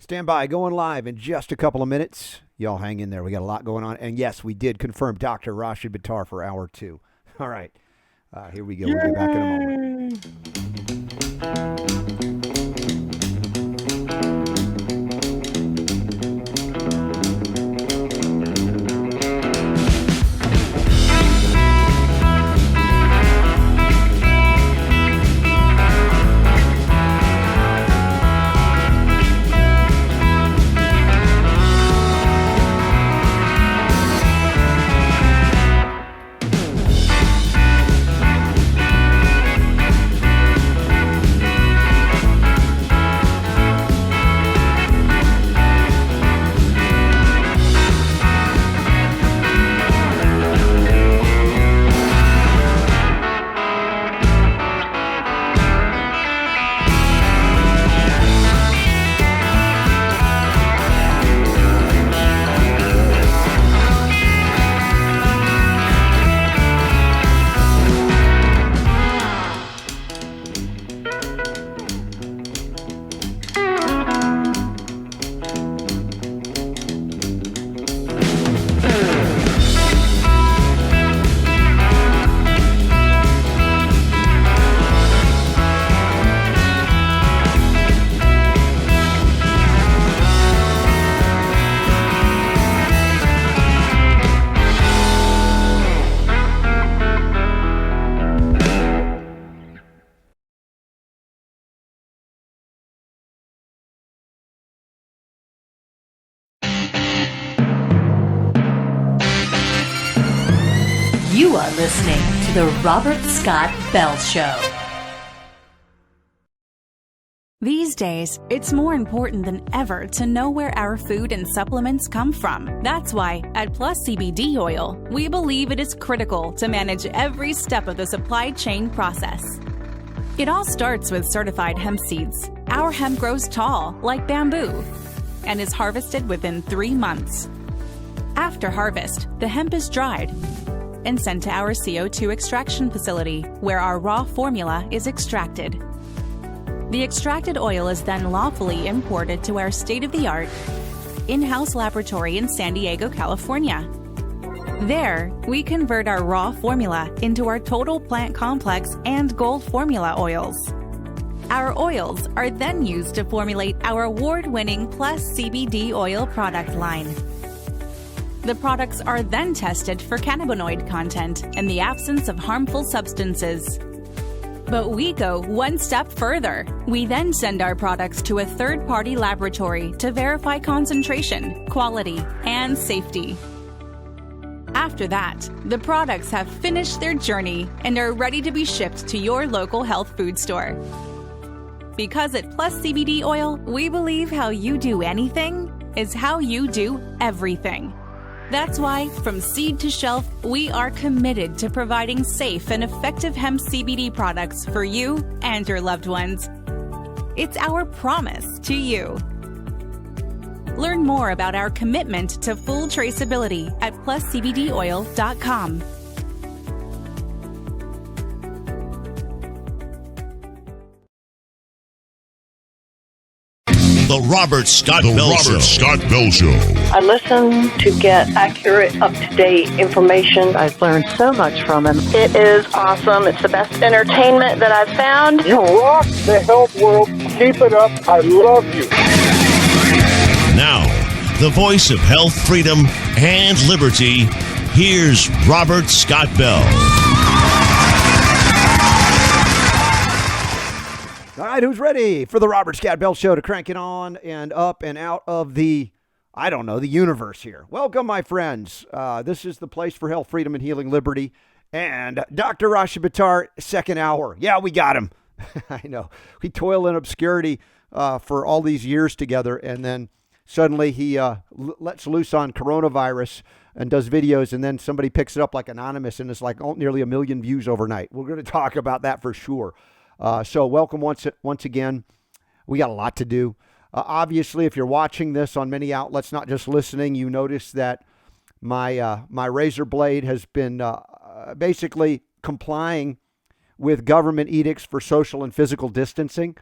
Stand by, going live in just a couple of minutes. Y'all hang in there. We got a lot going on. And yes, we did confirm Dr. Rashid Buttar for hour 2. All right. Here we go. We'll be back in a moment. You are listening to The Robert Scott Bell Show. These days, it's more important than ever to know where our food and supplements come from. That's why, at Plus CBD Oil, we believe it is critical to manage every step of the supply chain process. It all starts with certified hemp seeds. Our hemp grows tall, like bamboo, and is harvested within 3 months. After harvest, the hemp is dried and sent to our CO2 extraction facility, where our raw formula is extracted. The extracted oil is then lawfully imported to our state-of-the-art in-house laboratory in San Diego, California. There, we convert our raw formula into our total plant complex and gold formula oils. Our oils are then used to formulate our award-winning Plus CBD oil product line. The products are then tested for cannabinoid content and the absence of harmful substances. But we go one step further. We then send our products to a third-party laboratory to verify concentration, quality, and safety. After that, the products have finished their journey and are ready to be shipped to your local health food store. Because at Plus CBD Oil, we believe how you do anything is how you do everything. That's why, from seed to shelf, we are committed to providing safe and effective hemp CBD products for you and your loved ones. It's our promise to you. Learn more about our commitment to full traceability at pluscbdoil.com. The Robert Scott Bell Show. I listen to get accurate, up-to-date information. I've learned so much from him. It is awesome. It's the best entertainment that I've found. You rock the health world. Keep it up. I love you. Now, the voice of health, freedom, and liberty, here's Robert Scott Bell. All right, who's ready for the Robert Scott Bell Show to crank it on and up and out of the, the universe here? Welcome, my friends. This is the place for health, freedom, and healing, liberty. And Dr. Rashid Buttar, second hour. Yeah, we got him. I know. We toil in obscurity for all these years together, and then suddenly he lets loose on coronavirus and does videos, and then somebody picks it up like anonymous, and it's like nearly 1 million views overnight. We're going to talk about that for sure. So welcome once again. We got a lot to do. Obviously, if you're watching this on many outlets, not just listening, you notice that my razor blade has been basically complying with government edicts for social and physical distancing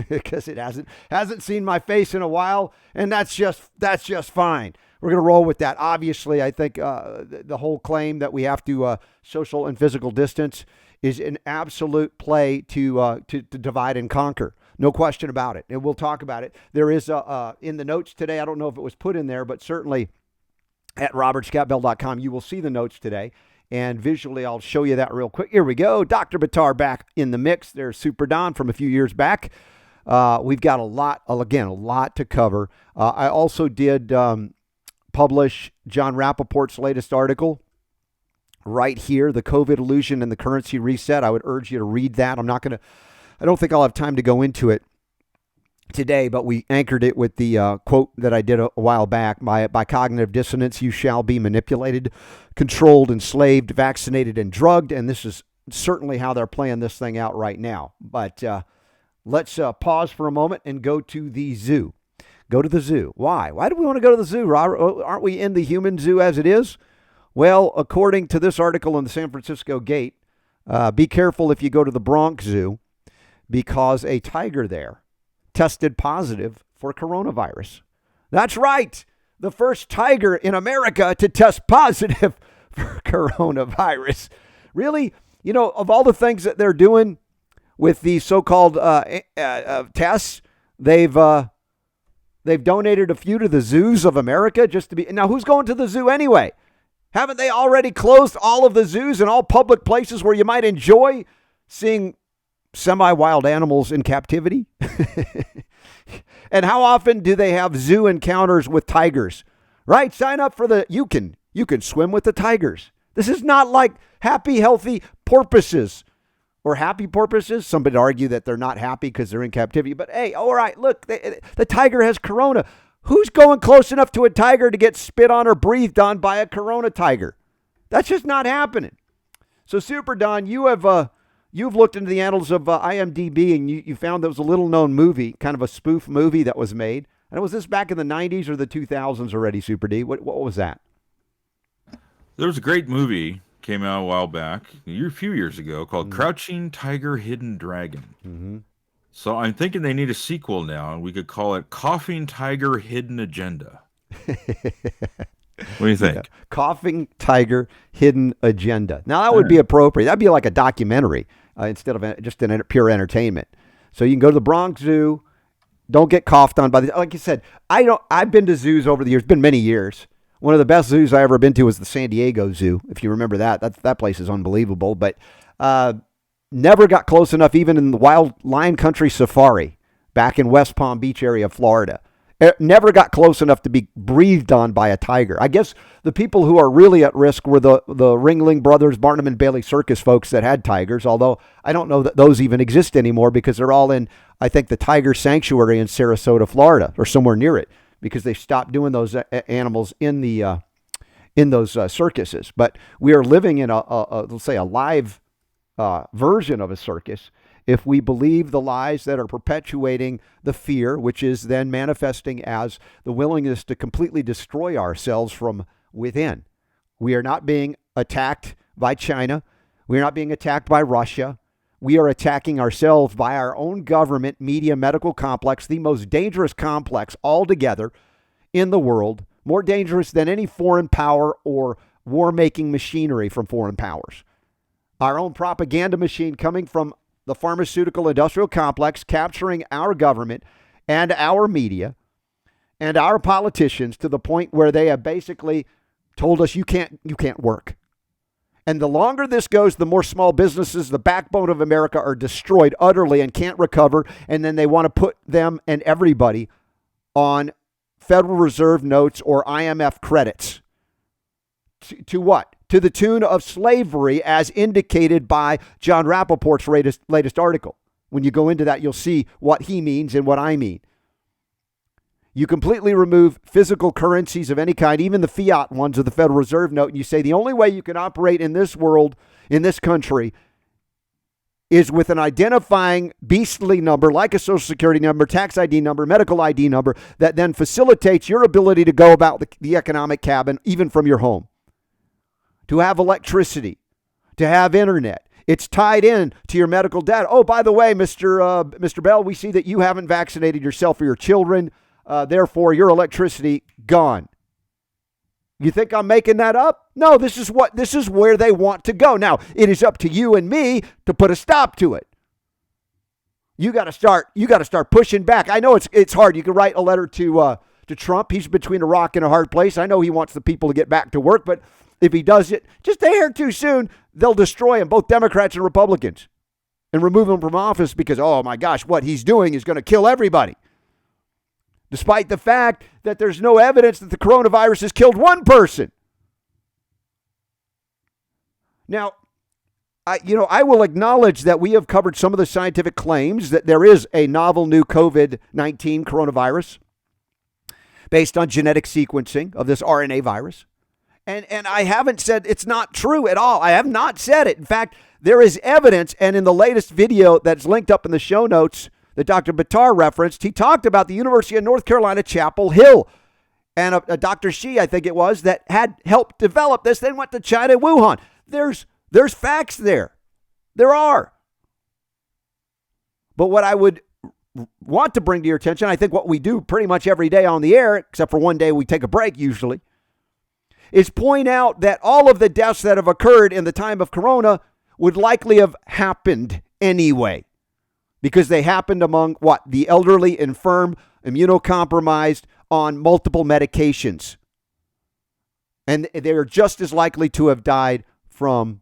because it hasn't seen my face in a while, and that's just fine. We're going to roll with that. Obviously, I think the whole claim that we have to social and physical distance is an absolute play to divide and conquer. No question about it. And we'll talk about it. There is in the notes today, I don't know if it was put in there, but certainly at robertscottbell.com, you will see the notes today. And visually, I'll show you that real quick. Here we go. Dr. Buttar back in the mix. There's Super Don from a few years back. We've got a lot to cover. I also did publish John Rappaport's latest article right here, The COVID Illusion and the Currency Reset. I would urge you to read that. I don't think I'll have time to go into it today, but we anchored it with the quote that I did a while back. By cognitive dissonance, you shall be manipulated, controlled, enslaved, vaccinated, and drugged. And this is certainly how they're playing this thing out right now. But let's pause for a moment and go to the zoo. Go to the zoo. Why? Why do we want to go to the zoo, Robert? Aren't we in the human zoo as it is? Well, according to this article in the San Francisco Gate, be careful if you go to the Bronx Zoo because a tiger there tested positive for coronavirus. That's right. The first tiger in America to test positive for coronavirus. Really? You know, of all the things that they're doing with these so-called tests, they've donated a few to the zoos of America just to be. Now, who's going to the zoo anyway? Haven't they already closed all of the zoos and all public places where you might enjoy seeing semi-wild animals in captivity? And how often do they have zoo encounters with tigers? Right? Sign up for you can swim with the tigers. This is not like happy, healthy porpoises or happy porpoises. Somebody argue that they're not happy because they're in captivity. But hey, all right, look, the tiger has corona. Who's going close enough to a tiger to get spit on or breathed on by a corona tiger? That's just not happening. So Super Don, you've looked into the annals of IMDb and you found there was a little-known movie, kind of a spoof movie that was made. And was this back in the 90s or the 2000s already, Super D? What was that? There was a great movie, came out a while back, a few years ago, called Crouching Tiger, Hidden Dragon. Mm-hmm. So I'm thinking they need a sequel now, and we could call it Coughing Tiger, Hidden Agenda. What do you think? Yeah. Coughing Tiger, Hidden Agenda. Now, that would be appropriate. That'd be like a documentary instead of just an pure entertainment. So you can go to the Bronx Zoo. Don't get coughed on by the. Like you said, I've been to zoos over the years. It's been many years. One of the best zoos I ever been to was the San Diego Zoo. If you remember that, that place is unbelievable. But never got close enough, even in the Wild Lion Country Safari back in West Palm Beach area of Florida. Never got close enough to be breathed on by a tiger. I guess the people who are really at risk were the Ringling Brothers, Barnum and Bailey Circus folks that had tigers, although I don't know that those even exist anymore because they're all in, I think, the Tiger Sanctuary in Sarasota, Florida, or somewhere near it, because they stopped doing those animals in those circuses. But we are living in let's say a live version of a circus if we believe the lies that are perpetuating the fear, which is then manifesting as the willingness to completely destroy ourselves from within. We are not being attacked by China. We are not being attacked by Russia. We are attacking ourselves by our own government, media, medical complex, the most dangerous complex altogether in the world, more dangerous than any foreign power or war-making machinery from foreign powers. Our own propaganda machine coming from the pharmaceutical industrial complex, capturing our government and our media and our politicians to the point where they have basically told us you can't work. And the longer this goes, the more small businesses, the backbone of America, are destroyed utterly and can't recover. And then they want to put them and everybody on Federal Reserve notes or IMF credits. To what? To the tune of slavery, as indicated by John Rappaport's latest article. When you go into that, you'll see what he means and what I mean. You completely remove physical currencies of any kind, even the fiat ones of the Federal Reserve note, and you say the only way you can operate in this world, in this country, is with an identifying beastly number, like a Social Security number, tax ID number, medical ID number, that then facilitates your ability to go about the economic cabin, even from your home. To have electricity, to have internet. It's tied in to your medical data. Oh, by the way, Mr. Bell, we see that you haven't vaccinated yourself or your children. Therefore, your electricity gone. You think I'm making that up? No, this is where they want to go. Now, it is up to you and me to put a stop to it. You got to start pushing back. I know it's hard. You can write a letter to Trump. He's between a rock and a hard place. I know he wants the people to get back to work, but if he does it just a hair too soon, they'll destroy him, both Democrats and Republicans, and remove him from office because, oh my gosh, what he's doing is going to kill everybody. Despite the fact that there's no evidence that the coronavirus has killed one person. Now, I will acknowledge that we have covered some of the scientific claims that there is a novel new COVID-19 coronavirus based on genetic sequencing of this RNA virus. And I haven't said it's not true at all. I have not said it. In fact, there is evidence, and in the latest video that's linked up in the show notes that Dr. Buttar referenced, he talked about the University of North Carolina, Chapel Hill, and a Dr. Shi, I think it was, that had helped develop this, then went to China, Wuhan. There's facts there. There are. But what I would want to bring to your attention, I think what we do pretty much every day on the air, except for one day we take a break usually, is point out that all of the deaths that have occurred in the time of corona would likely have happened anyway, because they happened among the elderly, infirm, immunocompromised, on multiple medications. And they are just as likely to have died from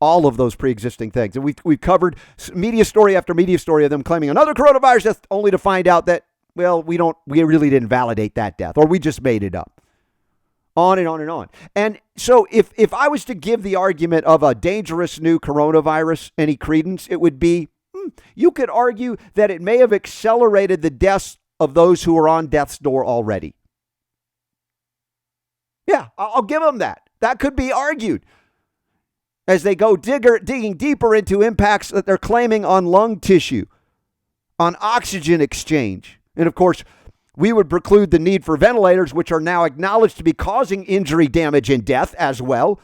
all of those pre-existing things. And we've covered media story after media story of them claiming another coronavirus death, only to find out that, well, we really didn't validate that death, or we just made it up. On and on and on. And so if I was to give the argument of a dangerous new coronavirus any credence, it would be, you could argue that it may have accelerated the deaths of those who are on death's door already. Yeah, I'll give them that. That could be argued as they go digging deeper into impacts that they're claiming on lung tissue, on oxygen exchange. And of course, we would preclude the need for ventilators, which are now acknowledged to be causing injury, damage, and death as well.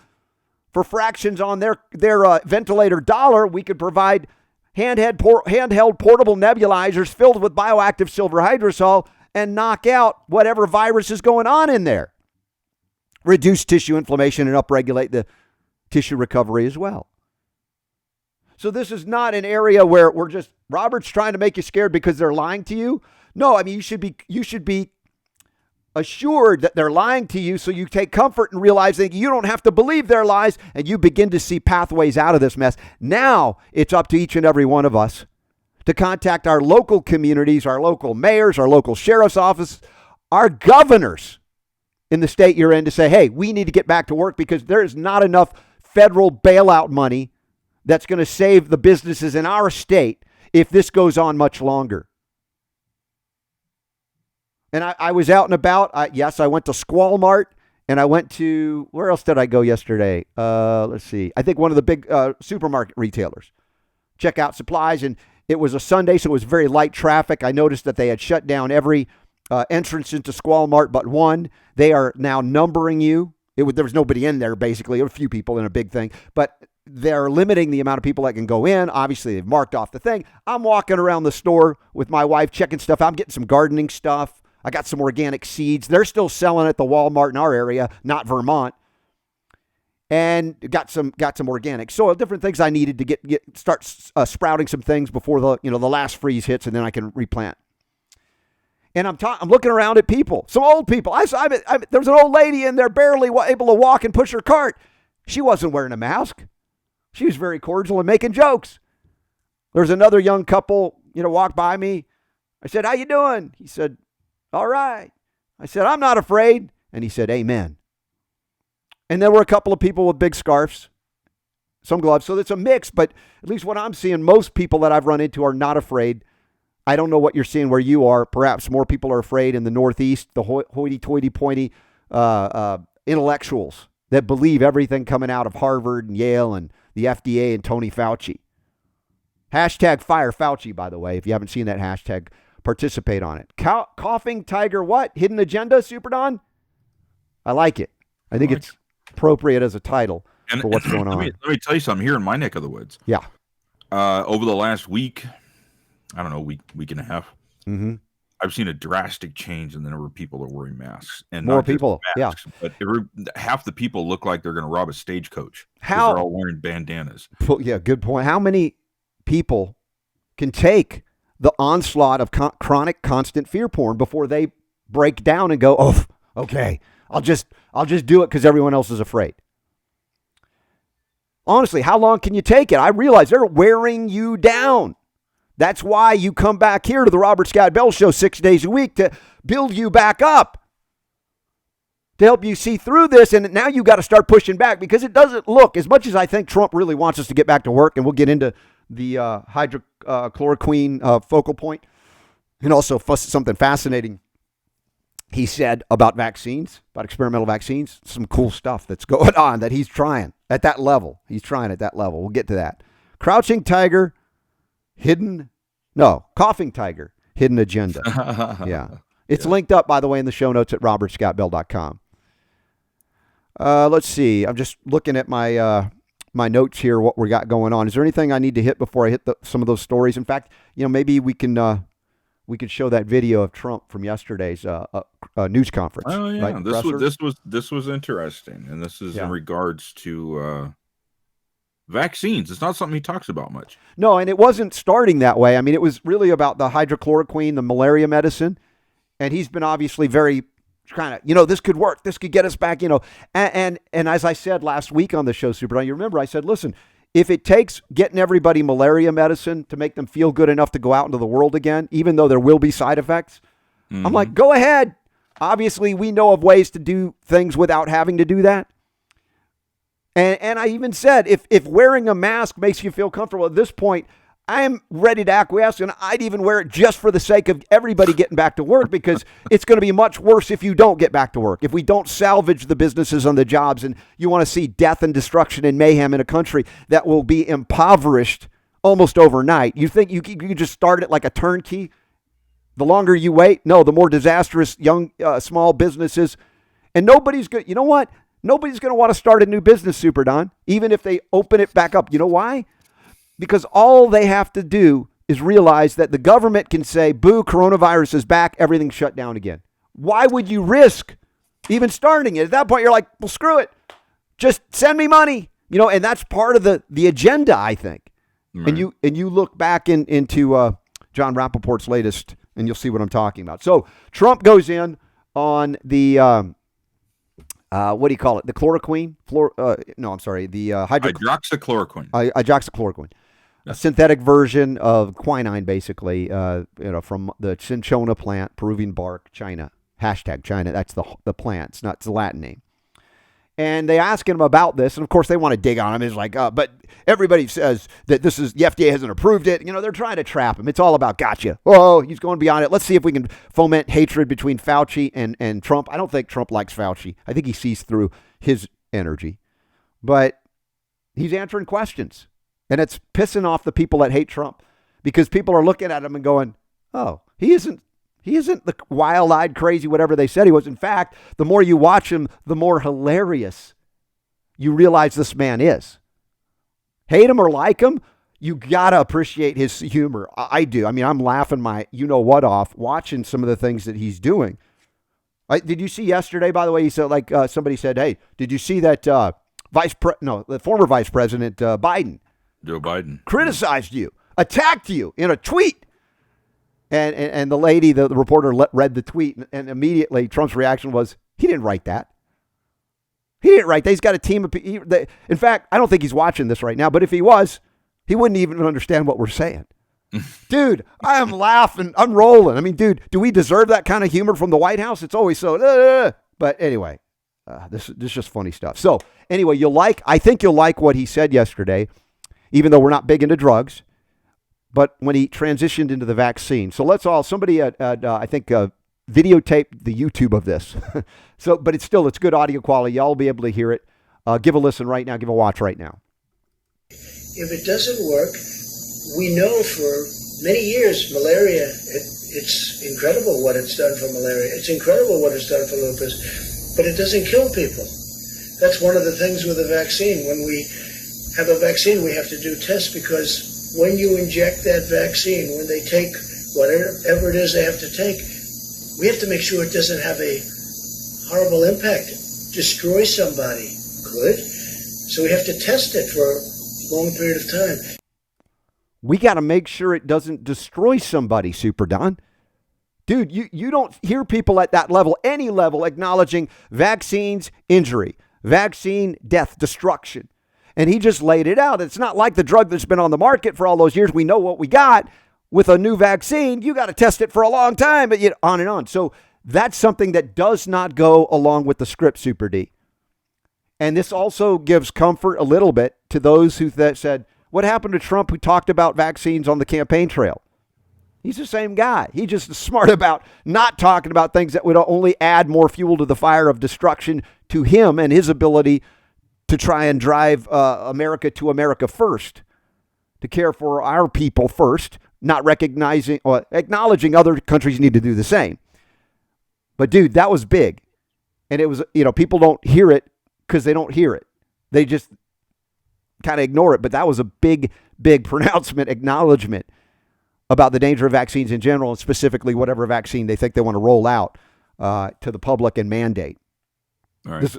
For fractions on their ventilator dollar, we could provide handheld portable nebulizers filled with bioactive silver hydrosol and knock out whatever virus is going on in there. Reduce tissue inflammation and upregulate the tissue recovery as well. So this is not an area where we're just, Robert's trying to make you scared because they're lying to you. No, I mean, you should be assured that they're lying to you, so you take comfort in realizing you don't have to believe their lies, and you begin to see pathways out of this mess. Now it's up to each and every one of us to contact our local communities, our local mayors, our local sheriff's office, our governors in the state you're in, to say, hey, we need to get back to work because there is not enough federal bailout money that's going to save the businesses in our state if this goes on much longer. And I was out and about. Yes, I went to Squall Mart, and I went to, where else did I go yesterday? Let's see. I think one of the big supermarket retailers. Check out supplies, and it was a Sunday, so it was very light traffic. I noticed that they had shut down every entrance into Squall Mart but one. They are now numbering you. There was nobody in there, basically. A few people in a big thing. But they're limiting the amount of people that can go in. Obviously, they've marked off the thing. I'm walking around the store with my wife, checking stuff. I'm getting some gardening stuff. I got some organic seeds. They're still selling at the Walmart in our area, not Vermont. And got some organic soil, different things I needed to start sprouting some things before the last freeze hits, and then I can replant. And I'm looking around at people, some old people. There was an old lady in there barely able to walk and push her cart. She wasn't wearing a mask. She was very cordial and making jokes. There's another young couple, walked by me. I said, "How you doing?" He said, "All right." I said, "I'm not afraid." And he said, "Amen." And there were a couple of people with big scarves, some gloves. So it's a mix, but at least what I'm seeing, most people that I've run into are not afraid. I don't know what you're seeing where you are. Perhaps more people are afraid in the Northeast, the hoity-toity-pointy intellectuals that believe everything coming out of Harvard and Yale and the FDA and Tony Fauci. Hashtag fire Fauci, by the way. If you haven't seen that hashtag, participate on it. Coughing Tiger what? Hidden Agenda, Super Don? I like it. I think it's appropriate as a title. for what's going on. Let me tell you something here in my neck of the woods. Yeah. Over the last week, I don't know, week and a half, Mm-hmm. I've seen a drastic change in the number of people that are wearing masks. And More not just people, masks, but half the people look like they're going to rob a stagecoach. How? They're all wearing bandanas. Yeah, good point. How many people can take the onslaught of chronic, constant fear porn before they break down and go, "Oh, okay, I'll just do it because everyone else is afraid"? Honestly, how long can you take it? I realize they're wearing you down. That's why you come back here to the Robert Scott Bell Show 6 days a week, to build you back up, to help you see through this. And now you got to start pushing back, because it doesn't look, as much as I think Trump really wants us to get back to work, and we'll get into the hydroxychloroquine focal point, and also something fascinating he said about vaccines, about experimental vaccines, some cool stuff that's going on that he's trying at that level. He's trying at that level. We'll get to that. Crouching tiger, coughing tiger, hidden agenda. Yeah. It's linked up, by the way, in the show notes at robertscottbell.com. Let's see. I'm just looking at my my notes here, what we got going on. Is there anything I need to hit before I hit some of those stories? In fact, maybe we can show that video of Trump from yesterday's news conference. Oh yeah, right? this was interesting, and this is in regards to vaccines. It's not something he talks about much. No, and it wasn't starting that way. I mean, it was really about the hydroxychloroquine, the malaria medicine, and he's been obviously very kind of, this could work. This could get us back, And as I said last week on the show, Super Don, you remember I said, listen, if it takes getting everybody malaria medicine to make them feel good enough to go out into the world again, even though there will be side effects, I'm like, go ahead. Obviously, we know of ways to do things without having to do that. And I even said, if wearing a mask makes you feel comfortable at this point, I'm ready to acquiesce, and I'd even wear it just for the sake of everybody getting back to work, because it's going to be much worse if you don't get back to work, if we don't salvage the businesses and the jobs, and you want to see death and destruction and mayhem in a country that will be impoverished almost overnight. You think you can just start it like a turnkey? The longer you wait, no, the more disastrous young, small businesses. And nobody's going to, you know what? Nobody's going to want to start a new business, Super Don, even if they open it back up. You know why? Because all they have to do is realize that the government can say, boo, coronavirus is back, everything's shut down again. Why would you risk even starting it? At that point, you're like, well, screw it. Just send me money. And that's part of the agenda, I think. Right. And you look back into John Rappaport's latest, and you'll see what I'm talking about. So Trump goes in on the, what do you call it? The chloroquine? The hydroxychloroquine. Hydroxychloroquine. A synthetic version of quinine, basically, from the cinchona plant, Peruvian bark, China. Hashtag China. That's the plant. It's not the Latin name. And they ask him about this, and of course they want to dig on him. It's like, but everybody says that the FDA hasn't approved it. They're trying to trap him. It's all about gotcha. Oh, he's going beyond it. Let's see if we can foment hatred between Fauci and Trump. I don't think Trump likes Fauci. I think he sees through his energy. But he's answering questions. And it's pissing off the people that hate Trump, because people are looking at him and going, oh, he isn't the wild-eyed, crazy, whatever they said he was. In fact, the more you watch him, the more hilarious you realize this man is. Hate him or like him, you got to appreciate his humor. I do. I mean, I'm laughing my you-know-what off watching some of the things that he's doing. Did you see yesterday, by the way, he said, somebody said, hey, did you see that the former Vice President Biden, Joe Biden, criticized you, attacked you in a tweet? And the lady, the reporter, read the tweet, and immediately Trump's reaction was, he didn't write that. He didn't write that. He's got a team of people. In fact, I don't think he's watching this right now, but if he was, he wouldn't even understand what we're saying. Dude, I am laughing. I'm rolling. I mean, dude, do we deserve that kind of humor from the White House? It's always so, But anyway, this is just funny stuff. So anyway, I think you'll like what he said yesterday, even though we're not big into drugs. But when he transitioned into the vaccine. So somebody I think videotaped the YouTube of this. But it's good audio quality. Y'all will be able to hear it. Give a listen right now. Give a watch right now. If it doesn't work, we know for many years malaria, it's incredible what it's done for malaria. It's incredible what it's done for lupus, but it doesn't kill people. That's one of the things with a vaccine. When we have a vaccine, we have to do tests because when you inject that vaccine, when they take whatever it is they have to take, we have to make sure it doesn't have a horrible impact, destroy somebody. Could. So we have to test it for a long period of time. We got to make sure it doesn't destroy somebody, Super Don. Dude, you don't hear people at that level, any level, acknowledging vaccines, injury, vaccine, death, destruction. And he just laid it out. It's not like the drug that's been on the market for all those years. We know what we got. With a new vaccine, you got to test it for a long time, but on and on. So that's something that does not go along with the script, Super D. And this also gives comfort a little bit to those who said, what happened to Trump who talked about vaccines on the campaign trail? He's the same guy. He's just smart about not talking about things that would only add more fuel to the fire of destruction to him and his ability to try and drive America to America first, to care for our people first, not recognizing or acknowledging other countries need to do the same. But dude, that was big. And it was, people don't hear it because they don't hear it. They just kind of ignore it. But that was a big, big pronouncement, acknowledgement about the danger of vaccines in general, and specifically whatever vaccine they think they want to roll out to the public and mandate. All right. This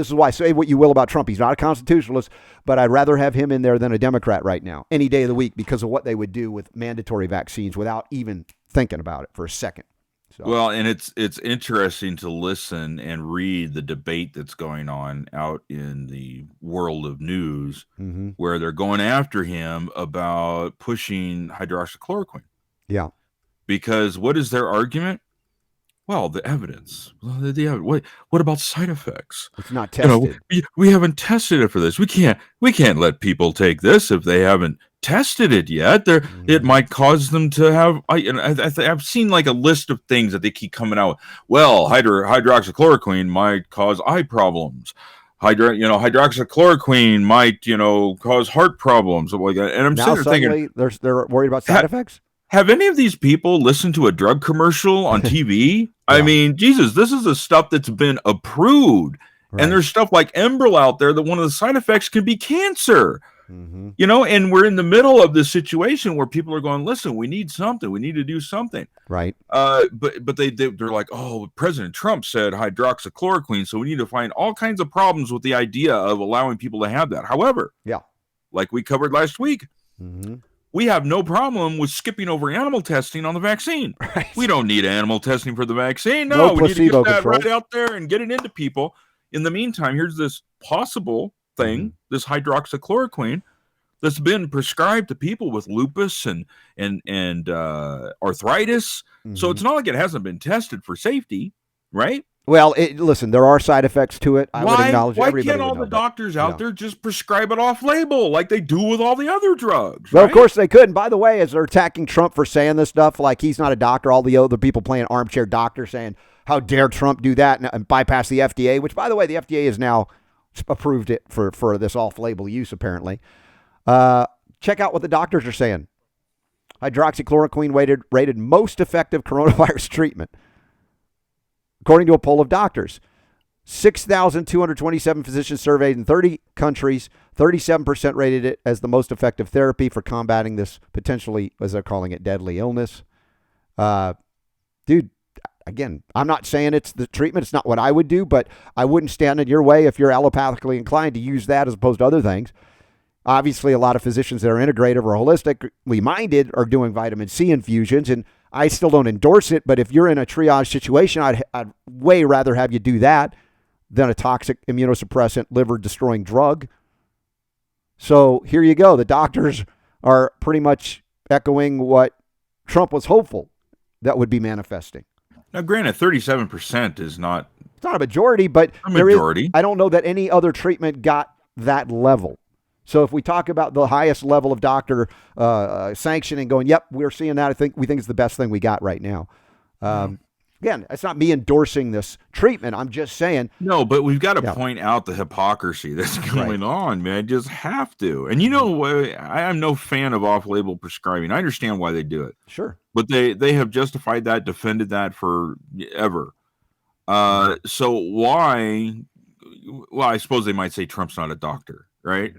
is why, say what you will about Trump. He's not a constitutionalist, but I'd rather have him in there than a Democrat right now, any day of the week, because of what they would do with mandatory vaccines without even thinking about it for a second. So. Well, and it's interesting to listen and read the debate that's going on out in the world of news, where they're going after him about pushing hydroxychloroquine. Yeah. Because what is their argument? Well, the evidence. What about side effects? It's not tested. We haven't tested it for this. We can't let people take this if they haven't tested it yet. It might cause them to have. I've seen like a list of things that they keep coming out. Well, hydroxychloroquine might cause eye problems. Hydroxychloroquine might cause heart problems. Like that. And I'm now sitting there thinking they're worried about side effects. Have any of these people listened to a drug commercial on TV? Yeah. I mean, Jesus, this is the stuff that's been approved. Right. And there's stuff like Enbrel out there that one of the side effects can be cancer. And we're in the middle of this situation where people are going, listen, we need something. We need to do something. Right. But they're like, oh, President Trump said hydroxychloroquine, so we need to find all kinds of problems with the idea of allowing people to have that. However, like we covered last week, we have no problem with skipping over animal testing on the vaccine. Right. We don't need animal testing for the vaccine. No, we need to get that right out there and get it into people. In the meantime, here's this possible thing, this hydroxychloroquine, that's been prescribed to people with lupus and arthritis. So it's not like it hasn't been tested for safety, right? Well, listen, there are side effects to it. I would acknowledge why can't all the doctors out there just prescribe it off-label like they do with all the other drugs? Well, of course they could. And by the way, as they're attacking Trump for saying this stuff, like he's not a doctor, all the other people playing armchair doctor saying, how dare Trump do that and bypass the FDA, which, by the way, the FDA has now approved it for this off-label use, apparently. Check out what the doctors are saying. Hydroxychloroquine rated most effective coronavirus treatment. According to a poll of doctors, 6,227 physicians surveyed in 30 countries, 37% rated it as the most effective therapy for combating this potentially, as they're calling it, deadly illness. Dude, again, I'm not saying it's the treatment. It's not what I would do, but I wouldn't stand in your way if you're allopathically inclined to use that as opposed to other things. Obviously, a lot of physicians that are integrative or holistically minded are doing vitamin C infusions, and I still don't endorse it, but if you're in a triage situation, I'd way rather have you do that than a toxic immunosuppressant, liver-destroying drug. So here you go. The doctors are pretty much echoing what Trump was hopeful that would be manifesting. Now, granted, 37% is not... It's not a majority, but a majority. I don't know that any other treatment got that level. So if we talk about the highest level of doctor sanctioning going, yep, we're seeing that. We think it's the best thing we got right now. Again, it's not me endorsing this treatment. I'm just saying. No, but we've got to point out the hypocrisy that's going on, man. Just have to. And I'm no fan of off-label prescribing. I understand why they do it. Sure. But they have justified that, defended that forever. So why... well, I suppose they might say Trump's not a doctor, right?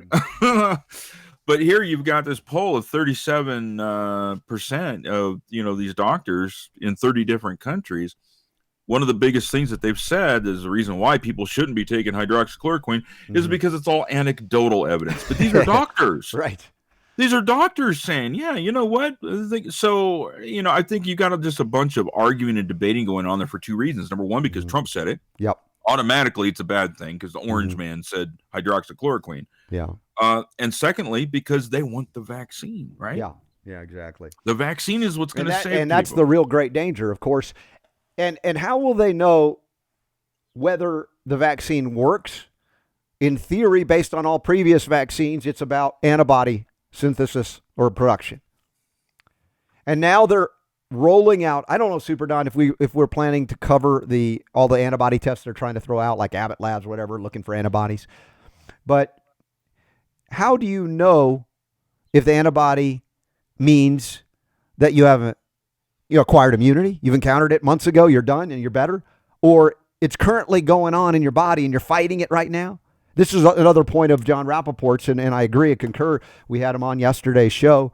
But here you've got this poll of 37% of, these doctors in 30 different countries. One of the biggest things that they've said is the reason why people shouldn't be taking hydroxychloroquine is because it's all anecdotal evidence. But these are doctors. Right. These are doctors saying, yeah, you know what? So, I think you got just a bunch of arguing and debating going on there for two reasons. Number one, because Trump said it. Yep. Automatically, it's a bad thing because the orange man said hydroxychloroquine. Yeah. And secondly, because they want the vaccine, right? Yeah. Yeah, exactly. The vaccine is what's going to save people. And that's the real great danger, of course. And how will they know whether the vaccine works? In theory, based on all previous vaccines, it's about antibody synthesis or production. And now they're rolling out. I don't know, Super Don, if we're planning to cover all the antibody tests they're trying to throw out, like Abbott Labs, whatever, looking for antibodies. But how do you know if the antibody means that you haven't acquired immunity? You've encountered it months ago, you're done and you're better, or it's currently going on in your body and you're fighting it right now? This is another point of John Rappaport's, and I agree and concur. We had him on yesterday's show.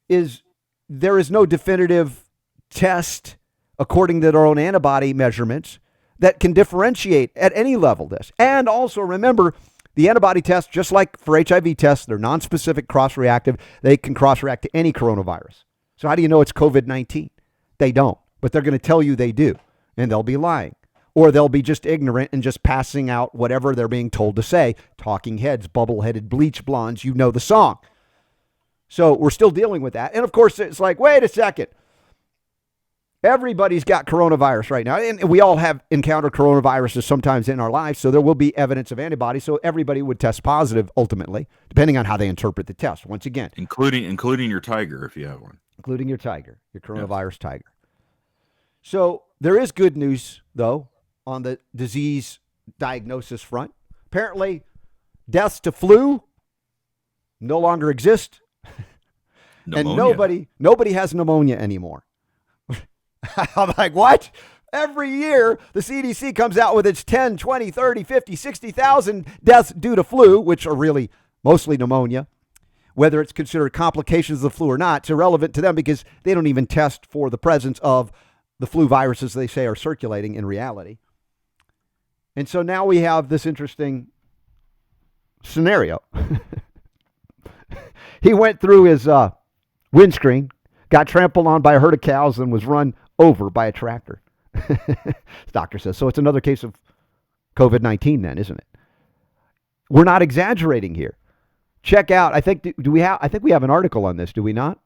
There is no definitive test, according to their own antibody measurements, that can differentiate at any level this. And also remember, the antibody tests, just like for HIV tests, they're non-specific, cross-reactive. They can cross-react to any coronavirus. So how do you know it's COVID-19? They don't, but they're going to tell you they do, and they'll be lying. Or they'll be just ignorant and just passing out whatever they're being told to say. Talking heads, bubble-headed bleach blondes, you know the song. So we're still dealing with that. And of course, it's like, wait a second. Everybody's got coronavirus right now. And we all have encountered coronaviruses sometimes in our lives. So there will be evidence of antibodies. So everybody would test positive ultimately, depending on how they interpret the test. Once again. Including your tiger, if you have one. Including your tiger, your coronavirus tiger. So there is good news, though, on the disease diagnosis front. Apparently, deaths to flu no longer exist. Pneumonia. And nobody has pneumonia anymore. I'm like, what? Every year, the CDC comes out with its 10, 20, 30, 50, 60,000 deaths due to flu, which are really mostly pneumonia. Whether it's considered complications of the flu or not, it's irrelevant to them because they don't even test for the presence of the flu viruses they say are circulating in reality. And so now we have this interesting scenario. He went through his windscreen, got trampled on by a herd of cows, and was run over by a tractor. The doctor says. So it's another case of COVID-19 then, isn't it? We're not exaggerating here. Check out. I think we have an article on this, do we not?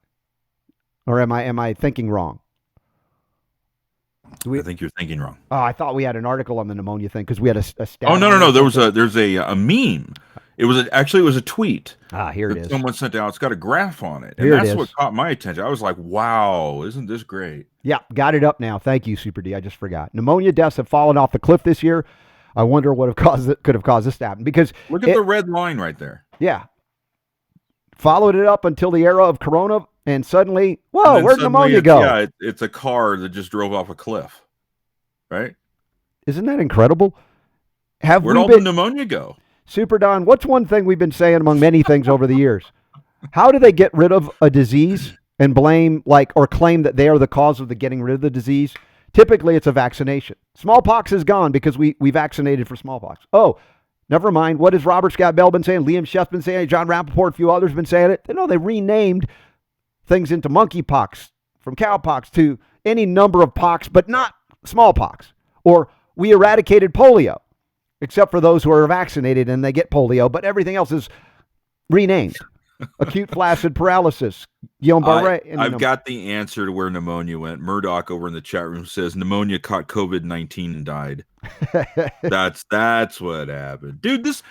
Or am I thinking wrong? I think you're thinking wrong. Oh, I thought we had an article on the pneumonia thing because we had a stat. Oh, no. There's a meme. It was a tweet. Here it is. Someone sent out. It's got a graph on it. And Here it that's is. what caught my attention. I was like, wow, isn't this great? Yeah, got it up now. Thank you, Super D. I just forgot. Pneumonia deaths have fallen off the cliff this year. I wonder what could have caused this to happen. Because look at the red line right there. Yeah. Followed it up until the era of Corona, and suddenly, whoa, where'd pneumonia go? Yeah, it's a car that just drove off a cliff, right? Isn't that incredible? Where'd all the pneumonia go? Super Don, what's one thing we've been saying among many things over the years? How do they get rid of a disease and blame or claim that they are the cause of the getting rid of the disease? Typically, it's a vaccination. Smallpox is gone because we vaccinated for smallpox. Oh, never mind. What has Robert Scott Bell been saying? Liam Sheff's been saying it. John Rappaport, a few others been saying it. No, they renamed things into monkeypox, from cowpox to any number of pox, but not smallpox. Or we eradicated polio, except for those who are vaccinated and they get polio, but everything else is renamed. Acute flaccid paralysis. I've got the answer to where pneumonia went. Murdoch over in the chat room says pneumonia caught COVID-19 and died. That's what happened, dude. This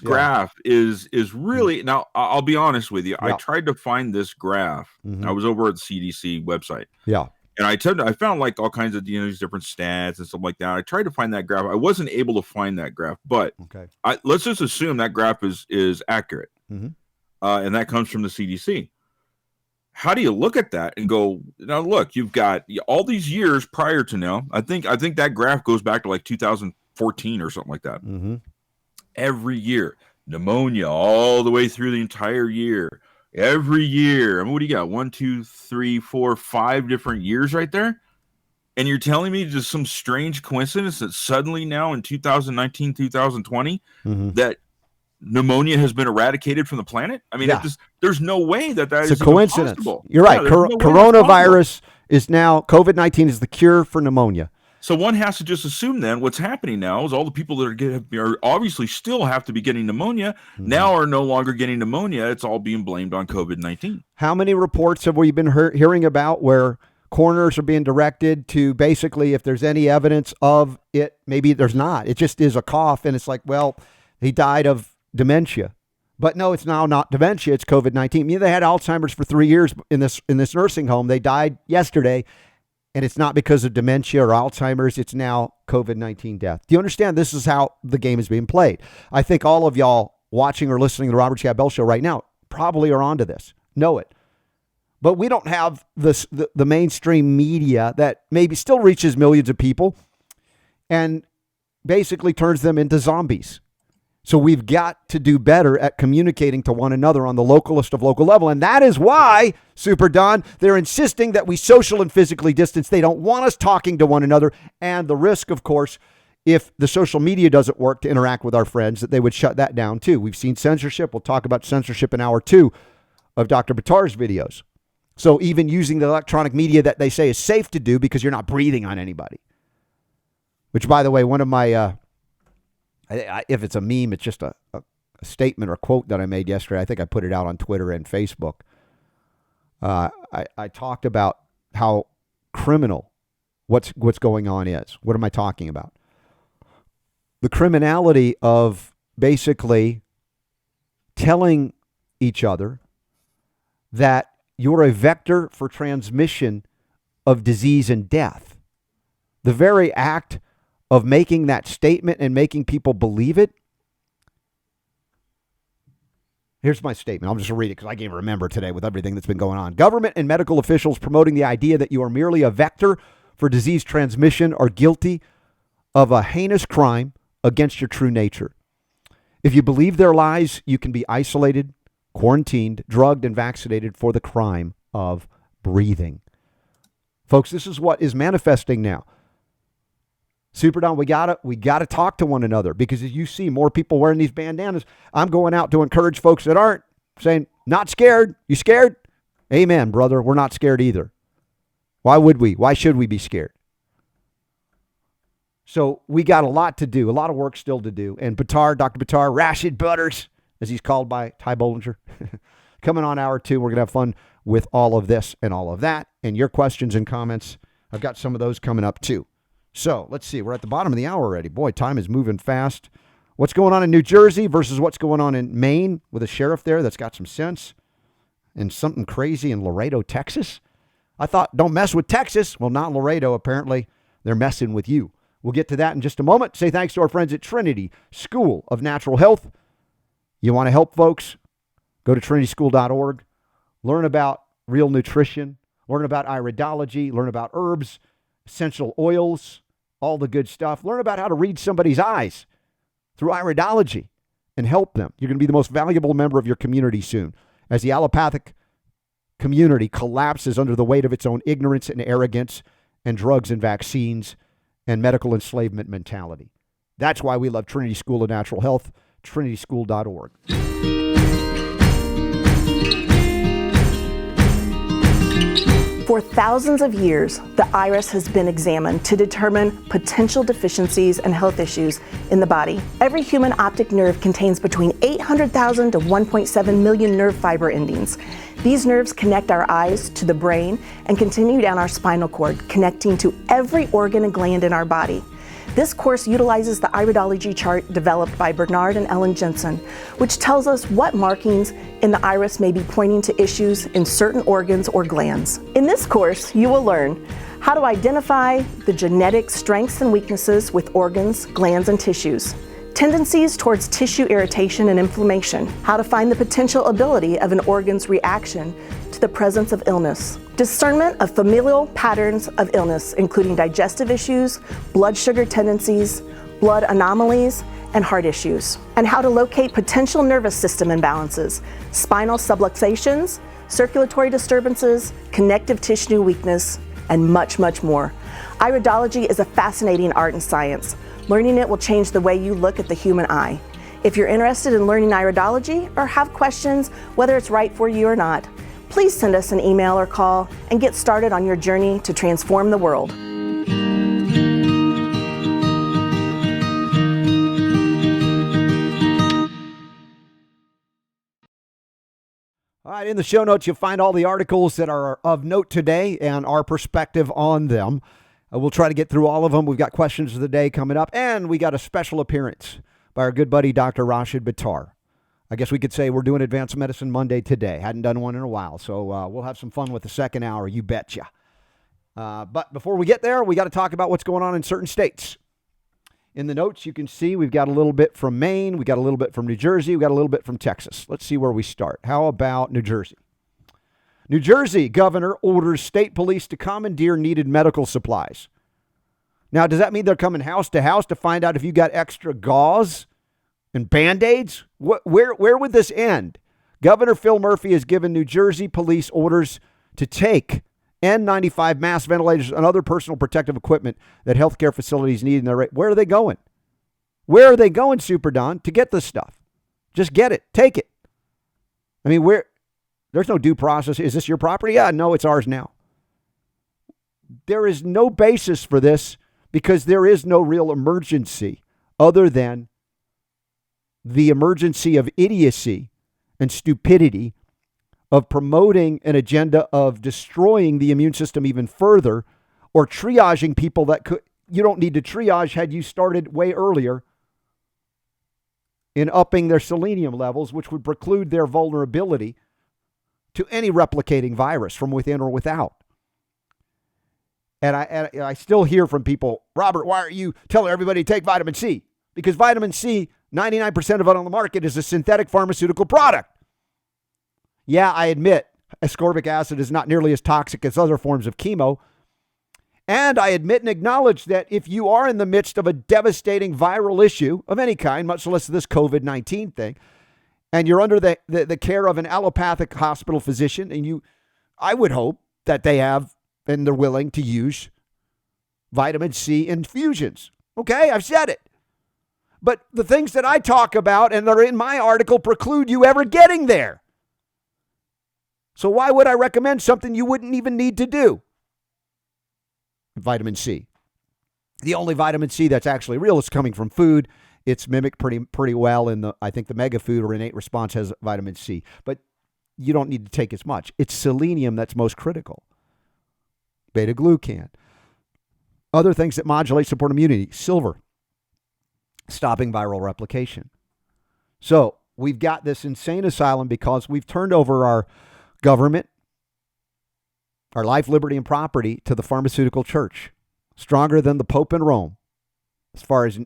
graph is really. Now I'll be honest with you. Yeah. I tried to find this graph. Mm-hmm. I was over at the CDC website. Yeah. And I found like all kinds of these different stats and stuff like that. I tried to find that graph. I wasn't able to find that graph, but okay. Let's just assume that graph is accurate. Mm-hmm. And that comes from the CDC. How do you look at that and go, now look, you've got all these years prior to now. I think that graph goes back to like 2000, 14 or something like that. Mm-hmm. Every year, pneumonia all the way through the entire year. Every year. I mean, what do you got? 1, 2, 3, 4, 5 different years right there. And you're telling me just some strange coincidence that suddenly now in 2019, 2020, that pneumonia has been eradicated from the planet? I mean, there's no way that it's is a coincidence. possible. You're right. Yeah, no coronavirus is now, COVID-19 is the cure for pneumonia. So one has to just assume then what's happening now is all the people that are obviously still have to be getting pneumonia now are no longer getting pneumonia. It's all being blamed on COVID-19. How many reports have we been hearing about where coroners are being directed to basically, if there's any evidence of it, maybe there's not. It just is a cough, and it's like, well, he died of dementia. But no, it's now not dementia, it's COVID-19. I mean, they had Alzheimer's for 3 years in this nursing home. They died yesterday, and it's not because of dementia or Alzheimer's. It's now COVID-19 death. Do you understand? This is how the game is being played. I think all of y'all watching or listening to the Robert Scott Bell Show right now probably are onto this. Know it. But we don't have the mainstream media that maybe still reaches millions of people and basically turns them into zombies. So we've got to do better at communicating to one another on the localest of local level. And that is why, Super Don, they're insisting that we social and physically distance. They don't want us talking to one another. And the risk, of course, if the social media doesn't work to interact with our friends, that they would shut that down too. We've seen censorship. We'll talk about censorship in hour 2 of Dr. Buttar's videos. So even using the electronic media that they say is safe to do because you're not breathing on anybody. Which, by the way, one of my, if it's a meme, it's just a statement or quote that I made yesterday. I think I put it out on Twitter and Facebook. I talked about how criminal what's going on is. What am I talking about? The criminality of basically telling each other that you're a vector for transmission of disease and death. The very act of making that statement and making people believe it. Here's my statement. I'll just read it because I can't remember today with everything that's been going on. Government and medical officials promoting the idea that you are merely a vector for disease transmission are guilty of a heinous crime against your true nature. If you believe their lies, you can be isolated, quarantined, drugged, and vaccinated for the crime of breathing. Folks, this is what is manifesting now. Super Don, we gotta talk to one another because as you see more people wearing these bandanas, I'm going out to encourage folks that aren't, saying, not scared. You scared? Amen, brother. We're not scared either. Why would we? Why should we be scared? So we got a lot to do, a lot of work still to do. And Buttar, Dr. Buttar, Rashid Butters, as he's called by Ty Bollinger, coming on hour 2. We're going to have fun with all of this and all of that. And your questions and comments, I've got some of those coming up too. So let's see. We're at the bottom of the hour already. Boy, time is moving fast. What's going on in New Jersey versus what's going on in Maine with a sheriff there that's got some sense, and something crazy in Laredo, Texas? I thought, don't mess with Texas. Well, not Laredo. Apparently, they're messing with you. We'll get to that in just a moment. Say thanks to our friends at Trinity School of Natural Health. You want to help folks? Go to trinityschool.org. Learn about real nutrition. Learn about iridology. Learn about herbs, essential oils, all the good stuff. Learn about how to read somebody's eyes through iridology and help them. You're going to be the most valuable member of your community soon as the allopathic community collapses under the weight of its own ignorance and arrogance and drugs and vaccines and medical enslavement mentality. That's why we love Trinity School of Natural Health, trinityschool.org. For thousands of years, the iris has been examined to determine potential deficiencies and health issues in the body. Every human optic nerve contains between 800,000 to 1.7 million nerve fiber endings. These nerves connect our eyes to the brain and continue down our spinal cord, connecting to every organ and gland in our body. This course utilizes the iridology chart developed by Bernard and Ellen Jensen, which tells us what markings in the iris may be pointing to issues in certain organs or glands. In this course, you will learn how to identify the genetic strengths and weaknesses with organs, glands, and tissues, tendencies towards tissue irritation and inflammation, how to find the potential ability of an organ's reaction to the presence of illness, discernment of familial patterns of illness, including digestive issues, blood sugar tendencies, blood anomalies, and heart issues, and how to locate potential nervous system imbalances, spinal subluxations, circulatory disturbances, connective tissue weakness, and much, much more. Iridology is a fascinating art and science. Learning it will change the way you look at the human eye. If you're interested in learning iridology or have questions whether it's right for you or not, please send us an email or call and get started on your journey to transform the world. All right, in the show notes, you'll find all the articles that are of note today and our perspective on them. We'll try to get through all of them. We've got questions of the day coming up, and we got a special appearance by our good buddy, Dr. Rashid Buttar. I guess we could say we're doing Advanced Medicine Monday today. Hadn't done one in a while, so we'll have some fun with the second hour, you betcha. But before we get there, we got to talk about what's going on in certain states. In the notes, you can see we've got a little bit from Maine, we got a little bit from New Jersey, we got a little bit from Texas. Let's see where we start. How about New Jersey? New Jersey governor orders state police to commandeer needed medical supplies. Now, does that mean they're coming house to house to find out if you got extra gauze and Band-Aids? Where would this end? Governor Phil Murphy has given New Jersey police orders to take N95 masks, ventilators, and other personal protective equipment that healthcare facilities need in their... Where are they going? Where are they going, Super Don, to get this stuff? Just get it. Take it. I mean, there's no due process. Is this your property? Yeah, no, it's ours now. There is no basis for this because there is no real emergency other than the emergency of idiocy and stupidity of promoting an agenda of destroying the immune system even further or triaging people that could, you don't need to triage had you started way earlier in upping their selenium levels, which would preclude their vulnerability to any replicating virus from within or without. And I still hear from people, Robert, why are you telling everybody to take vitamin C? Because vitamin C, 99% of it on the market is a synthetic pharmaceutical product. Yeah, I admit ascorbic acid is not nearly as toxic as other forms of chemo. And I admit and acknowledge that if you are in the midst of a devastating viral issue of any kind, much less this COVID-19 thing, and you're under the care of an allopathic hospital physician, and I would hope that they have and they're willing to use vitamin C infusions. Okay, I've said it. But the things that I talk about and that are in my article preclude you ever getting there. So why would I recommend something you wouldn't even need to do? Vitamin C. The only vitamin C that's actually real is coming from food. It's mimicked pretty well in I think the mega food or innate response has vitamin C. But you don't need to take as much. It's selenium that's most critical. Beta-glucan. Other things that modulate support immunity. Silver. Stopping viral replication. So we've got this insane asylum because we've turned over our government, our life, liberty, and property to the pharmaceutical church, stronger than the Pope in Rome. As far as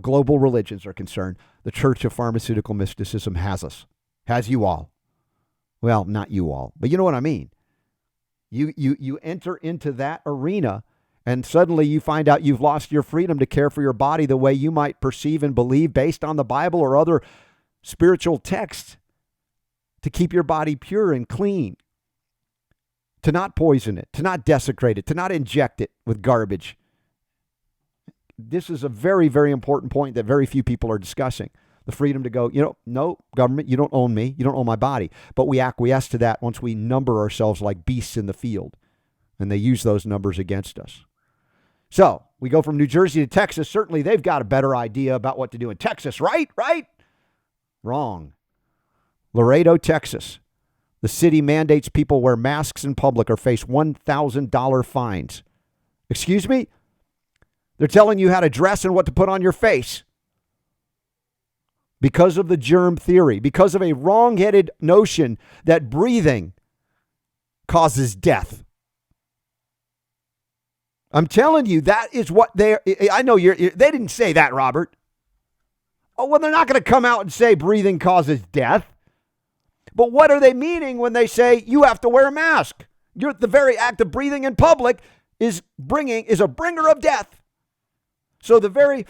global religions are concerned, the Church of Pharmaceutical Mysticism has us, has you all. Well, not you all, but you know what I mean. You enter into that arena, and suddenly you find out you've lost your freedom to care for your body the way you might perceive and believe based on the Bible or other spiritual texts. To keep your body pure and clean, to not poison it, to not desecrate it, to not inject it with garbage. This is a very, very important point that very few people are discussing. The freedom to go, no, government, you don't own me, you don't own my body. But we acquiesce to that once we number ourselves like beasts in the field, and they use those numbers against us. So we go from New Jersey to Texas. Certainly they've got a better idea about what to do in Texas, right? Wrong. Laredo, Texas. The city mandates people wear masks in public or face $1,000 fines. Excuse me? They're telling you how to dress and what to put on your face. Because of the germ theory, because of a wrong-headed notion that breathing causes death. I'm telling you, that is what I know they didn't say that, Robert. Oh, well, they're not going to come out and say breathing causes death. But what are they meaning when they say you have to wear a mask? The very act of breathing in public is a bringer of death. So the very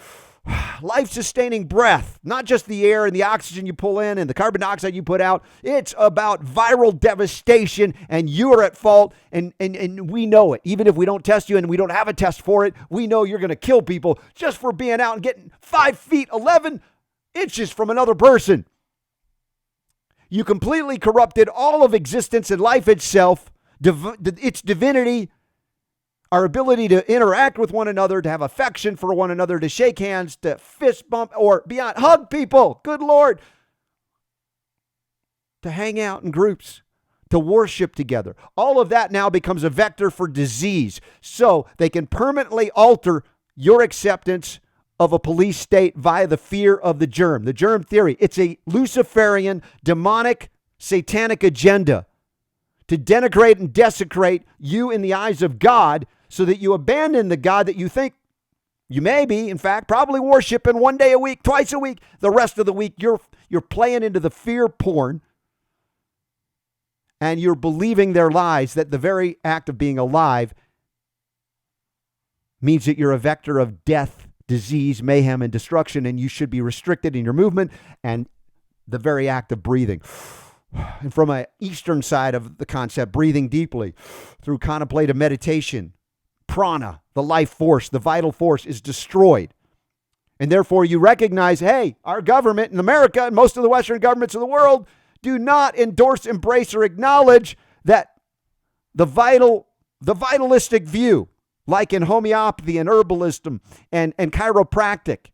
life-sustaining breath, not just the air and the oxygen you pull in and the carbon dioxide you put out. It's about viral devastation, and you are at fault, and we know it. Even if we don't test you and we don't have a test for it, we know you're going to kill people just for being out and getting 5 feet 11 inches from another person. You completely corrupted all of existence and life itself, its divinity, our ability to interact with one another, to have affection for one another, to shake hands, to fist bump, or beyond, hug people, good Lord, to hang out in groups, to worship together. All of that now becomes a vector for disease. So they can permanently alter your acceptance of a police state via the fear of the germ theory. It's a Luciferian, demonic, satanic agenda to denigrate and desecrate you in the eyes of God, so that you abandon the God that you think you may be, in fact, probably worshiping 1 day a week, twice a week. The rest of the week, you're playing into the fear porn, and you're believing their lies, that the very act of being alive means that you're a vector of death, disease, mayhem, and destruction, and you should be restricted in your movement and the very act of breathing. And from an Eastern side of the concept, breathing deeply through contemplative meditation, prana, the life force, the vital force, is destroyed. And therefore you recognize, hey, our government in America and most of the Western governments of the world do not endorse, embrace, or acknowledge that the vitalistic view, like in homeopathy and herbalism and chiropractic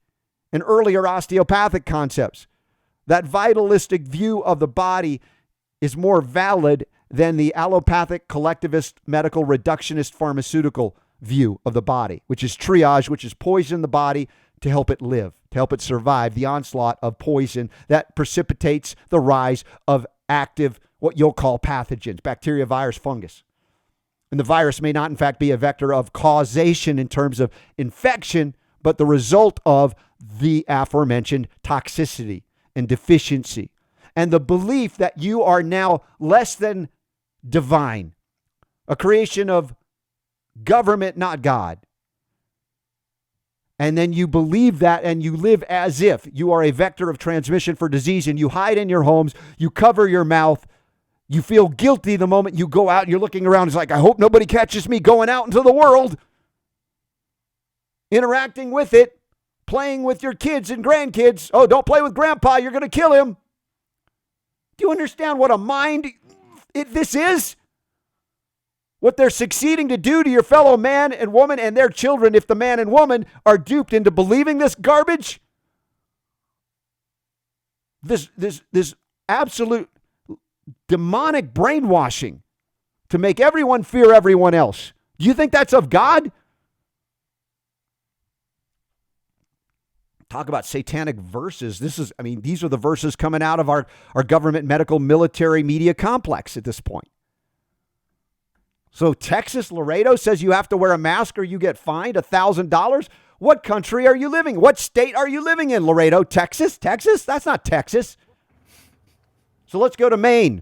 and earlier osteopathic concepts, that vitalistic view of the body is more valid than the allopathic, collectivist, medical, reductionist, pharmaceutical view of the body, which is triage, which is poison the body to help it live, to help it survive the onslaught of poison that precipitates the rise of active, what you'll call pathogens, bacteria, virus, fungus. And the virus may not, in fact, be a vector of causation in terms of infection, but the result of the aforementioned toxicity and deficiency. And the belief that you are now less than divine, a creation of government, not God. And then you believe that, and you live as if you are a vector of transmission for disease, and you hide in your homes, you cover your mouth, you feel guilty the moment you go out and you're looking around. It's like, I hope nobody catches me going out into the world, interacting with it, playing with your kids and grandkids. Oh, don't play with grandpa, you're going to kill him. Do you understand what a mind this is? What they're succeeding to do to your fellow man and woman and their children if the man and woman are duped into believing this garbage? This absolute demonic brainwashing to make everyone fear everyone else. Do you think that's of God? Talk about satanic verses. These are the verses coming out of our government, medical, military, media complex at this point. So Texas, Laredo says you have to wear a mask or you get fined $1,000. What country are you living? What state are you living in? Laredo, Texas? Texas? That's not Texas. So let's go to Maine.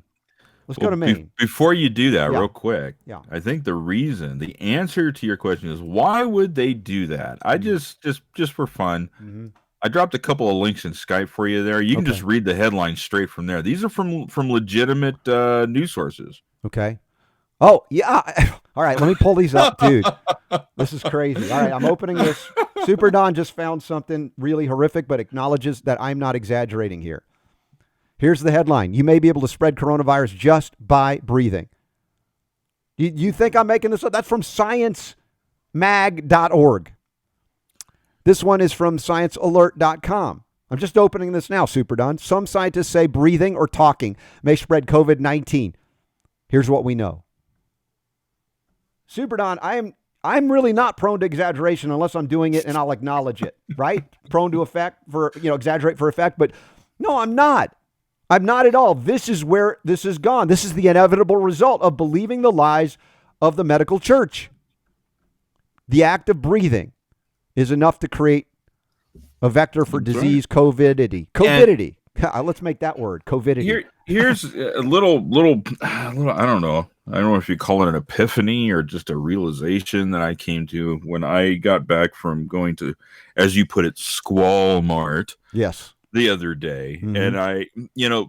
Go to Maine. Before you do that, real quick, I think the answer to your question is, why would they do that? I just for fun, I dropped a couple of links in Skype for you there. You can just read the headlines straight from there. These are from legitimate news sources. Okay. Oh, yeah. All right, let me pull these up, dude. This is crazy. All right, I'm opening this. Super Don just found something really horrific, but acknowledges that I'm not exaggerating here. Here's the headline. You may be able to spread coronavirus just by breathing. You think I'm making this up? That's from sciencemag.org. This one is from sciencealert.com. I'm just opening this now, Super Don. Some scientists say breathing or talking may spread COVID-19. Here's what we know. Super Don, I'm really not prone to exaggeration unless I'm doing it and I'll acknowledge it, right? Prone to exaggerate for effect, but no, I'm not. I'm not at all. This is where this has gone. This is the inevitable result of believing the lies of the medical church. The act of breathing is enough to create a vector for disease, COVIDity. COVIDity. Let's make that word, COVIDity. Here's a little, I don't know. I don't know if you call it an epiphany or just a realization that I came to when I got back from going to, as you put it, Squall Mart. Yes. The other day. Mm-hmm. And I, a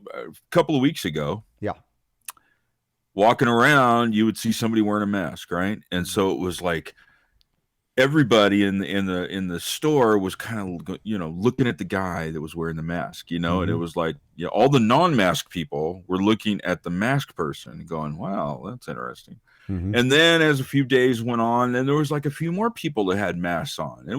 couple of weeks ago. Yeah. Walking around, you would see somebody wearing a mask, right? And so it was like everybody in the store was kind of looking at the guy that was wearing the mask, and it was like all the non-mask people were looking at the masked person and going, wow, that's interesting. Mm-hmm. And then as a few days went on, then there was like a few more people that had masks on. And it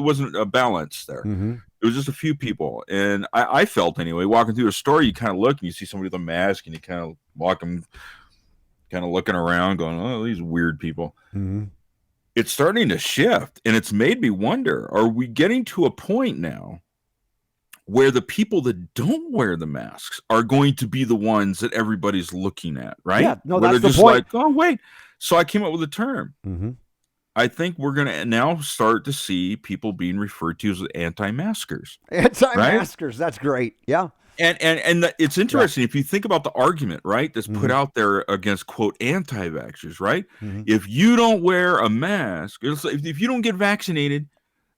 wasn't a balance there. Mm-hmm. It was just a few people. And I felt anyway, walking through a store, you kind of look and you see somebody with a mask and you kind of walk them, kind of looking around going, oh, these weird people. Mm-hmm. It's starting to shift. And it's made me wonder, are we getting to a point now where the people that don't wear the masks are going to be the ones that everybody's looking at, right? Yeah, no, where that's they're the just point. like, oh, wait. So I came up with a term. Mm-hmm. I think we're going to now start to see people being referred to as anti-maskers. Anti-maskers, right? That's great. Yeah. And it's interesting if you think about the argument, right, that's put out there against, quote, anti-vaxxers, right? Mm-hmm. If you don't wear a mask, if you don't get vaccinated,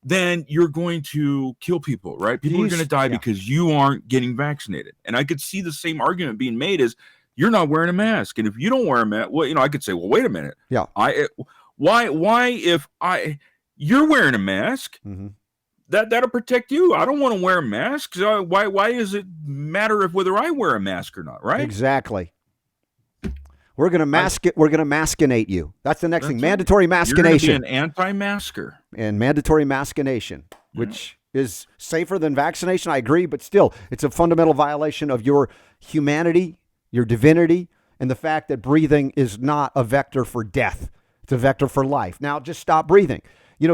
then you're going to kill people, right? People are going to die because you aren't getting vaccinated. And I could see the same argument being made as you're not wearing a mask. And if you don't wear a mask, well, I could say, well, wait a minute. Yeah. Why if you're wearing a mask, that'll protect you. I don't want to wear a mask. Why does it matter whether I wear a mask or not, right? Exactly. We're going to mask it. We're going to maskinate you. That's the next thing. Mandatory maskination. You're going to be an anti-masker. And mandatory maskination, which is safer than vaccination. I agree, but still, it's a fundamental violation of your humanity, your divinity, and the fact that breathing is not a vector for death. It's a vector for life. Now, just stop breathing.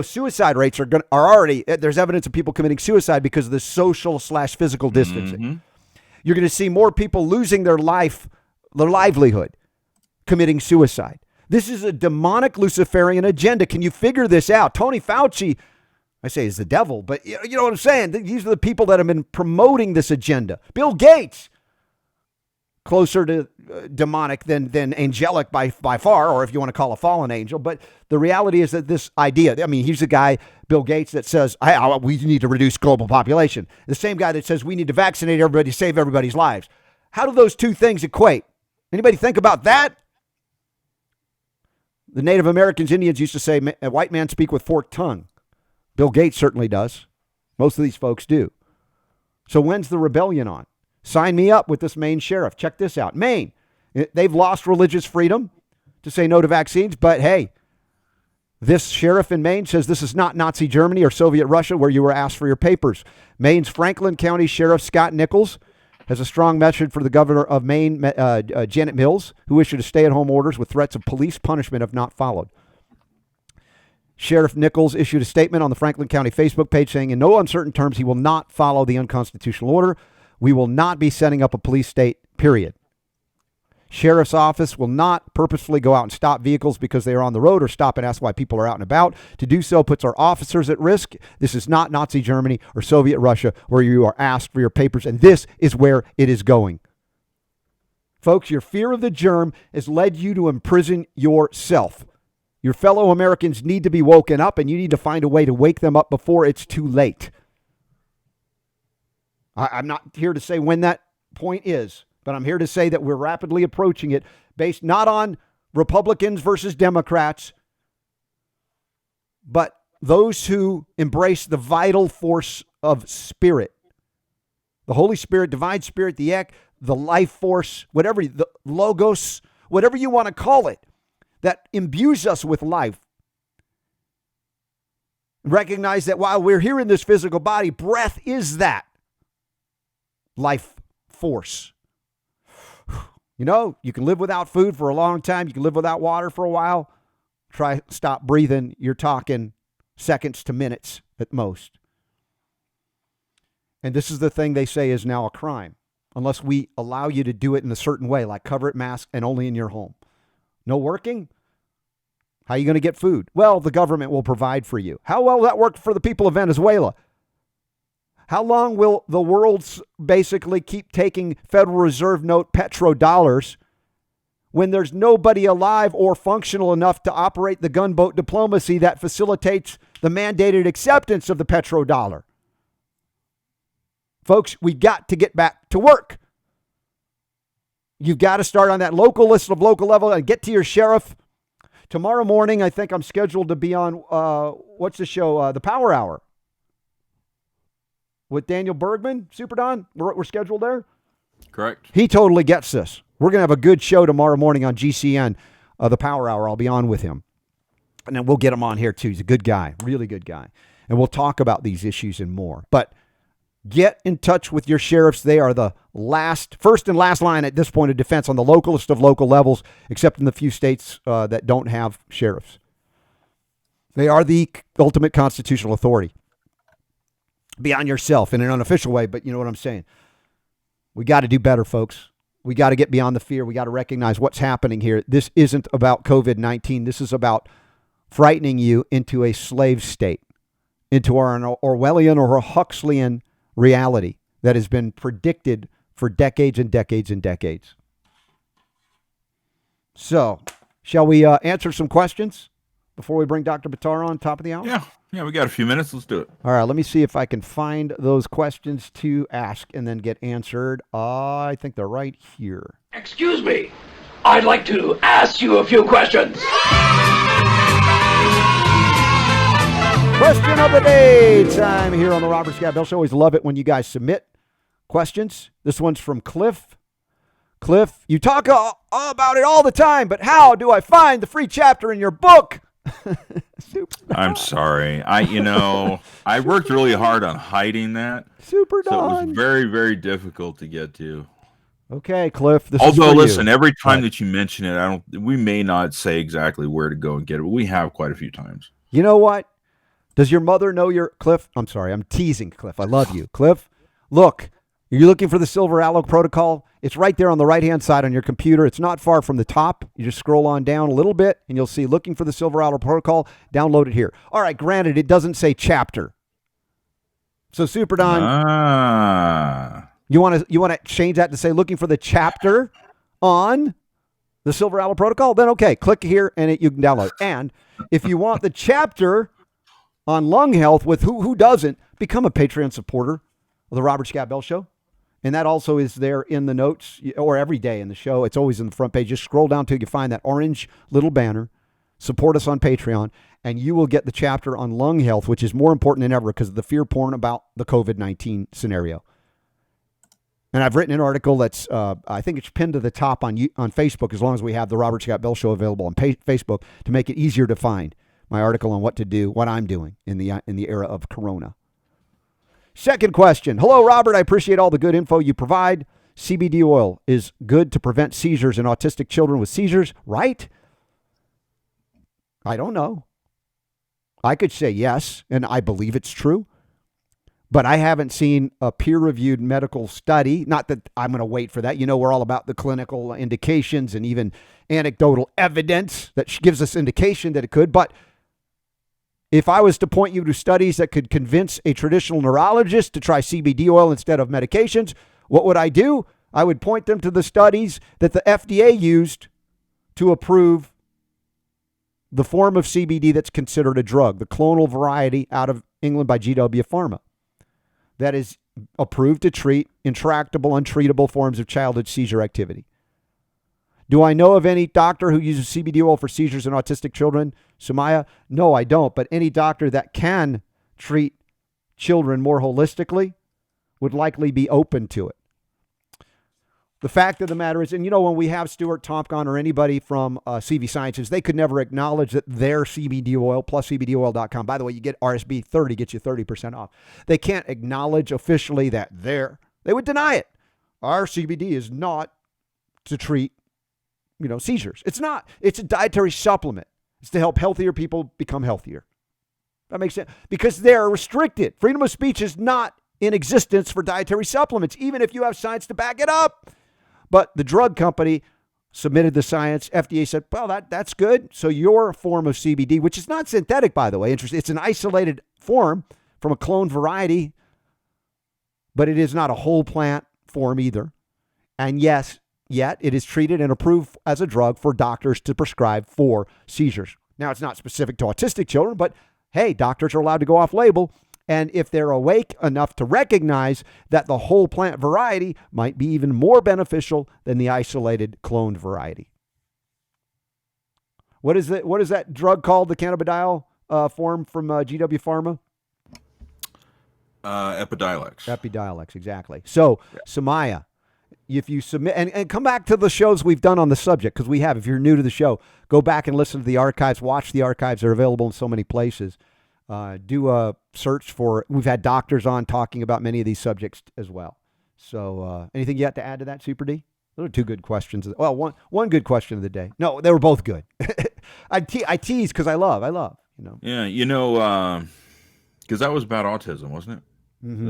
Suicide rates are already, there's evidence of people committing suicide because of the social/physical distancing. Mm-hmm. You're going to see more people losing their livelihood, committing suicide. This is a demonic Luciferian agenda. Can you figure this out? Tony Fauci, I say is the devil, but you know what I'm saying? These are the people that have been promoting this agenda. Bill Gates, closer to demonic than angelic by far, or if you want to call a fallen angel. But the reality is that this idea, he's the guy, Bill Gates, that says, we need to reduce global population. The same guy that says we need to vaccinate everybody, save everybody's lives. How do those two things equate? Anybody think about that? The Native Americans, Indians used to say, a white man speak with forked tongue. Bill Gates certainly does. Most of these folks do. So when's the rebellion on? Sign me up with this Maine sheriff. Check this out. Maine, they've lost religious freedom to say no to vaccines, but hey, this sheriff in Maine says this is not Nazi Germany or Soviet Russia where you were asked for your papers. Maine's Franklin County Sheriff Scott Nichols has a strong message for the governor of Maine, Janet Mills, who issued a stay-at-home orders with threats of police punishment if not followed. Sheriff Nichols issued a statement on the Franklin County Facebook page saying in no uncertain terms he will not follow the unconstitutional order. We will not be setting up a police state, period. Sheriff's office will not purposefully go out and stop vehicles because they are on the road or stop and ask why people are out and about. To do so puts our officers at risk. This is not Nazi Germany or Soviet Russia where you are asked for your papers, and this is where it is going. Folks, your fear of the germ has led you to imprison yourself. Your fellow Americans need to be woken up, and you need to find a way to wake them up before it's too late. I'm not here to say when that point is, but I'm here to say that we're rapidly approaching it based not on Republicans versus Democrats, but those who embrace the vital force of spirit. The Holy Spirit, divine spirit, the life force, whatever, the logos, whatever you want to call it, that imbues us with life. Recognize that while we're here in this physical body, breath is that life force. You can live without food for a long time. You can live without water for a while. Stop breathing. You're talking seconds to minutes at most. And this is the thing they say is now a crime, unless we allow you to do it in a certain way, like cover it, mask, and only in your home. No working? How are you going to get food? Well, the government will provide for you. How well that worked for the people of Venezuela? How long will the world basically keep taking Federal Reserve note petrodollars when there's nobody alive or functional enough to operate the gunboat diplomacy that facilitates the mandated acceptance of the petrodollar? Folks, we got to get back to work. You've got to start on that local list of local level and get to your sheriff. Tomorrow morning, I think I'm scheduled to be on, what's the show? The Power Hour with Daniel Bergman, Super Don. We're scheduled there. Correct. He totally gets this. We're going to have a good show tomorrow morning on GCN, the Power Hour. I'll be on with him. And then we'll get him on here too. He's a good guy, really good guy. And we'll talk about these issues and more. But get in touch with your sheriffs. They are the first and last line at this point of defense on the localist of local levels, except in the few states that don't have sheriffs. They are the ultimate constitutional authority. Beyond yourself in an unofficial way, but you know what I'm saying. We got to do better, folks. We got to get beyond the fear. We got to recognize what's happening here. This isn't about COVID-19. This is about frightening you into a slave state, into an Orwellian or a Huxleyan reality that has been predicted for decades and decades and decades. So, shall we answer some questions before we bring Dr. Buttar on top of the hour? Yeah, we got a few minutes. Let's do it. All right, let me see if I can find those questions to ask and then get answered. I think they're right here. Excuse me. I'd like to ask you a few questions. Question of the day time here on the Robert Scott Bell Show. Always love it when you guys submit questions. This one's from Cliff. Cliff, you talk all about it all the time, but how do I find the free chapter in your book? I'm sorry. I worked really hard on hiding that. Super so Don. it was very, very difficult to get to. Okay, Cliff. Although, listen, every time that you mention it, we may not say exactly where to go and get it, but we have quite a few times. You know what? Does your mother know your Cliff? I'm sorry, I'm teasing Cliff. I love you. Cliff, look, you're looking for the Silver Allo Protocol. It's right there on the right-hand side on your computer. It's not far from the top. You just scroll on down a little bit, and you'll see looking for the Silver Allo Protocol. Download it here. All right, granted, it doesn't say chapter. So, Super Don, you want to change that to say looking for the chapter on the Silver Allo Protocol? Then, okay, click here, and you can download it. And if you want the chapter on lung health with who doesn't, become a Patreon supporter of the Robert Scott Bell Show. And that also is there in the notes or every day in the show. It's always in the front page. Just scroll down till you find that orange little banner. Support us on Patreon, and you will get the chapter on lung health, which is more important than ever because of the fear porn about the COVID-19 scenario. And I've written an article that's, I think it's pinned to the top on Facebook, as long as we have the Robert Scott Bell Show available on Facebook to make it easier to find my article on what to do, what I'm doing in the era of Corona. Second question. Hello, Robert. I appreciate all the good info you provide. CBD oil is good to prevent seizures in autistic children with seizures, right? I don't know. I could say yes, and I believe it's true. But I haven't seen a peer-reviewed medical study. Not that I'm going to wait for that. You know, we're all about the clinical indications and even anecdotal evidence that gives us indication that it could. But if I was to point you to studies that could convince a traditional neurologist to try CBD oil instead of medications, what would I do? I would point them to the studies that the FDA used to approve the form of CBD that's considered a drug, the clonal variety out of England by GW Pharma, that is approved to treat intractable, untreatable forms of childhood seizure activity. Do I know of any doctor who uses CBD oil for seizures in autistic children, Sumaya? No, I don't. But any doctor that can treat children more holistically would likely be open to it. The fact of the matter is, and you know, when we have Stuart Tompkins or anybody from CV Sciences, they could never acknowledge that their CBD oil, plus CBDoil.com, by the way, you get RSB 30, gets you 30% off. They can't acknowledge officially that they would deny it. Our CBD is not to treat seizures. It's not. It's a dietary supplement. It's to help healthier people become healthier. That makes sense. Because they're restricted. Freedom of speech is not in existence for dietary supplements, even if you have science to back it up. But the drug company submitted the science. FDA said, well, that's good. So your form of CBD, which is not synthetic, by the way, it's an isolated form from a cloned variety but it is not a whole plant form either. And yes, yet it is treated and approved as a drug for doctors to prescribe for seizures. Now, it's not specific to autistic children, but hey, doctors are allowed to go off label. And if they're awake enough to recognize that the whole plant variety might be even more beneficial than the isolated cloned variety. What is that drug called, the cannabidiol form from GW Pharma? Epidiolex. Epidiolex, exactly. So, Samaya, if you submit, and come back to the shows we've done on the subject, because we have. If you're new to the show, go back and listen to the archives, watch the archives. They're available in so many places. Do a search for, we've had doctors on talking about many of these subjects as well. So anything you have to add to that, Super D? Those are two good questions. Well, one good question of the day. No, they were both good. I tease because I love, you know. Yeah, because that was about autism, wasn't it?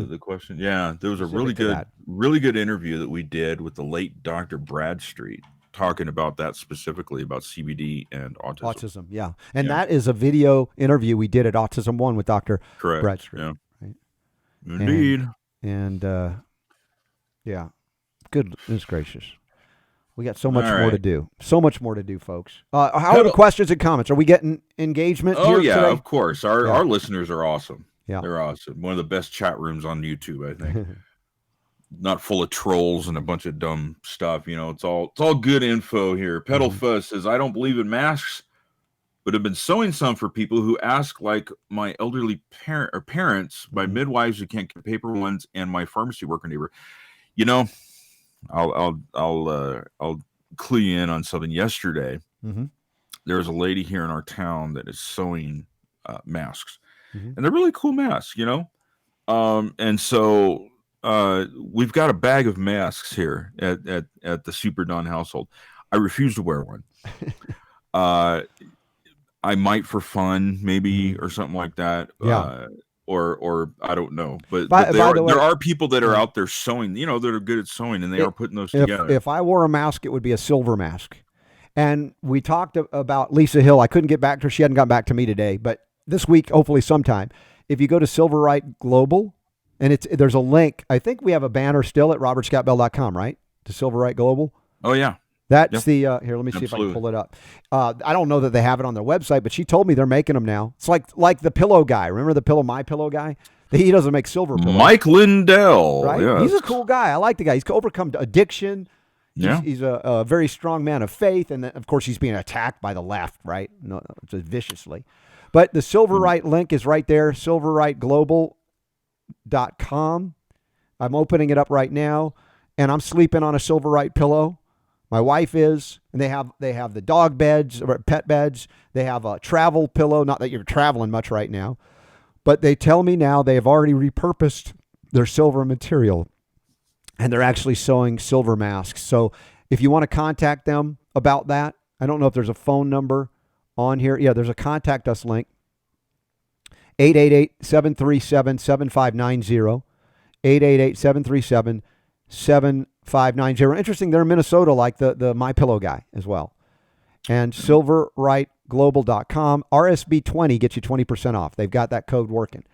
The question. Yeah, there was a really good interview that we did with the late Dr. Bradstreet, talking about that specifically, about CBD and autism. Yeah. And that is a video interview we did at Autism One with Dr. Bradstreet. Yeah. Right? Indeed. And yeah, goodness gracious. We got so much more to do. So much more to do, folks. How are the questions and comments? Are we getting engagement here today? Of course. Our listeners are awesome. Yeah. They're awesome. One of the best chat rooms on YouTube, I think. Not full of trolls and a bunch of dumb stuff. You know, it's all good info here. Pedal Fuzz says, I don't believe in masks, but have been sewing some for people who ask, like my elderly parents, my midwives who can't get paper ones, and my pharmacy worker neighbor. You know, I'll clue you in on something. Yesterday, there was a lady here in our town that is sewing masks, and they're really cool masks, you know. And so we've got a bag of masks here at the Super Don household. I refuse to wear one. I might for fun, maybe, or something like that. Yeah. Or I don't know, but, By the way, there are people that are out there sewing, you know, that are good at sewing, and they are putting those together. If I wore a mask, it would be a silver mask. And we talked about Lisa Hill. I couldn't get back to her. She hadn't gotten back to me today, but this week, hopefully sometime, if you go to Silverite Global, and there's a link. I think we have a banner still at robertscottbell.com, right? To Silverite Global. Oh, yeah. That's the, here, let me see if I can pull it up. I don't know that they have it on their website, but she told me they're making them now. It's like the pillow guy. Remember the My Pillow guy? He doesn't make silver pillows. Mike Lindell. Right? Yes. He's a cool guy. I like the guy. He's overcome addiction. He's a very strong man of faith. And then, of course, he's being attacked by the left, right? No, just viciously. But the Silverite link is right there, silveriteglobal.com. I'm opening it up right now, and I'm sleeping on a Silverite pillow. My wife is, and they have the dog beds, or pet beds. They have a travel pillow. Not that you're traveling much right now, but they tell me now they have already repurposed their silver material, and they're actually sewing silver masks. So if you want to contact them about that, I don't know if there's a phone number on here. Yeah, there's a contact us link. 888-737-7590. 888-737-7590. Interesting, they're in Minnesota, like the My Pillow guy as well. And silveriteglobal.com. RSB 20 gets you 20% off. They've got that code working.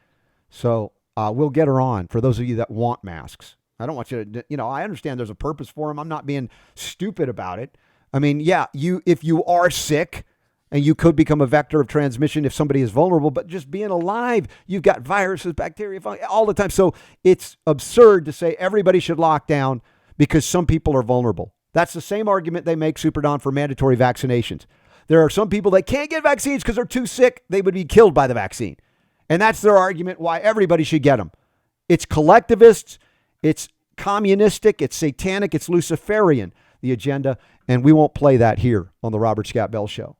So we'll get her on for those of you that want masks. I don't want you to, I understand there's a purpose for them. I'm not being stupid about it. I mean, yeah, if you are sick, and you could become a vector of transmission if somebody is vulnerable, but just being alive, you've got viruses, bacteria, all the time. So it's absurd to say everybody should lock down because some people are vulnerable. That's the same argument they make, Super Don, for mandatory vaccinations. There are some people that can't get vaccines because they're too sick. They would be killed by the vaccine. And that's their argument why everybody should get them. It's collectivists. It's communistic. It's satanic. It's Luciferian, the agenda. And we won't play that here on the Robert Scott Bell Show.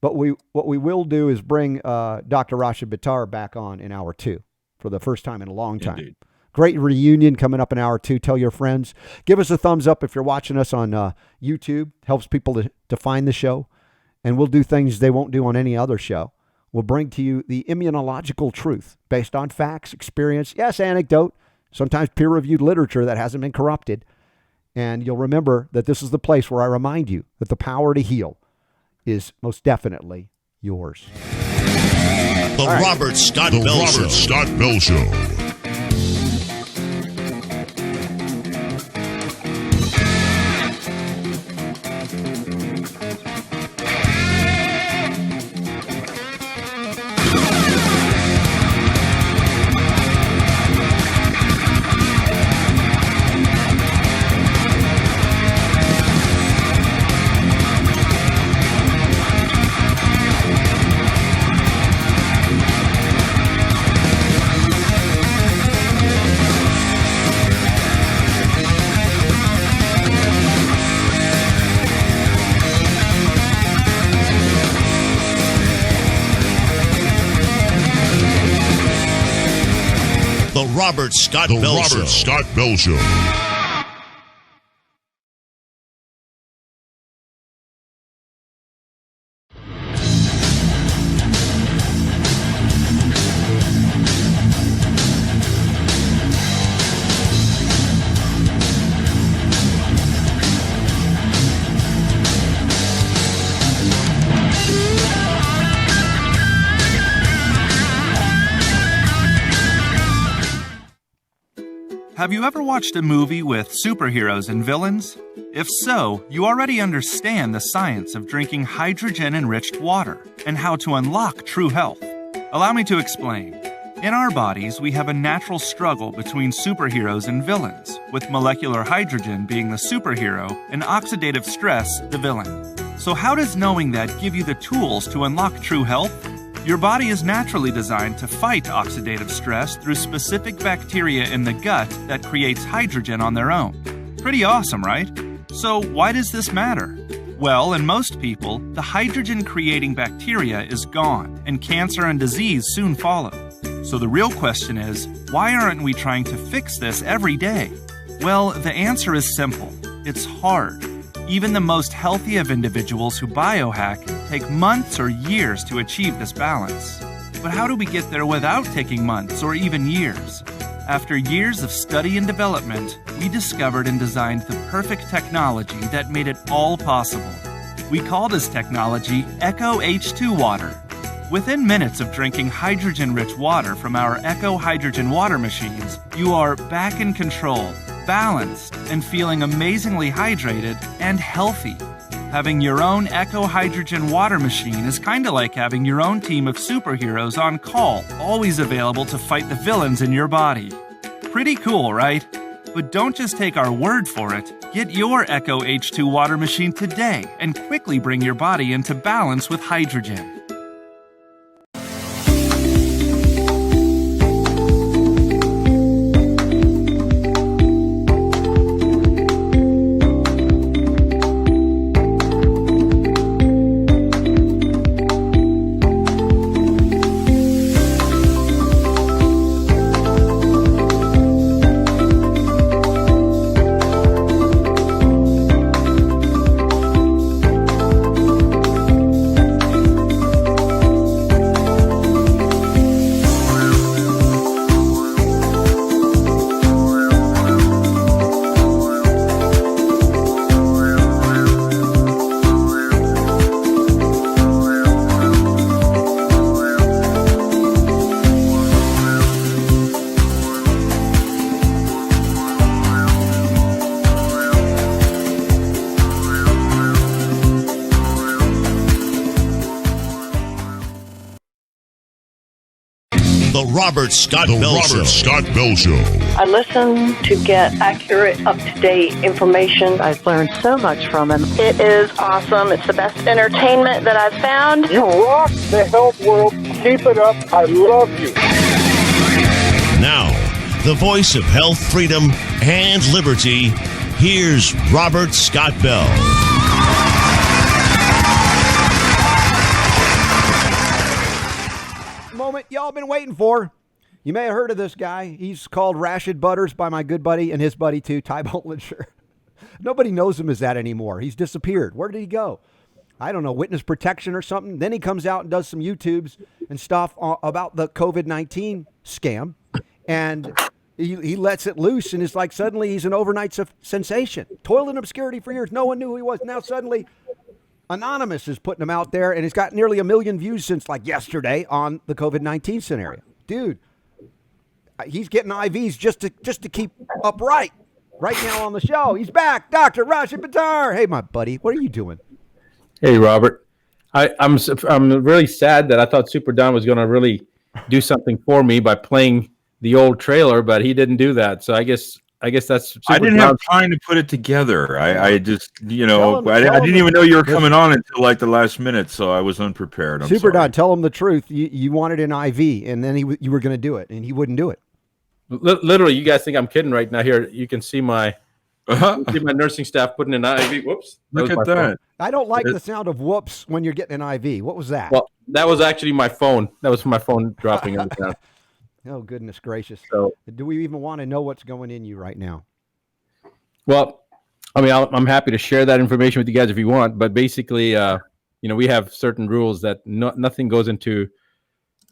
But what we will do is bring Dr. Rashid Buttar back on in hour 2 for the first time in a long time. Indeed. Great reunion coming up in hour 2. Tell your friends. Give us a thumbs up if you're watching us on YouTube. Helps people to find the show. And we'll do things they won't do on any other show. We'll bring to you the immunological truth based on facts, experience, yes, anecdote, sometimes peer-reviewed literature that hasn't been corrupted. And you'll remember that this is the place where I remind you that the power to heal is most definitely yours. The Robert Scott Bell Show. Robert Scott Bell Show. Scott Bell Show. Have you ever watched a movie with superheroes and villains? If so, you already understand the science of drinking hydrogen-enriched water and how to unlock true health. Allow me to explain. In our bodies, we have a natural struggle between superheroes and villains, with molecular hydrogen being the superhero and oxidative stress the villain. So how does knowing that give you the tools to unlock true health? Your body is naturally designed to fight oxidative stress through specific bacteria in the gut that creates hydrogen on their own. Pretty awesome, right? So why does this matter? Well, in most people, the hydrogen-creating bacteria is gone, and cancer and disease soon follow. So the real question is, why aren't we trying to fix this every day? Well, the answer is simple. It's hard. Even the most healthy of individuals who biohack take months or years to achieve this balance. But how do we get there without taking months or even years? After years of study and development, we discovered and designed the perfect technology that made it all possible. We call this technology Echo H2 Water. Within minutes of drinking hydrogen-rich water from our Echo Hydrogen water machines, you are back in control, balanced, and feeling amazingly hydrated and healthy. Having your own Echo Hydrogen water machine is kinda like having your own team of superheroes on call, always available to fight the villains in your body. Pretty cool, right? But don't just take our word for it. Get your Echo H2 water machine today and quickly bring your body into balance with hydrogen. The Robert Scott Bell Show. Scott Bell Show. I listen to get accurate, up-to-date information. I've learned so much from him. It is awesome. It's the best entertainment that I've found. You rock the health world. Keep it up. I love you. Now, the voice of health, freedom, and liberty, here's Robert Scott Bell. Moment y'all been waiting for. You may have heard of this guy. He's called Rashid Buttars by my good buddy and his buddy too, Ty Bollinger. Nobody knows him as that anymore. He's disappeared. Where did he go? I don't know, witness protection or something. Then he comes out and does some YouTubes and stuff about the COVID-19 scam. And he lets it loose and it's like suddenly he's an overnight sensation. Toiled in obscurity for years. No one knew who he was. Now suddenly Anonymous is putting him out there, and he's got nearly 1 million views since like yesterday on the COVID-19 scenario. Dude, he's getting IVs just to keep upright right now on the show. He's back, Dr. Rashid Buttar. Hey, my buddy, what are you doing? Hey, Robert. I'm really sad that I thought Super Don was going to really do something for me by playing the old trailer, but he didn't do that. So I guess that's. Super I didn't have time to put it together. I just, I didn't even know you were coming on until like the last minute, so I was unprepared. I'm Super sorry. Don, tell him the truth. You wanted an IV, and then you were going to do it, and he wouldn't do it. Literally, you guys think I'm kidding right now. Here, you can see my nursing staff putting an IV. Whoops! Look at that. Phone. I don't like the sound of whoops when you're getting an IV. What was that? Well, that was actually my phone. That was my phone dropping on the ground. Oh, goodness gracious. So, do we even want to know what's going in you right now? Well, I mean, I'm happy to share that information with you guys if you want, but basically, we have certain rules that nothing goes into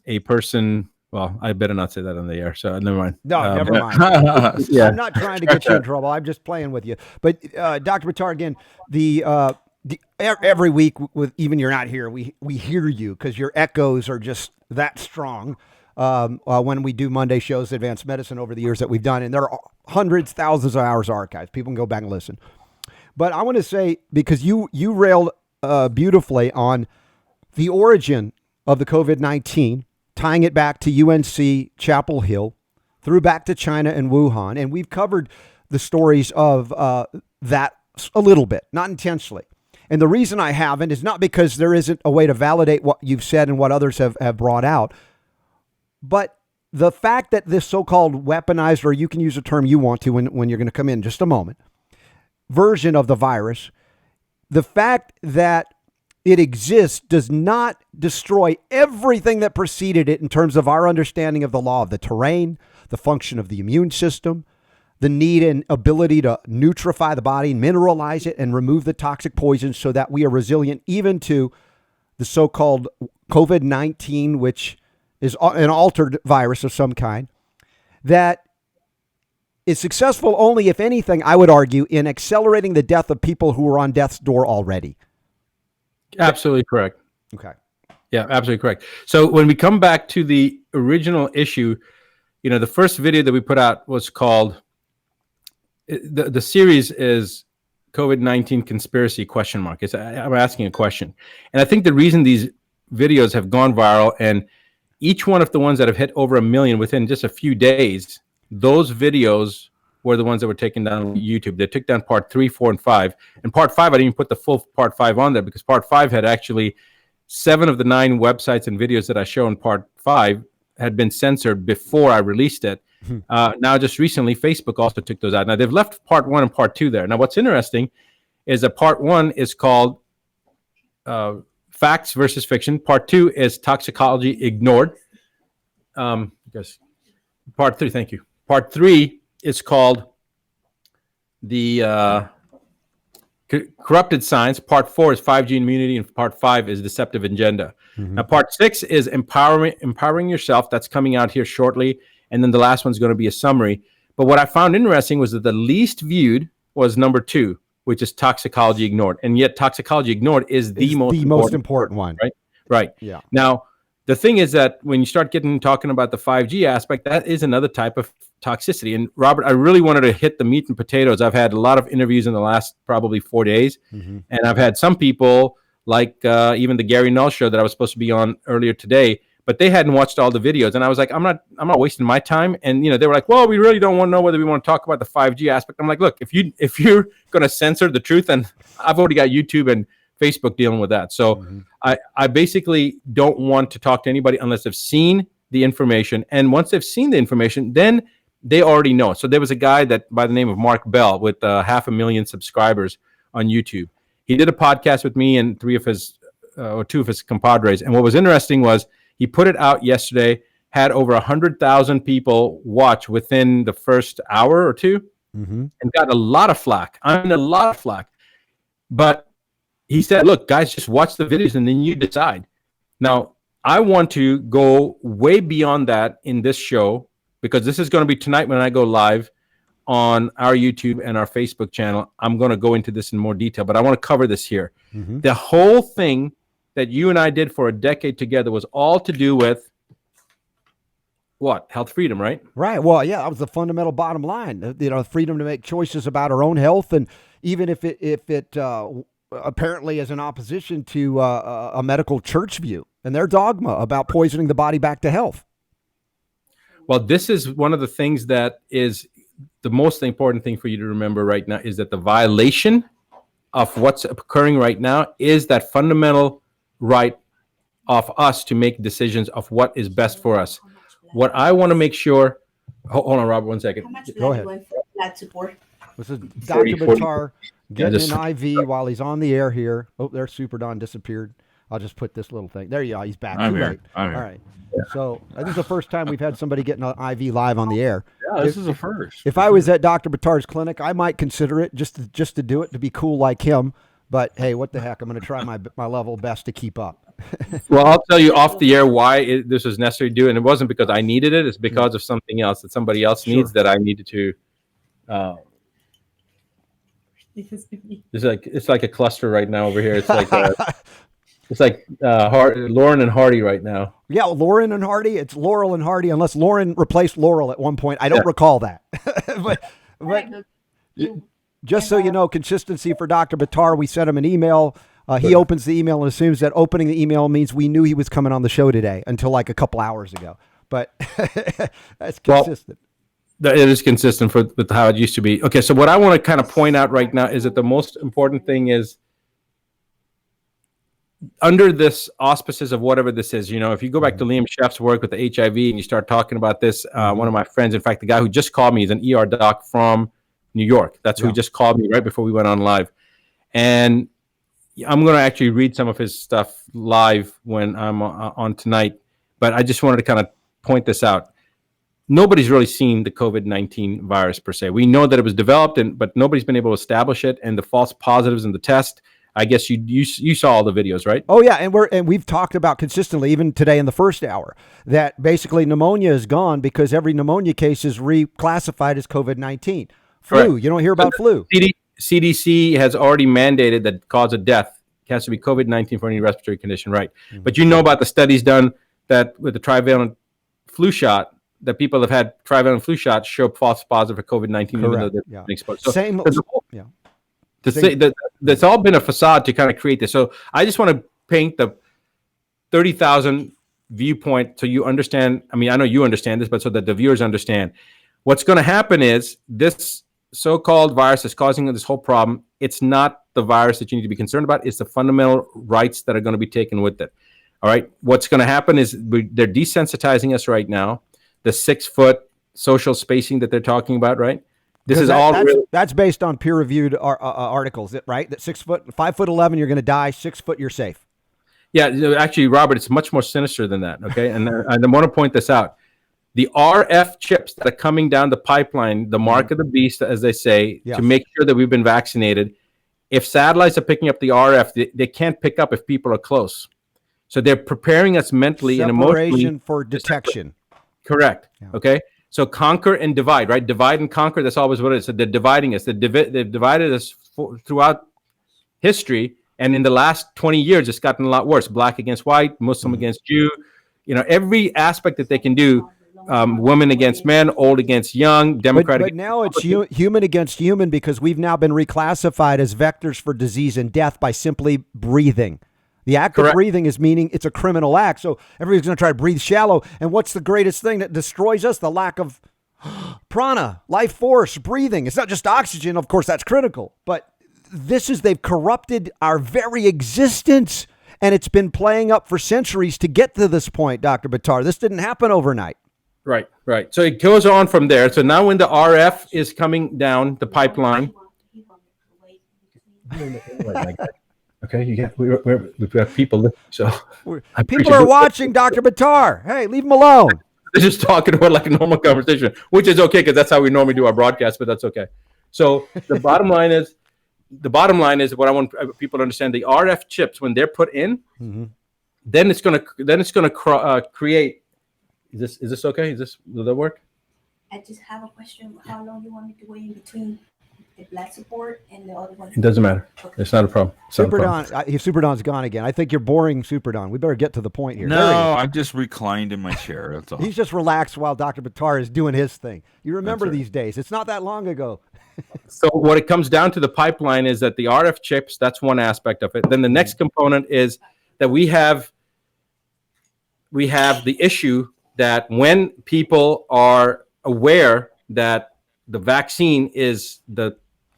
a person. Well, I better not say that on the air, so never mind. No, never mind. Yeah. I'm not trying to get you in trouble. I'm just playing with you. But Dr. Buttar, again, every week, with even you're not here, we hear you because your echoes are just that strong. When we do Monday shows, Advanced Medicine, over the years that we've done, and there are hundreds, thousands of hours archived. People can go back and listen. But I want to say, because you railed beautifully on the origin of the COVID-19, tying it back to UNC Chapel Hill, through back to China and Wuhan, and we've covered the stories of that a little bit, not intentionally. And the reason I haven't is not because there isn't a way to validate what you've said and what others have brought out, but the fact that this so-called weaponized, or you can use a term you want to when you're going to come in just a moment, version of the virus, the fact that it exists does not destroy everything that preceded it in terms of our understanding of the law of the terrain, the function of the immune system, the need and ability to nutrify the body, mineralize it, and remove the toxic poisons so that we are resilient even to the so-called COVID-19, which is an altered virus of some kind, that is successful only, if anything, I would argue, in accelerating the death of people who are on death's door already. Absolutely correct. Okay. Yeah, absolutely correct. So when we come back to the original issue, the first video that we put out was called, the series is COVID-19 Conspiracy ? I'm asking a question. And I think the reason these videos have gone viral, and each one of the ones that have hit over 1 million within just a few days, those videos were the ones that were taken down on YouTube. They took down part 3, 4, and 5. And part 5, I didn't even put the full part 5 on there because part 5 had actually 7 of the 9 websites and videos that I show in part 5 had been censored before I released it. Now, just recently, Facebook also took those out. Now, they've left part 1 and part 2 there. Now, what's interesting is that part 1 is called Facts versus Fiction. Part 2 is Toxicology Ignored. Part 3, thank you. Part 3 is called the Corrupted Science. Part 4 is 5G Immunity, and part 5 is Deceptive Agenda. Now, part 6 is empowering yourself. That's coming out here shortly. And then the last one's going to be a summary. But what I found interesting was that the least viewed was number 2, which is Toxicology Ignored. And yet Toxicology Ignored is the most important one. Right. Yeah. Now, the thing is that when you start talking about the 5G aspect, that is another type of toxicity. And Robert, I really wanted to hit the meat and potatoes. I've had a lot of interviews in the last probably 4 days. And I've had some people like even the Gary Null show that I was supposed to be on earlier today, but they hadn't watched all the videos. And I was like, I'm not wasting my time. And, they were like, well, we really don't want to know whether we want to talk about the 5G aspect. I'm like, look, if you're going to censor the truth, and I've already got YouTube and Facebook dealing with that. So I basically don't want to talk to anybody unless they've seen the information. And once they've seen the information, then they already know. So there was a guy that by the name of Mark Bell with 500,000 subscribers on YouTube. He did a podcast with me and 2 of his compadres. And what was interesting was he put it out yesterday, had over 100,000 people watch within the first hour or 2, and got a lot of flack. But he said, look, guys, just watch the videos and then you decide. Now, I want to go way beyond that in this show, because this is going to be tonight when I go live on our YouTube and our Facebook channel. I'm going to go into this in more detail, but I want to cover this here. The whole thing that you and I did for a decade together was all to do with what? Health freedom, right? Right. Well, yeah, that was the fundamental bottom line. Freedom to make choices about our own health, and even if it apparently is in opposition to a medical church view and their dogma about poisoning the body back to health. Well, this is one of the things that is the most important thing for you to remember right now, is that the violation of what's occurring right now is that fundamental right of us to make decisions of what is best for us. What I want to make sure, hold on, Robert, 1 second. Go ahead. Blood support. This is Dr. Buttar getting an IV while he's on the air here. Oh, there's Super Don disappeared. I'll just put this little thing. There you are. He's back. I'm Too here. late. I'm here. All right. So this is the first time we've had somebody getting an IV live on the air. Yeah, this is a first. If I was at Dr. Buttar's clinic, I might consider it just to do it, to be cool like him. But hey, what the heck? I'm going to try my level best to keep up. Well, I'll tell you off the air why this was necessary to do, and it wasn't because I needed it. It's because of something else that somebody else needs that I needed to. It's like a cluster right now over here. It's like Lauren and Hardy right now. Yeah, Lauren and Hardy. It's Laurel and Hardy, unless Lauren replaced Laurel at one point. I don't recall that. but just so you know, consistency for Dr. Buttar. We sent him an email. He opens the email and assumes that opening the email means we knew he was coming on the show today until like a couple hours ago. But that's consistent. It is consistent with how it used to be. Okay, so what I want to kind of point out right now is that the most important thing is under this auspices of whatever this is, if you go back to Liam Sheff's work with the HIV and you start talking about this, one of my friends, in fact, the guy who just called me is an ER doc from New York. That's who just called me right before we went on live. And I'm going to actually read some of his stuff live when I'm on tonight. But I just wanted to kind of point this out. Nobody's really seen the COVID-19 virus per se. We know that it was developed, but nobody's been able to establish it. And the false positives in the test, I guess you saw all the videos, right? Oh yeah, and we've talked about consistently, even today in the first hour, that basically pneumonia is gone because every pneumonia case is reclassified as COVID-19. Flu, Correct. You don't hear about flu. CDC has already mandated that cause of death has to be COVID-19 for any respiratory condition, right? Mm-hmm. But you know about the studies done that with the trivalent flu shot, that people have had trivalent flu shots show false positive for COVID-19 even though they've been exposed. So Same. To say that that's all been a facade to kind of create this. So I just want to paint the 30,000 viewpoint so you understand. I mean, I know you understand this, but so that the viewers understand. What's going to happen is this so-called virus is causing this whole problem. It's not the virus that you need to be concerned about. It's the fundamental rights that are going to be taken with it. All right. What's going to happen is they're desensitizing us right now. The 6-foot social spacing that they're talking about, right? This is that's based on peer-reviewed articles, right? That 6 foot, 5'11", you're going to die. 6 foot, you're safe. Yeah, actually, Robert, it's much more sinister than that. Okay, and I want to point this out: the RF chips that are coming down the pipeline, the mark of the beast, as they say, to make sure that we've been vaccinated. If satellites are picking up the RF, they can't pick up if people are close. So they're preparing us mentally and emotionally for detection. Correct. Yeah. Okay. So conquer and divide, right? Divide and conquer. That's always what it is. So they're dividing us. They've divided us throughout history. And in the last 20 years, it's gotten a lot worse. Black against white, Muslim against Jew. Every aspect that they can do. Women against men, old against young, Democratic. But now it's human against human because we've now been reclassified as vectors for disease and death by simply breathing. The act of breathing is meaning it's a criminal act. So everybody's going to try to breathe shallow. And what's the greatest thing that destroys us? The lack of prana, life force, breathing. It's not just oxygen. Of course, that's critical. But they've corrupted our very existence. And it's been playing up for centuries to get to this point, Dr. Buttar. This didn't happen overnight. Right. So it goes on from there. So now when the RF is coming down the pipeline. Okay, we've got people. So people are watching, Dr. Buttar. Hey, leave them alone. They're just talking about like a normal conversation, which is okay because that's how we normally do our broadcast. But that's okay. So the bottom line is what I want people to understand: the RF chips, when they're put in, then it's gonna create. Is this okay? Will that work? I just have a question. How long do you want me to wait in between the blood support and the other one? It doesn't matter. Okay. It's not a problem. Super Don's gone again. I think you're boring Super Don. We better get to the point here. No, I'm just reclined in my chair. That's all. He's just relaxed while Dr. Buttar is doing his thing. You remember these days. It's not that long ago. So what it comes down to the pipeline is that the RF chips, that's one aspect of it. Then the next component is that we have the issue that when people are aware that the vaccine is the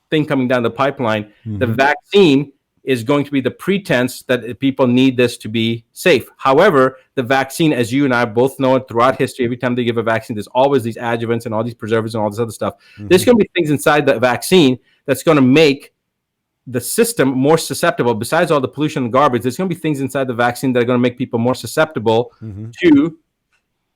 thing coming down the pipeline, the vaccine is going to be the pretense that people need this to be safe. However, the vaccine, as you and I both know it throughout history, every time they give a vaccine, there's always these adjuvants and all these preservatives and all this other stuff. There's going to be things inside the vaccine that's going to make the system more susceptible. Besides all the pollution and garbage, there's going to be things inside the vaccine that are going to make people more susceptible to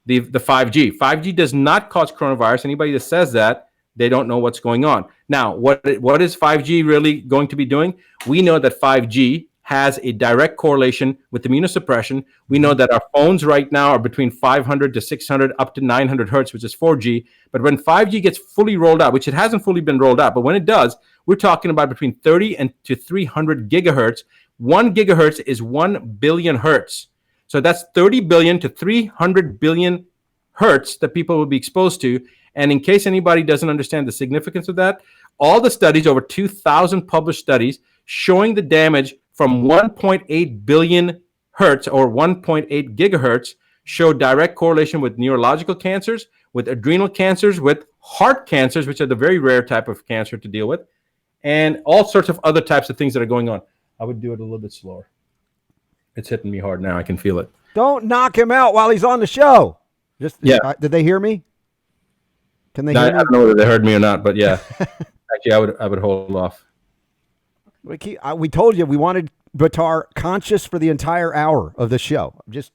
the 5G. 5G does not cause coronavirus. Anybody that says that, they don't know what's going on. Now, what is 5G really going to be doing? We know that 5G has a direct correlation with immunosuppression. We know that our phones right now are between 500 to 600 up to 900 hertz, which is 4G. But when 5G gets fully rolled out, which it hasn't fully been rolled out, but when it does, we're talking about between 30 and to 300 gigahertz. 1 gigahertz is 1 billion hertz. So that's 30 billion to 300 billion hertz that people will be exposed to. And in case anybody doesn't understand the significance of that, all the studies, over 2,000 published studies, showing the damage from 1.8 billion hertz or 1.8 gigahertz show direct correlation with neurological cancers, with adrenal cancers, with heart cancers, which are the very rare type of cancer to deal with, and all sorts of other types of things that are going on. I would do it a little bit slower. It's hitting me hard now. I can feel it. Don't knock him out while he's on the show. Did they hear me? Can they hear me? I don't know whether they heard me or not, but yeah. Actually, I would hold off. We told you we wanted Buttar conscious for the entire hour of the show. I'm just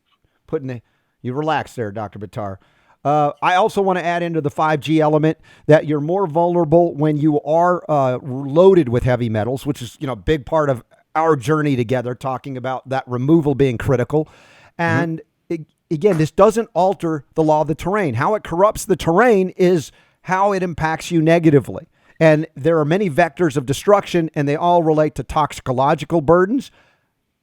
putting you relax there, Dr. Buttar. I also want to add into the 5G element that you're more vulnerable when you are loaded with heavy metals, which is a big part of our journey together, talking about that removal being critical. And again, this doesn't alter the law of the terrain. How it corrupts the terrain is how it impacts you negatively. And there are many vectors of destruction, and they all relate to toxicological burdens,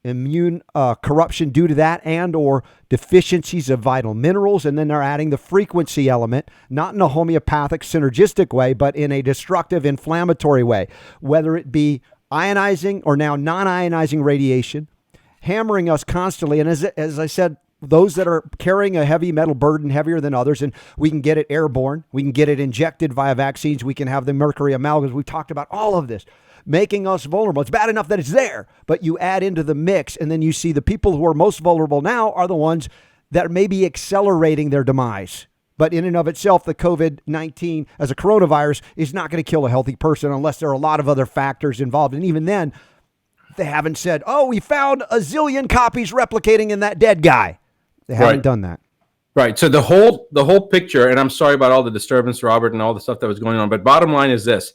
immune corruption due to that, and or deficiencies of vital minerals. And then they're adding the frequency element, not in a homeopathic synergistic way, but in a destructive inflammatory way, whether it be ionizing or now non-ionizing radiation, hammering us constantly. And as I said, those that are carrying a heavy metal burden, heavier than others, and we can get it airborne, we can get it injected via vaccines, we can have the mercury amalgams. We've talked about all of this, making us vulnerable. It's bad enough that it's there, but you add into the mix, and then you see the people who are most vulnerable now are the ones that may be accelerating their demise. But in and of itself, the COVID-19 as a coronavirus is not going to kill a healthy person unless there are a lot of other factors involved. And even then, they haven't said, oh, we found a zillion copies replicating in that dead guy. They haven't done that. Right. So the whole picture, and I'm sorry about all the disturbance, Robert, and all the stuff that was going on, but bottom line is this.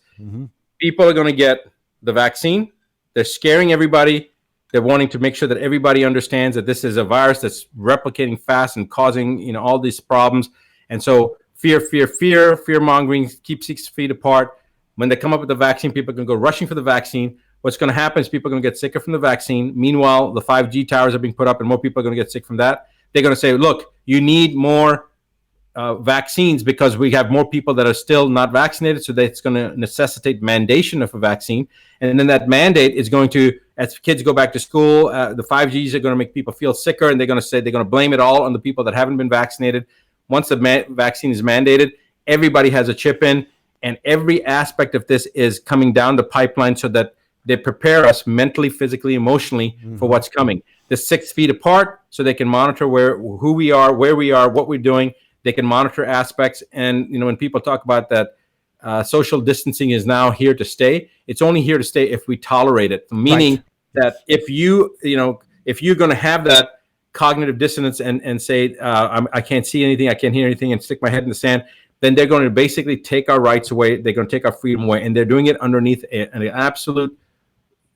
People are going to get the vaccine. They're scaring everybody. They're wanting to make sure that everybody understands that this is a virus that's replicating fast and causing, all these problems. And so fear-mongering, keep 6 feet apart. When they come up with the vaccine, people are going to go rushing for the vaccine. What's going to happen is people are going to get sicker from the vaccine. Meanwhile, the 5G towers are being put up and more people are going to get sick from that. They're going to say, look, you need more vaccines because we have more people that are still not vaccinated. So that's going to necessitate mandation of a vaccine. And then that mandate is going to, as kids go back to school, the 5Gs are going to make people feel sicker. And they're going to blame it all on the people that haven't been vaccinated. Once the vaccine is mandated, everybody has a chip in. And every aspect of this is coming down the pipeline so that they prepare us mentally, physically, emotionally for what's coming. They're 6 feet apart so they can monitor who we are, where we are, what we're doing. They can monitor aspects. And, when people talk about that social distancing is now here to stay, it's only here to stay if we tolerate it. Meaning that if you're going to have that cognitive dissonance and say, I can't see anything, I can't hear anything, and stick my head in the sand, then they're going to basically take our rights away. They're going to take our freedom away. And they're doing it underneath an absolute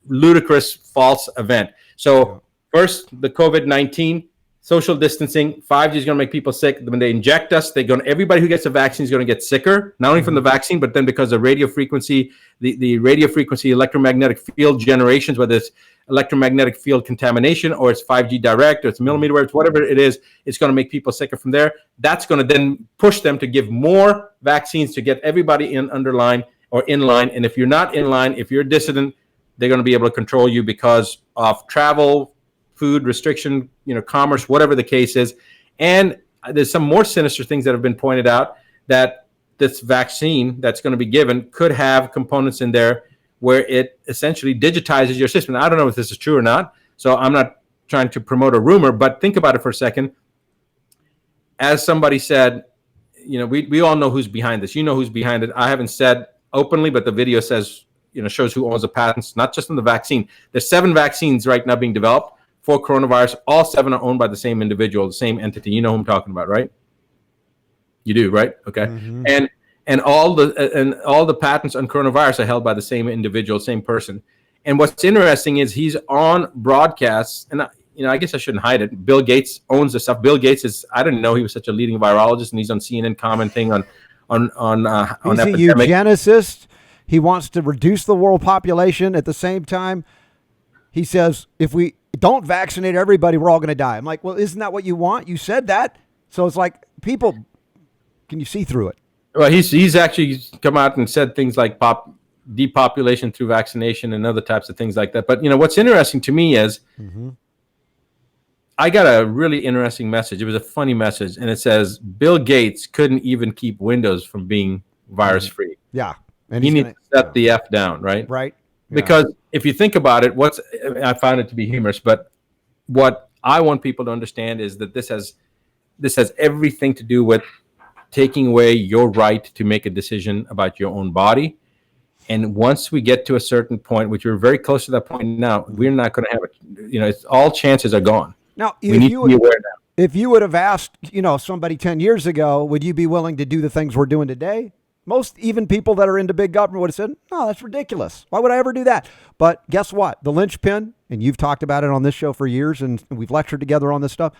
ludicrous false event. So first, the COVID-19, social distancing, 5G is going to make people sick. When they inject us, everybody who gets the vaccine is going to get sicker, not only from the vaccine, but then because of radio frequency, the radio frequency electromagnetic field generations, whether it's electromagnetic field contamination or it's 5G direct or it's millimeter waves, whatever it is, it's going to make people sicker from there. That's going to then push them to give more vaccines to get everybody in line. And if you're not in line, if you're a dissident, they're going to be able to control you because of travel, food restriction, commerce, whatever the case is. And there's some more sinister things that have been pointed out that this vaccine that's going to be given could have components in there where it essentially digitizes your system. Now, I don't know if this is true or not, so I'm not trying to promote a rumor, but think about it for a second. As somebody said, we all know who's behind this. You know who's behind it. I haven't said openly, but the video says, shows who owns the patents, not just on the vaccine. There's 7 vaccines right now being developed for coronavirus. All 7 are owned by the same individual, the same entity. You know who I'm talking about, right? You do, right? Okay. And all the patents on coronavirus are held by the same individual, same person. And what's interesting is he's on broadcasts, and I guess I shouldn't hide it. Bill Gates owns the stuff. Bill Gates I didn't know he was such a leading virologist, and he's on CNN commenting on he's epidemic. a eugenicist. He wants to reduce the world population. At the same time, he says, if we don't vaccinate everybody, we're all going to die. I'm like, well, isn't that what you want? You said that. So it's like, people, can you see through it? Well, he's actually come out and said things like depopulation through vaccination and other types of things like that. But, what's interesting to me is I got a really interesting message. It was a funny message, and it says Bill Gates couldn't even keep Windows from being virus-free. Yeah. And he needs to set the F down, right? Right. Yeah. Because if you think about it, I found it to be humorous, but what I want people to understand is that this has everything to do with taking away your right to make a decision about your own body. And once we get to a certain point, which we're very close to that point now, we're not going to have it. All chances are gone. Now, we need to be aware now. If you would have asked, somebody 10 years ago, would you be willing to do the things we're doing today? Most even people that are into big government would have said, no, that's ridiculous. Why would I ever do that? But guess what? The linchpin, and you've talked about it on this show for years, and we've lectured together on this stuff,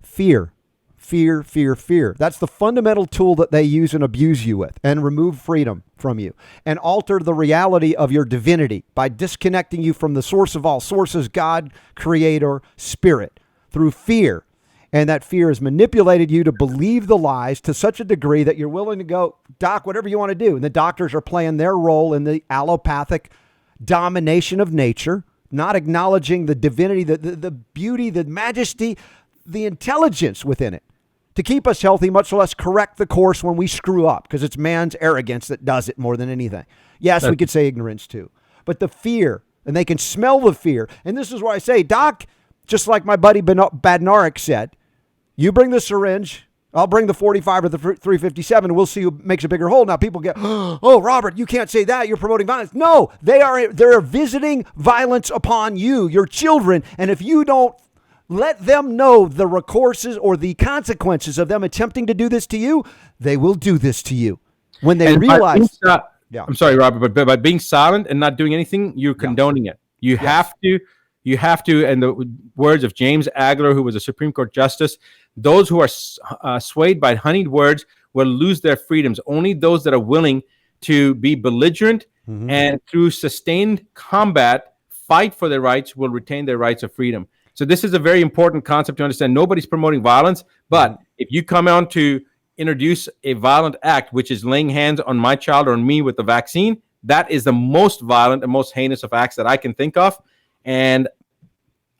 fear. Fear, fear, fear. That's the fundamental tool that they use and abuse you with and remove freedom from you and alter the reality of your divinity by disconnecting you from the source of all sources, God, Creator, Spirit, through fear. And that fear has manipulated you to believe the lies to such a degree that you're willing to go, doc, whatever you want to do. And the doctors are playing their role in the allopathic domination of nature, not acknowledging the divinity, the beauty, the majesty, the intelligence within it to keep us healthy, much less correct the course when we screw up, because it's man's arrogance that does it more than anything. Yes, we could say ignorance too, but the fear, and they can smell the fear. And this is why I say, doc, just like my buddy Badnarik said, you bring the syringe, I'll bring the 45 or the 357, and we'll see who makes a bigger hole. Now people get, oh, Robert, you can't say that. You're promoting violence. No, they're visiting violence upon you, your children. And if you don't let them know the recourses or the consequences of them attempting to do this to you, they will do this to you when they realize. I'm sorry, Robert, but by being silent and not doing anything, you're condoning it. You have to, and the words of James Agler, who was a Supreme Court justice, those who are swayed by honeyed words will lose their freedoms. Only those that are willing to be belligerent and through sustained combat fight for their rights will retain their rights of freedom. So this is a very important concept to understand. Nobody's promoting violence, but if you come on to introduce a violent act, which is laying hands on my child or on me with the vaccine, that is the most violent and most heinous of acts that I can think of. And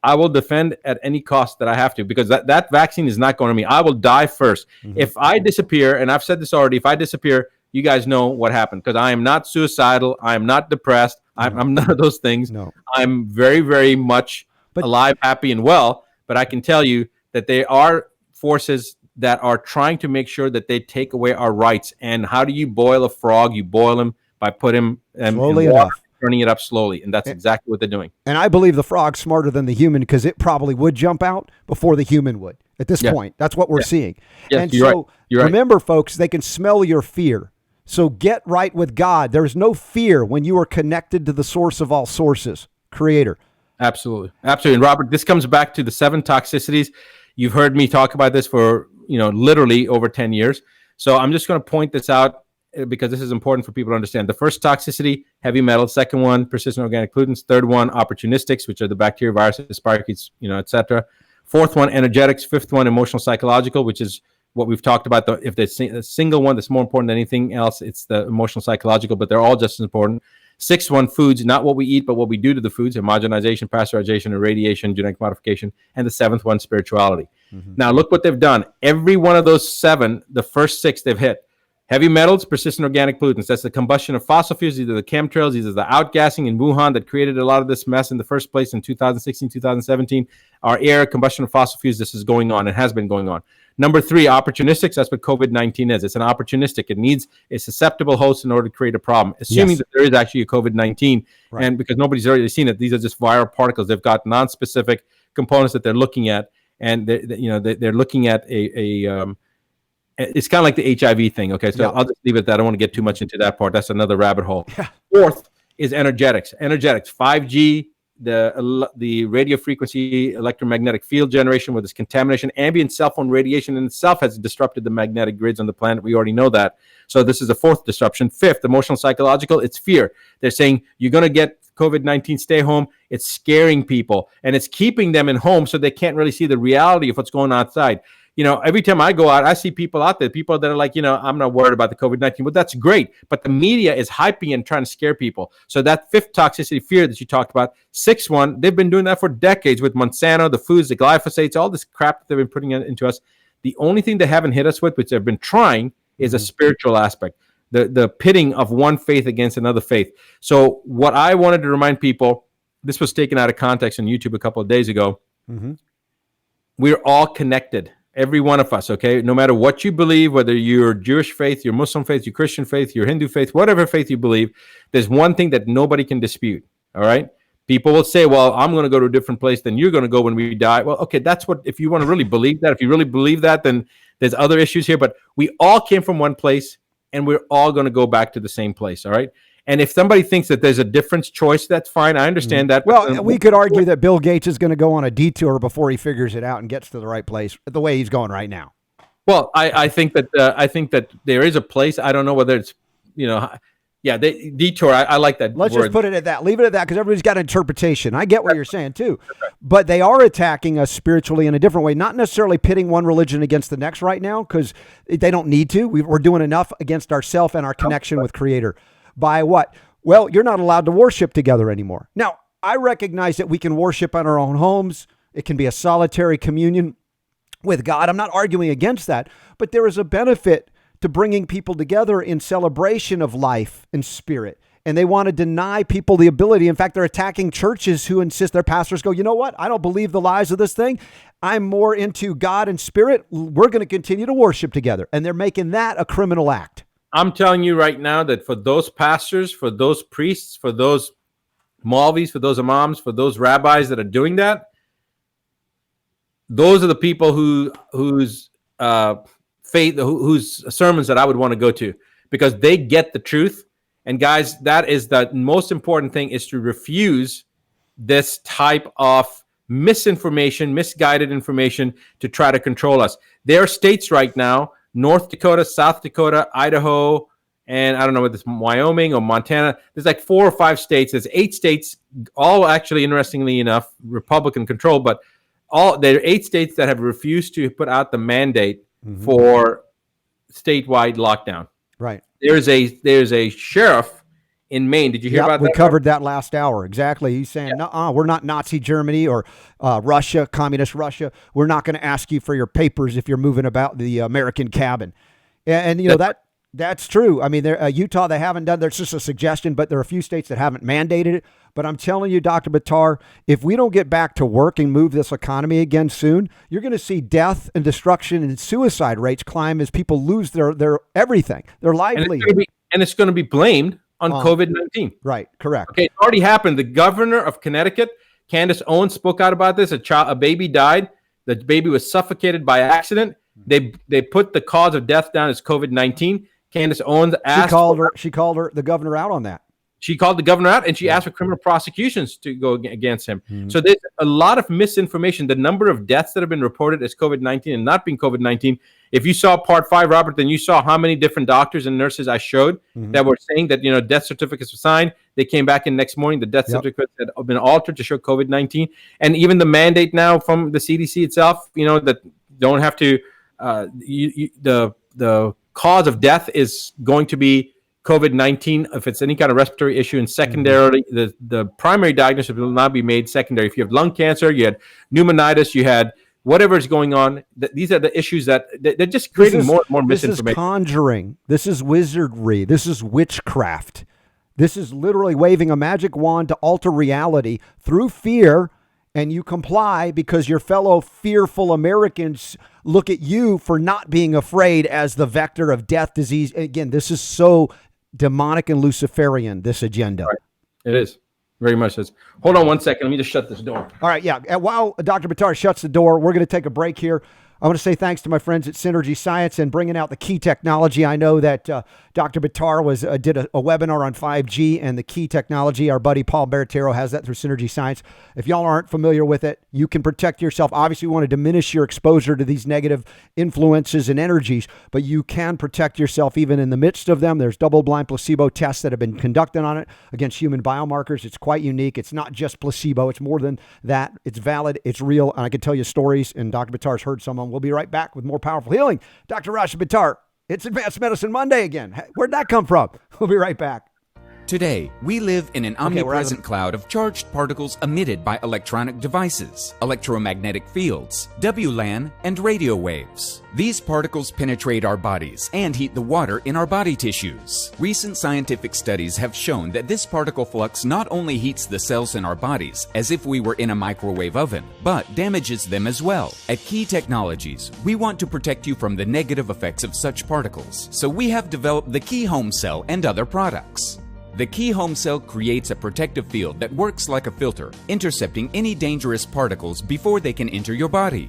I will defend at any cost that I have to, because that vaccine is not going to me. I will die first. If I disappear, and I've said this already, if I disappear, you guys know what happened, because I am not suicidal. I am not depressed. I'm none of those things. No. I'm very, very much alive, happy, and well. But I can tell you that there are forces that are trying to make sure that they take away our rights. And how do you boil a frog? You boil him by putting him slowly in water, enough, turning it up slowly. And that's exactly what they're doing. And I believe the frog's smarter than the human, because it probably would jump out before the human would at this point. That's what we're seeing. Yes, and you're so right. Remember, folks, they can smell your fear. So get right with God. There's no fear when you are connected to the source of all sources, Creator. Absolutely. And Robert, this comes back to the 7 toxicities. You've heard me talk about this for, literally over 10 years. So I'm just going to point this out because this is important for people to understand. The first toxicity, heavy metals. Second one, persistent organic pollutants. Third one, opportunistics, which are the bacteria, viruses, spirochetes, etc. Fourth one, energetics. Fifth one, emotional psychological, which is what we've talked about. If there's a single one that's more important than anything else, it's the emotional psychological, but they're all just as important. Sixth one, foods, not what we eat, but what we do to the foods: homogenization, pasteurization, irradiation, genetic modification. And the seventh one, spirituality. Now, look what they've done. Every one of those 7, the first 6 they've hit. Heavy metals, persistent organic pollutants. That's the combustion of fossil fuels, either the chemtrails, either the outgassing in Wuhan that created a lot of this mess in the first place in 2016, 2017. Our air, combustion of fossil fuels, this is going on. It has been going on. Number 3, opportunistics. That's what COVID-19 is. It's an opportunistic. It needs a susceptible host in order to create a problem, assuming that there is actually a COVID-19. Right. And because nobody's already seen it, these are just viral particles. They've got non-specific components that they're looking at. And they're looking at it's kind of like the HIV thing. Okay, so I'll just leave it at that. I don't want to get too much into that part. That's another rabbit hole. Yeah. 4th is energetics. 5G, the radio frequency electromagnetic field generation with this contamination. Ambient cell phone radiation in itself has disrupted the magnetic grids on the planet. We already know that. So this is the 4th disruption. 5th, emotional psychological, it's fear. They're saying you're going to get COVID-19, stay home. It's scaring people, and it's keeping them in home so they can't really see the reality of what's going on outside. Every time I go out, I see people out there, people that are like, I'm not worried about the COVID-19. Well, that's great. But the media is hyping and trying to scare people. So that 5th toxicity, fear that you talked about. 6th one, they've been doing that for decades with Monsanto, the foods, the glyphosates, all this crap that they've been putting into us. The only thing they haven't hit us with, which they've been trying, is a spiritual aspect, the pitting of one faith against another faith. So what I wanted to remind people, this was taken out of context on YouTube a couple of days ago. Mm-hmm. We're all connected. Every one of us, okay? No matter what you believe, whether you're Jewish faith, your Muslim faith, your Christian faith, your Hindu faith, whatever faith you believe, there's one thing that nobody can dispute, all right? People will say, well, I'm going to go to a different place than you're going to go when we die. Well, okay, that's what, if you want to really believe that, if you really believe that, then there's other issues here. But we all came from one place, and we're all going to go back to the same place, all right? And if somebody thinks that there's a different choice, that's fine. I understand that. Well, we could argue that Bill Gates is going to go on a detour before he figures it out and gets to the right place the way he's going right now. Well, I think that there is a place. I don't know whether it's, detour. I like that. Let's just put it at that. Leave it at that, because everybody's got interpretation. I get what you're saying too, but they are attacking us spiritually in a different way. Not necessarily pitting one religion against the next right now, because they don't need to. We're doing enough against ourselves and our connection with Creator. By what? Well, you're not allowed to worship together anymore. Now, I recognize that we can worship in our own homes. It can be a solitary communion with God. I'm not arguing against that, but there is a benefit to bringing people together in celebration of life and spirit. And they want to deny people the ability. In fact, they're attacking churches who insist, their pastors go, you know what? I don't believe the lies of this thing. I'm more into God and spirit. We're going to continue to worship together. And they're making that a criminal act. I'm telling you right now that for those pastors, for those priests, for those Malvis, for those imams, for those rabbis that are doing that, those are the people whose faith, whose sermons that I would want to go to, because they get the truth. And guys, that is the most important thing, is to refuse this type of misinformation, misguided information to try to control us. There are states right now, North Dakota, South Dakota, Idaho, and I don't know whether it's Wyoming or Montana. There's like 4 or 5 states. There's 8 states, all actually, interestingly enough, Republican controlled, but there are 8 states that have refused to put out the mandate for statewide lockdown. Right. There's a sheriff in Maine. Did you hear about that? We covered that last hour. Exactly. He's saying, no, we're not Nazi Germany or Russia, communist Russia. We're not going to ask you for your papers if you're moving about the American cabin. And you know, that's true. I mean, Utah, they haven't done, there's just a suggestion, but there are a few states that haven't mandated it. But I'm telling you, Dr. Buttar, if we don't get back to work and move this economy again soon, you're going to see death and destruction and suicide rates climb as people lose their everything, their livelihood. And it's going to be blamed on COVID-19. Right, correct. Okay, it already happened. The governor of Connecticut, Candace Owens, spoke out about this. A baby died. The baby was suffocated by accident. They put the cause of death down as COVID-19. Candace Owens asked... She called the governor out on that. She called the governor out, and she asked for criminal prosecutions to go against him. Mm-hmm. So there's a lot of misinformation. The number of deaths that have been reported as COVID-19 and not being COVID-19. If you saw part 5, Robert, then you saw how many different doctors and nurses I showed that were saying that, death certificates were signed. They came back in next morning. The death certificates had been altered to show COVID-19. And even the mandate now from the CDC itself, that don't have to, the cause of death is going to be COVID-19 if it's any kind of respiratory issue, and secondarily, the primary diagnosis will not be made secondary. If you have lung cancer, you had pneumonitis, you had whatever is going on. These are the issues that they're just creating more and more misinformation. This is conjuring. This is wizardry. This is witchcraft. This is literally waving a magic wand to alter reality through fear, and you comply because your fellow fearful Americans look at you for not being afraid as the vector of death, disease. Again, this is so demonic and Luciferian, this agenda. Right. It is. Very much is. Hold on one second. Let me just shut this door. All right, yeah. While Dr. Buttar shuts the door, we're going to take a break here. I want to say thanks to my friends at Synergy Science and bringing out the key technology. I know that Dr. Buttar did a webinar on 5G and the key technology. Our buddy Paul Bertero has that through Synergy Science. If y'all aren't familiar with it, you can protect yourself. Obviously, you want to diminish your exposure to these negative influences and energies, but you can protect yourself even in the midst of them. There's double-blind placebo tests that have been conducted on it against human biomarkers. It's quite unique. It's not just placebo. It's more than that. It's valid. It's real. And I can tell you stories, and Dr. Buttar's heard some of them. We'll be right back with more powerful healing. Dr. Rashid Buttar, it's Advanced Medicine Monday again. Where'd that come from? We'll be right back. Today, we live in an omnipresent cloud of charged particles emitted by electronic devices, electromagnetic fields, WLAN, and radio waves. These particles penetrate our bodies and heat the water in our body tissues. Recent scientific studies have shown that this particle flux not only heats the cells in our bodies as if we were in a microwave oven, but damages them as well. At Key Technologies, we want to protect you from the negative effects of such particles, so we have developed the Key Home Cell and other products. The Key Home Cell creates a protective field that works like a filter, intercepting any dangerous particles before they can enter your body.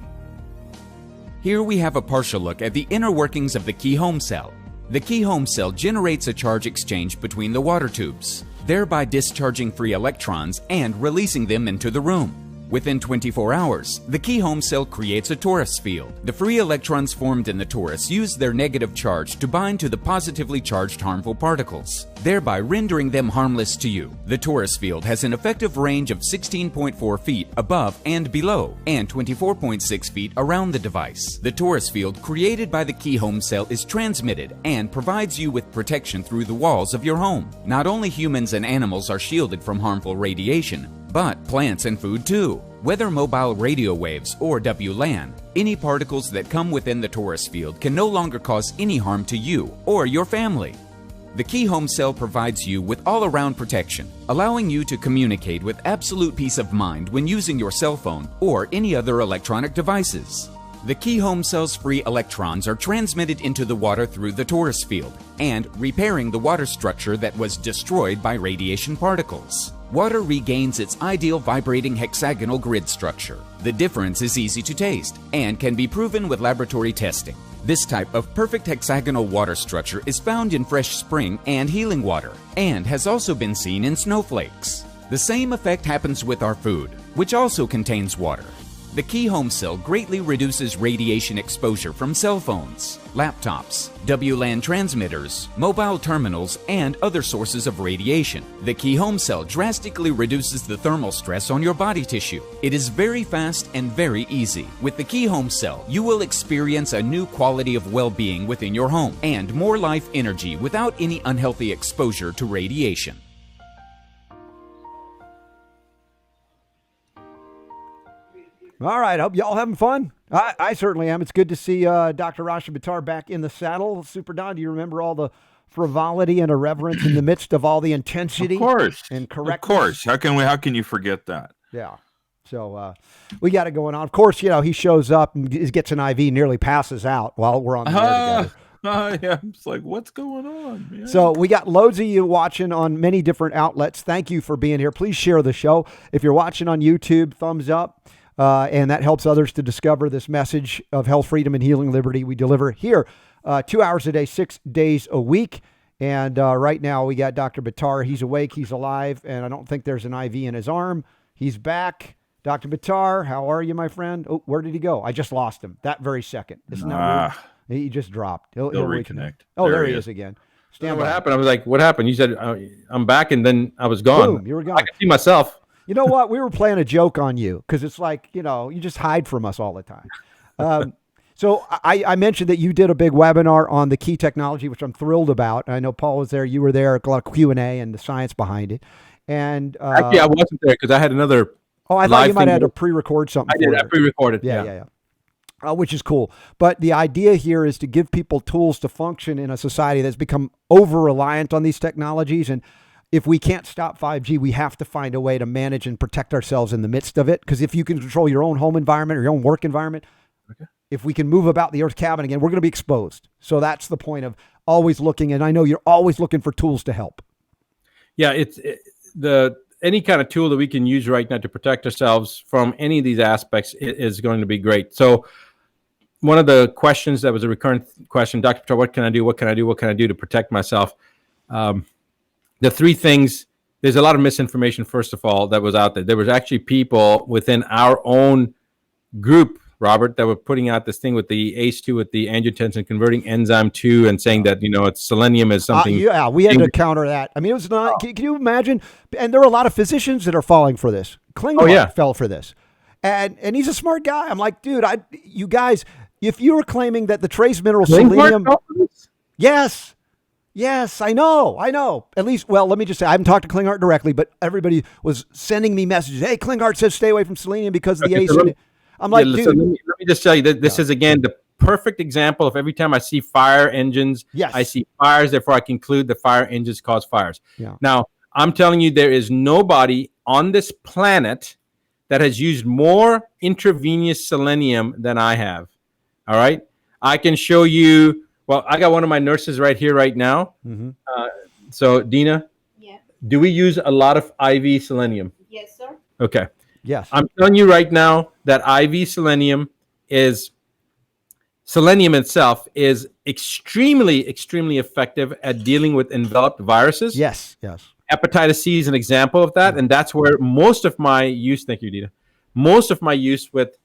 Here we have a partial look at the inner workings of the Key Home Cell. The Key Home Cell generates a charge exchange between the water tubes, thereby discharging free electrons and releasing them into the room. Within 24 hours, the Key Home Cell creates a torus field. The free electrons formed in the torus use their negative charge to bind to the positively charged harmful particles, thereby rendering them harmless to you. The torus field has an effective range of 16.4 feet above and below, and 24.6 feet around the device. The torus field created by the Key Home Cell is transmitted and provides you with protection through the walls of your home. Not only humans and animals are shielded from harmful radiation, but plants and food too. Whether mobile radio waves or WLAN, any particles that come within the torus field can no longer cause any harm to you or your family. The Key Home Cell provides you with all-around protection, allowing you to communicate with absolute peace of mind when using your cell phone or any other electronic devices. The Key Home Cell's free electrons are transmitted into the water through the torus field and repairing the water structure that was destroyed by radiation particles. Water regains its ideal vibrating hexagonal grid structure. The difference is easy to taste and can be proven with laboratory testing. This type of perfect hexagonal water structure is found in fresh spring and healing water and has also been seen in snowflakes. The same effect happens with our food, which also contains water. The Key Home Cell greatly reduces radiation exposure from cell phones, laptops, WLAN transmitters, mobile terminals, and other sources of radiation. The Key Home Cell drastically reduces the thermal stress on your body tissue. It is very fast and very easy. With the Key Home Cell, you will experience a new quality of well-being within your home and more life energy without any unhealthy exposure to radiation. All right. I hope y'all having fun. I certainly am. It's good to see Dr. Rashid Buttar back in the saddle. Super Don, do you remember all the frivolity and irreverence in the midst of all the intensity? Of course. And correctness? Of course. How can you forget that? Yeah. So we got it going on. Of course, he shows up and gets an IV, nearly passes out while we're on the air together. Yeah, it's like, what's going on, man? So we got loads of you watching on many different outlets. Thank you for being here. Please share the show. If you're watching on YouTube, thumbs up. And that helps others to discover this message of health, freedom, and healing liberty we deliver here 2 hours a day, 6 days a week. And right now we got Dr. Buttar. He's awake. He's alive. And I don't think there's an IV in his arm. He's back. Dr. Buttar, how are you, my friend? Oh, where did he go? I just lost him that very second. Isn't that weird? He just dropped. He'll reconnect. Oh, there he is again. What happened? I was like, what happened? You said, I'm back, and then I was gone. Boom, you were gone. I could see myself. You know what? We were playing a joke on you because it's like, you just hide from us all the time. So I mentioned that you did a big webinar on the key technology, which I'm thrilled about. I know Paul was there. You were there. A lot of Q&A and the science behind it. And actually, I wasn't there because I had another. Oh, I thought you might have had to pre-record something. I did. I pre-recorded. Yeah. which is cool. But the idea here is to give people tools to function in a society that's become over-reliant on these technologies. And if we can't stop 5G, we have to find a way to manage and protect ourselves in the midst of it. Because if you can control your own home environment or your own work environment, if we can move about the Earth's cabin again, we're going to be exposed. So that's the point of always looking. And I know you're always looking for tools to help. Yeah, any kind of tool that we can use right now to protect ourselves from any of these aspects is going to be great. So one of the questions that was a recurrent question, Dr. Buttar, what can I do? What can I do? What can I do to protect myself? The three things, there's a lot of misinformation, first of all, that was out there. There was actually people within our own group, Robert, that were putting out this thing with the ACE2, with the angiotensin converting enzyme 2, and saying that, it's selenium is something. Yeah, we had to counter that. I mean, it was not, can you imagine? And there are a lot of physicians that are falling for this. Klinghardt fell for this. And he's a smart guy. I'm like, dude, you guys, if you were claiming that the trace mineral selenium. Yes, I know. At least, well, let me just say, I haven't talked to Klinghardt directly, but everybody was sending me messages. Hey, Klinghardt says stay away from selenium because of the ACE. I'm like, dude. Let me just tell you that this is, again, the perfect example of every time I see fire engines, I see fires, therefore I conclude that fire engines cause fires. Yeah. Now, I'm telling you, there is nobody on this planet that has used more intravenous selenium than I have. All right? I can show you. Well, I got one of my nurses right here right now. Mm-hmm. So, Dina, do we use a lot of IV selenium? Yes, sir. Okay. Yes. I'm telling you right now that IV selenium itself is extremely, extremely effective at dealing with enveloped viruses. Yes. Hepatitis C is an example of that. And that's where most of my use, thank you, Dina, most of my use with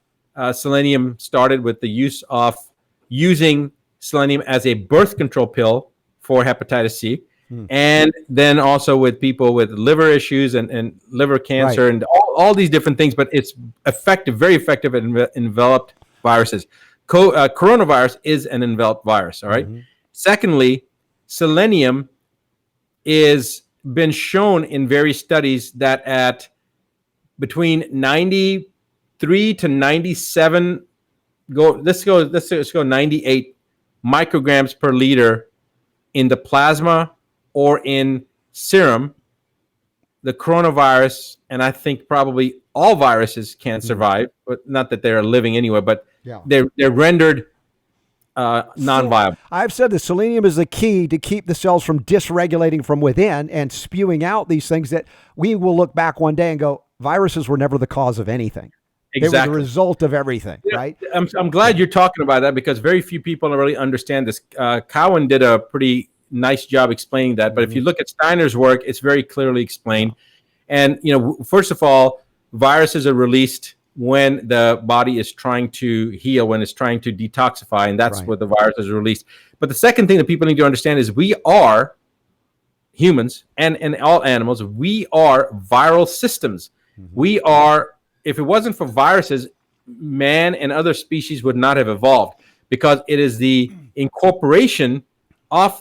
selenium started with the use of using selenium as a birth control pill for hepatitis C, and then also with people with liver issues and liver cancer and all these different things. But it's effective, very effective at enveloped viruses. Coronavirus is an enveloped virus. All right. Secondly, selenium is been shown in various studies that at between 93 to 97 let's go 98 micrograms per liter in the plasma or in serum, the coronavirus, and I think probably all viruses can survive, but not that they're living anyway, but they're rendered non-viable. I've said that selenium is the key to keep the cells from dysregulating from within and spewing out these things that we will look back one day and go, viruses were never the cause of anything. Exactly. They were the result of everything, right? I'm glad you're talking about that because very few people really understand this. Cowan did a pretty nice job explaining that. But if you look at Steiner's work, it's very clearly explained. And, first of all, viruses are released when the body is trying to heal, when it's trying to detoxify, and that's where the virus is released. But the second thing that people need to understand is we are humans and all animals. We are viral systems. We are. If it wasn't for viruses, man and other species would not have evolved because it is the incorporation of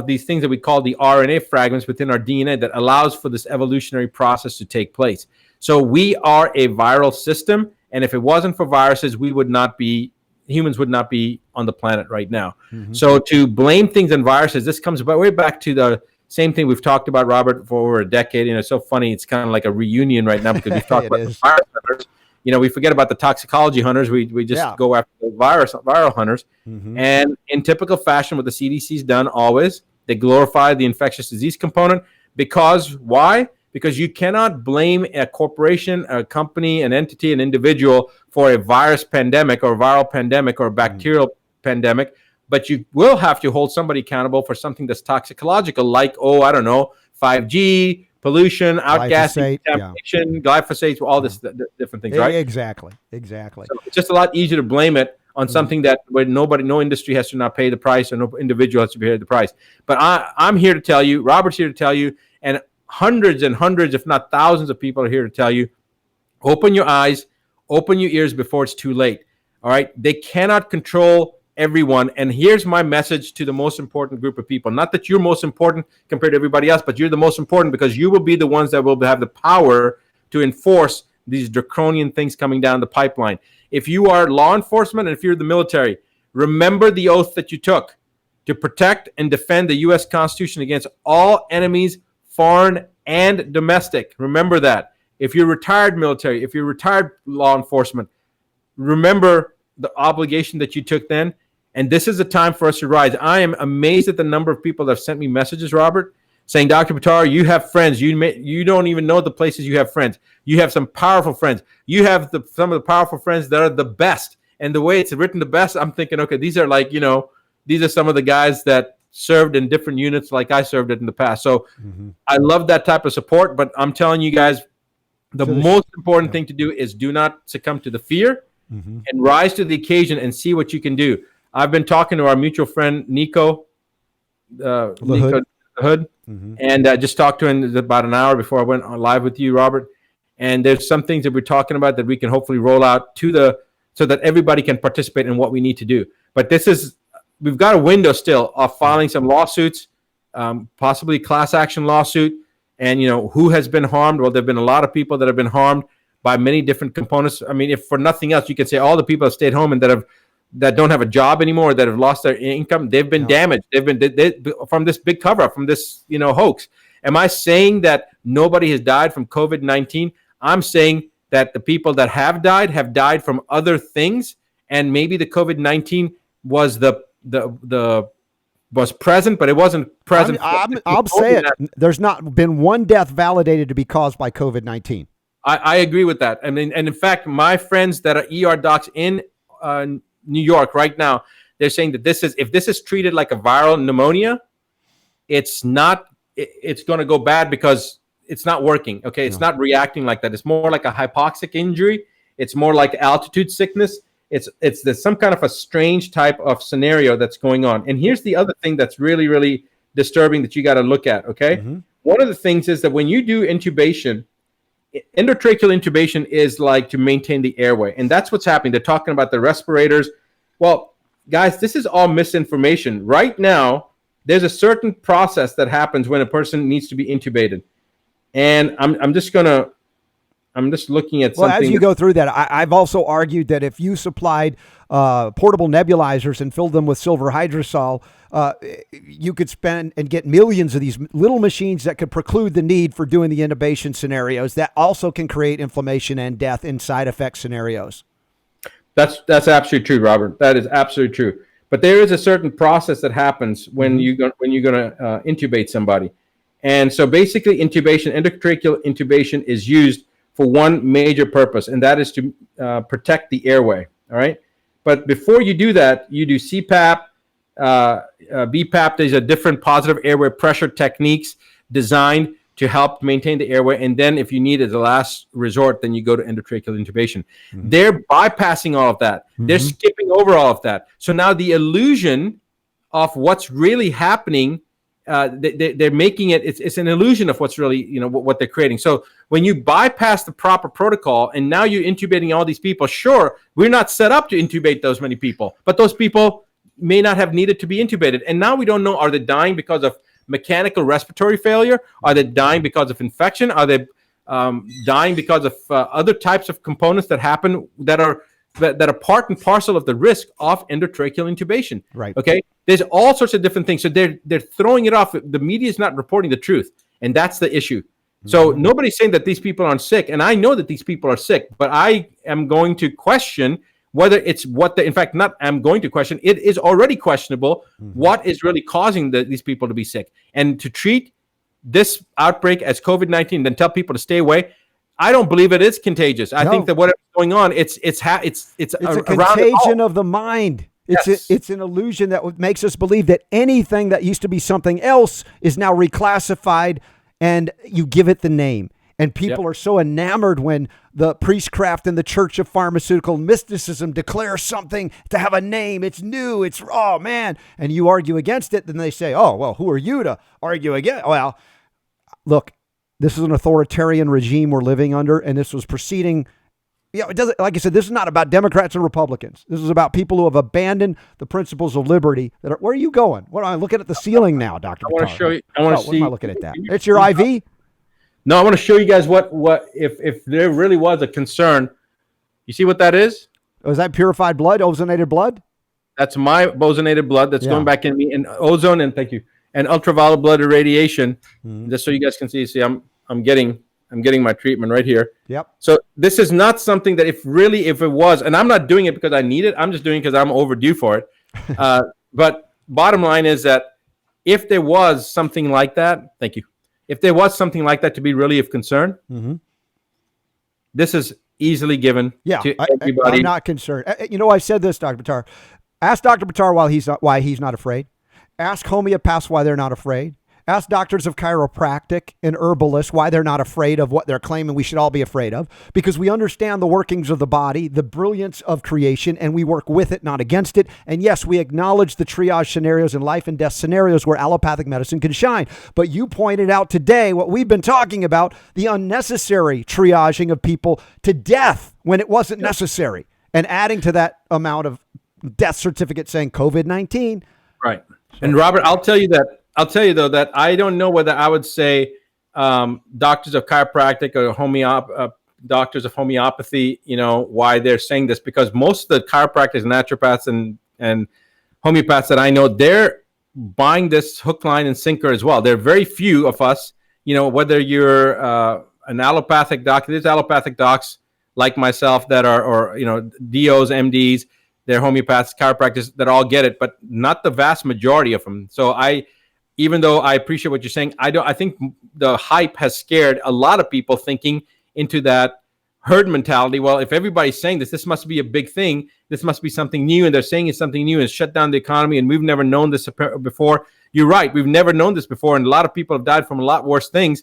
these things that we call the RNA fragments within our DNA that allows for this evolutionary process to take place. So we are a viral system, and if it wasn't for viruses, humans would not be on the planet right now. So to blame things on viruses, this comes way back to the same thing we've talked about, Robert, for over a decade. It's so funny. It's kind of like a reunion right now because we've talked about the virus hunters. We forget about the toxicology hunters. We just go after the viral hunters. And in typical fashion, what the CDC's done always, they glorify the infectious disease component. Because why? Because you cannot blame a corporation, a company, an entity, an individual for a virus pandemic or a viral pandemic or a bacterial pandemic. But you will have to hold somebody accountable for something that's toxicological, like, 5G, pollution, outgassing, contamination, glyphosate, all this different things, right? Exactly. So it's just a lot easier to blame it on something that where no industry has to not pay the price or no individual has to pay the price. But I'm here to tell you, Robert's here to tell you, and hundreds and hundreds, if not thousands of people are here to tell you, open your eyes, open your ears before it's too late. All right? They cannot control everyone. And here's my message to the most important group of people. Not that you're most important compared to everybody else, but you're the most important because you will be the ones that will have the power to enforce these draconian things coming down the pipeline. if you are law enforcement and if you're the military, remember the oath that you took to protect and defend the U.S. Constitution against all enemies, foreign and domestic. Remember that. If you're retired military, if you're retired law enforcement, remember the obligation that you took then. And this is the time for us to rise. I am amazed at the number of people that have sent me messages, Robert, saying, Dr. Buttar, you have friends. You don't even know the places you have friends. You have some powerful friends. You have some of the powerful friends that are the best. And the way it's written the best, I'm thinking, okay, these are like, these are some of the guys that served in different units like I served in the past. So I love that type of support. But I'm telling you guys, the most important thing to do is do not succumb to the fear and rise to the occasion and see what you can do. I've been talking to our mutual friend, Nico Hood, and I just talked to him about an hour before I went on live with you, Robert. And there's some things that we're talking about that we can hopefully roll out so that everybody can participate in what we need to do. But we've got a window still of filing some lawsuits, possibly class action lawsuit. And, who has been harmed? Well, there have been a lot of people that have been harmed by many different components. I mean, if for nothing else, you can say all the people that stayed home and that don't have a job anymore, that have lost their income, they've been damaged. They've been from this big cover-up, from this, hoax. Am I saying that nobody has died from COVID-19? I'm saying that the people that have died from other things, and maybe the COVID-19 was was present, but it wasn't present. I'll say it. There's not been one death validated to be caused by COVID-19. I agree with that. I mean, and in fact, my friends that are ER docs in New York right now, they're saying that if this is treated like a viral pneumonia, it's going to go bad because it's not working. Okay. It's not reacting like that. It's more like a hypoxic injury. It's more like altitude sickness. There's some kind of a strange type of scenario that's going on. And here's the other thing that's really, really disturbing that you got to look at. Okay. One of the things is that when you do intubation, endotracheal intubation is like to maintain the airway. And that's what's happening. They're talking about the respirators. Well, guys, this is all misinformation. Right now, there's a certain process that happens when a person needs to be intubated. And I'm just looking at something. Well, as you go through that, I've also argued that if you supplied portable nebulizers and filled them with silver hydrosol, you could spend and get millions of these little machines that could preclude the need for doing the intubation scenarios. That also can create inflammation and death in side effect scenarios. That's absolutely true, Robert. That is absolutely true. But there is a certain process that happens when you're going to intubate somebody. And so basically endotracheal intubation is used for one major purpose, and that is to protect the airway. All right. But before you do that, you do CPAP, BPAP. These are different positive airway pressure techniques designed to help maintain the airway. And then if you need it as a last resort, then you go to endotracheal intubation. They're bypassing all of that. They're skipping over all of that. So now the illusion of what's really happening, they're making it's an illusion of what's really, what they're creating. So when you bypass the proper protocol and now you're intubating all these people, sure, we're not set up to intubate those many people, but those people may not have needed to be intubated. And now we don't know, are they dying because of mechanical respiratory failure? Are they dying because of infection? Are they dying because of other types of components that happen that are part and parcel of the risk of endotracheal intubation? Right. Okay. There's all sorts of different things. So they're throwing it off. The media is not reporting the truth, and that's the issue. So nobody's saying that these people aren't sick, and I know that these people are sick, but I am going to question whether it's it is already questionable what is really causing these people to be sick. And to treat this outbreak as COVID-19 and then tell people to stay away, I don't believe it is contagious. I think that whatever's going on, it's a contagion of the mind. It's an illusion that makes us believe that anything that used to be something else is now reclassified, and you give it the name. And people are so enamored when the priestcraft and the church of pharmaceutical mysticism declare something to have a name. It's new. It's, oh, man. And you argue against it. Then they say, oh, well, who are you to argue against? Well, look, this is an authoritarian regime we're living under, and this was proceeding. It doesn't, like I said, this is not about Democrats and Republicans. This is about people who have abandoned the principles of liberty. Where are you going? What am I looking at the ceiling now, Dr. I want to show you. What am I looking at that? It's your IV? No, I want to show you guys what if there really was a concern. You see what that is? Was that purified blood, ozonated blood? That's my ozonated blood that's going back in me, and ozone, and thank you, and ultraviolet blood irradiation. Just so you guys can see, I'm getting my treatment right here. Yep. So this is not something that if it was, and I'm not doing it because I need it. I'm just doing it because I'm overdue for it. But bottom line is that if there was something like that, thank you. If there was something like that to be really of concern, this is easily given to everybody. I'm not concerned. I said this, Dr. Buttar. Ask Dr. Buttar why he's not afraid. Ask homeopaths why they're not afraid. Ask doctors of chiropractic and herbalists why they're not afraid of what they're claiming we should all be afraid of, because we understand the workings of the body, the brilliance of creation, and we work with it, not against it. And yes, we acknowledge the triage scenarios and life and death scenarios where allopathic medicine can shine. But you pointed out today what we've been talking about, the unnecessary triaging of people to death when it wasn't necessary, and adding to that amount of death certificate saying COVID-19. Right. And Robert, I'll tell you though that I don't know whether I would say doctors of chiropractic or doctors of homeopathy, why they're saying this, because most of the chiropractors, naturopaths, and homeopaths that I know, they're buying this hook, line, and sinker as well. There are very few of us, whether you're an allopathic doc. There's allopathic docs like myself that are, DOs, MDs, they're homeopaths, chiropractors that all get it, but not the vast majority of them. So even though I appreciate what you're saying, I think the hype has scared a lot of people thinking into that herd mentality. Well, if everybody's saying this must be a big thing. This must be something new. And they're saying it's something new and shut down the economy. And we've never known this before. You're right. We've never known this before. And a lot of people have died from a lot worse things.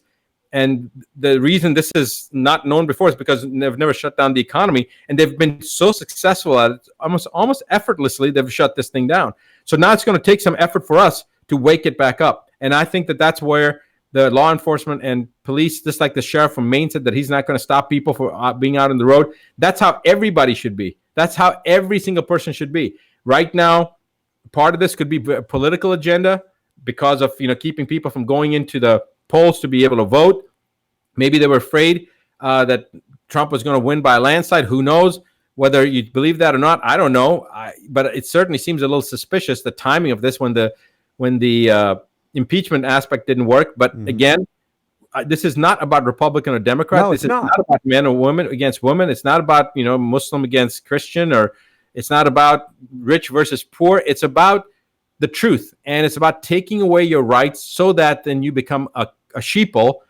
And the reason this is not known before is because they've never shut down the economy. And they've been so successful at it, almost effortlessly, they've shut this thing down. So now it's going to take some effort for us to wake it back up. And I think that's where the law enforcement and police, just like the sheriff from Maine said that he's not going to stop people from being out on the road. That's how everybody should be. That's how every single person should be. Right now, part of this could be a political agenda because of keeping people from going into the polls to be able to vote. Maybe they were afraid that Trump was going to win by a landslide. Who knows? Whether you believe that or not, I don't know. But it certainly seems a little suspicious, the timing of this, when the impeachment aspect didn't work. But again, this is not about Republican or Democrat. This is not about men or women against women. It's not about Muslim against Christian, or it's not about rich versus poor. It's about the truth, and it's about taking away your rights so that then you become a sheeple.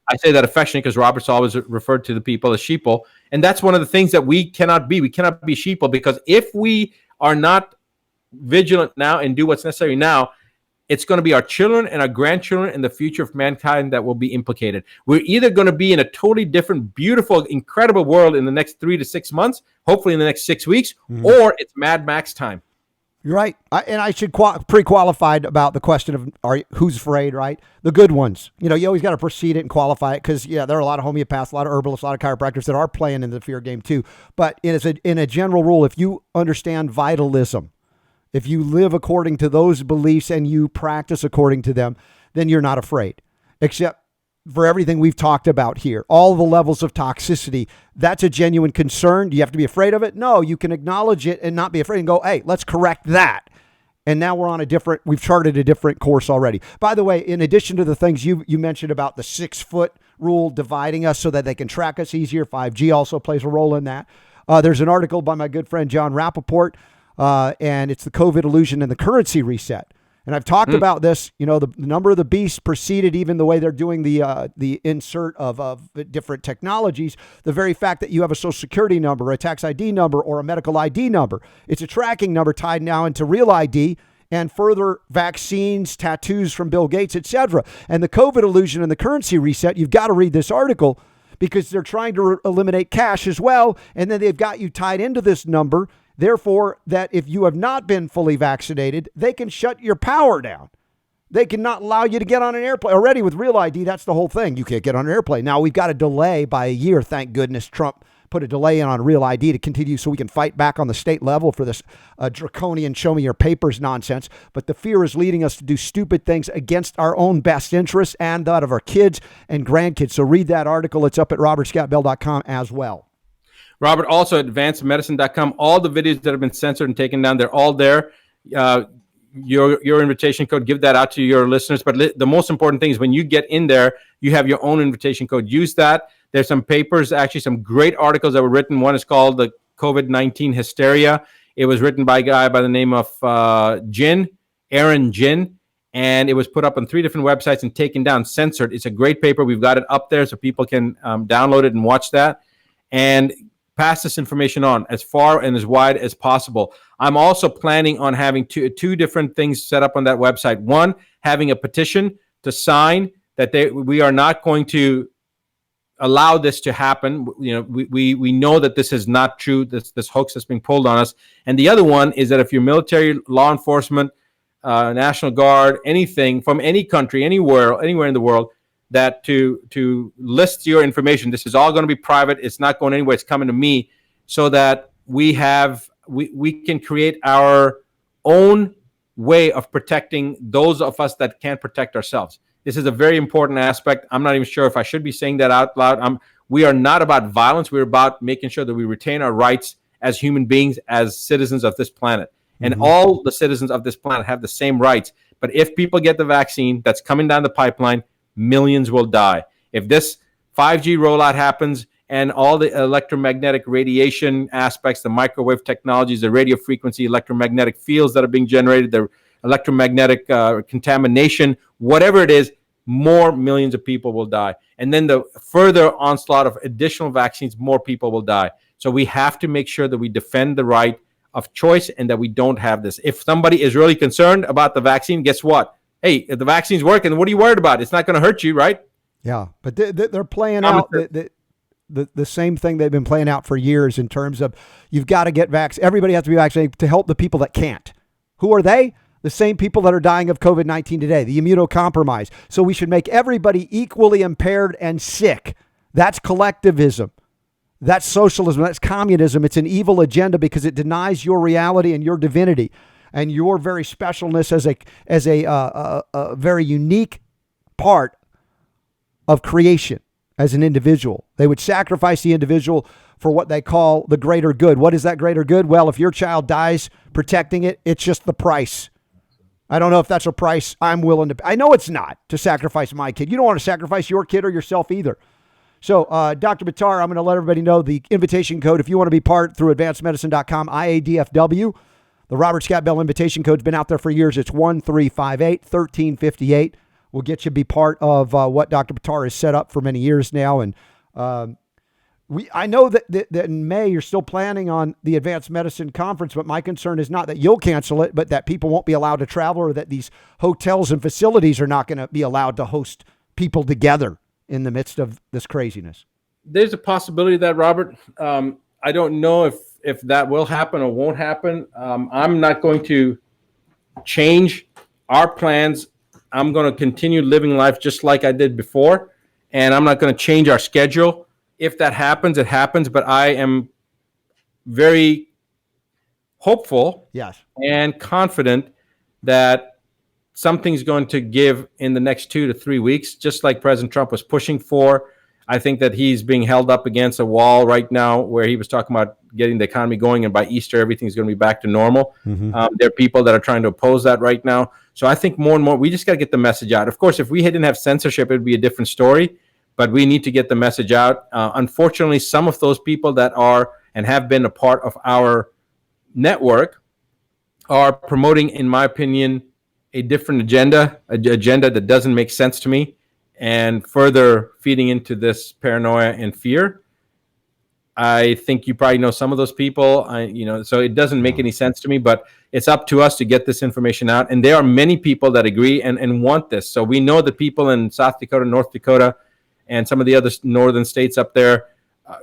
I say that affectionately because Robert's always referred to the people as sheeple, and that's one of the things that we cannot be. We cannot be sheeple, because if we are not vigilant now and do what's necessary now, it's going to be our children and our grandchildren and the future of mankind that will be implicated. We're either going to be in a totally different, beautiful, incredible world in the next 3 to 6 months, hopefully in the next 6 weeks, or it's Mad Max time. You're right. And I should pre-qualified about the question of who's afraid, right? The good ones. You always got to precede it and qualify it, because, there are a lot of homeopaths, a lot of herbalists, a lot of chiropractors that are playing in the fear game too. But in a general rule, if you understand vitalism, if you live according to those beliefs and you practice according to them, then you're not afraid. Except for everything we've talked about here, all the levels of toxicity, that's a genuine concern. Do you have to be afraid of it? No, you can acknowledge it and not be afraid and go, hey, let's correct that. And now we're on we've charted a different course already. By the way, in addition to the things you mentioned about the 6-foot rule dividing us so that they can track us easier, 5G also plays a role in that. There's an article by my good friend John Rappaport, and it's the COVID illusion and the currency reset. And I've talked about this, the number of the beast preceded even the way they're doing the insert of different technologies. The very fact that you have a social security number, a tax ID number, or a medical ID number. It's a tracking number tied now into real ID and further vaccines, tattoos from Bill Gates, etc. And the COVID illusion and the currency reset, you've got to read this article, because they're trying to eliminate cash as well. And then they've got you tied into this number. Therefore, that if you have not been fully vaccinated, they can shut your power down. They cannot allow you to get on an airplane. Already with Real ID, that's the whole thing. You can't get on an airplane. Now, we've got a delay by a year. Thank goodness Trump put a delay in on Real ID to continue so we can fight back on the state level for this draconian show me your papers nonsense. But the fear is leading us to do stupid things against our own best interests and that of our kids and grandkids. So read that article. It's up at robertscottbell.com as well. Robert, also advancedmedicine.com. All the videos that have been censored and taken down, they're all there. Your invitation code, give that out to your listeners. But the most important thing is when you get in there, you have your own invitation code. Use that. There's some papers, actually some great articles that were written. One is called the COVID-19 Hysteria. It was written by a guy by the name of Aaron Jin, and it was put up on 3 different websites and taken down, censored. It's a great paper. We've got it up there so people can download it and watch that and pass this information on as far and as wide as possible. I'm also planning on having two different things set up on that website. One, having a petition to sign that we are not going to allow this to happen. We know that this is not true, this hoax that's being pulled on us. And the other one is that if you're military, law enforcement, National Guard, anything from any country, anywhere in the world, that to list your information. This is all going to be private. It's not going anywhere. It's coming to me, so that we can create our own way of protecting those of us that can't protect ourselves. This is a very important aspect. I'm not even sure if I should be saying that out loud. We are not about violence. We're about making sure that we retain our rights as human beings, as citizens of this planet. And all the citizens of this planet have the same rights. But if people get the vaccine that's coming down the pipeline, millions will die. If this 5G rollout happens and all the electromagnetic radiation aspects, the microwave technologies, the radio frequency, electromagnetic fields that are being generated, the electromagnetic contamination, whatever it is, more millions of people will die. And then the further onslaught of additional vaccines, more people will die. So we have to make sure that we defend the right of choice and that we don't have this. If somebody is really concerned about the vaccine, guess what? Hey, if the vaccine's working, what are you worried about? It's not going to hurt you, right? Yeah, but they're playing out the same thing they've been playing out for years in terms of you've got to get vaccinated. Everybody has to be vaccinated to help the people that can't. Who are they? The same people that are dying of COVID-19 today, the immunocompromised. So we should make everybody equally impaired and sick. That's collectivism. That's socialism. That's communism. It's an evil agenda because it denies your reality and your divinity and your very specialness as a very unique part of creation as an individual. They would sacrifice the individual for what they call the greater good. What is that greater good? Well, if your child dies protecting it, it's just the price. I don't know if that's a price I'm willing to pay. I know it's not to sacrifice my kid. You don't want to sacrifice your kid or yourself either. So, Dr. Buttar, I'm going to let everybody know the invitation code. If you want to be part through advancedmedicine.com, IADFW, the Robert Scott Bell invitation code's been out there for years. It's 1358-1358. We'll get you to be part of what Dr. Buttar has set up for many years now. And I know that in May you're still planning on the Advanced Medicine Conference, but my concern is not that you'll cancel it, but that people won't be allowed to travel or that these hotels and facilities are not going to be allowed to host people together in the midst of this craziness. There's a possibility of that, Robert. I don't know if that will happen or won't happen. I'm not going to change our plans. I'm going to continue living life just like I did before, and I'm not going to change our schedule. If that happens, it happens, but I am very hopeful and confident that something's going to give in the next 2 to 3 weeks, just like President Trump was pushing for. I think that he's being held up against a wall right now where he was talking about getting the economy going, and by Easter, everything's going to be back to normal. There are people that are trying to oppose that right now. So I think more and more, we just got to get the message out. Of course, if we didn't have censorship, it would be a different story, but we need to get the message out. Unfortunately, some of those people that are and have been a part of our network are promoting, in my opinion, a different agenda, agenda that doesn't make sense to me, and further feeding into this paranoia and fear. I think you probably know some of those people, so it doesn't make any sense to me, but it's up to us to get this information out. And there are many people that agree and want this. So we know the people in South Dakota, North Dakota, and some of the other northern states up there,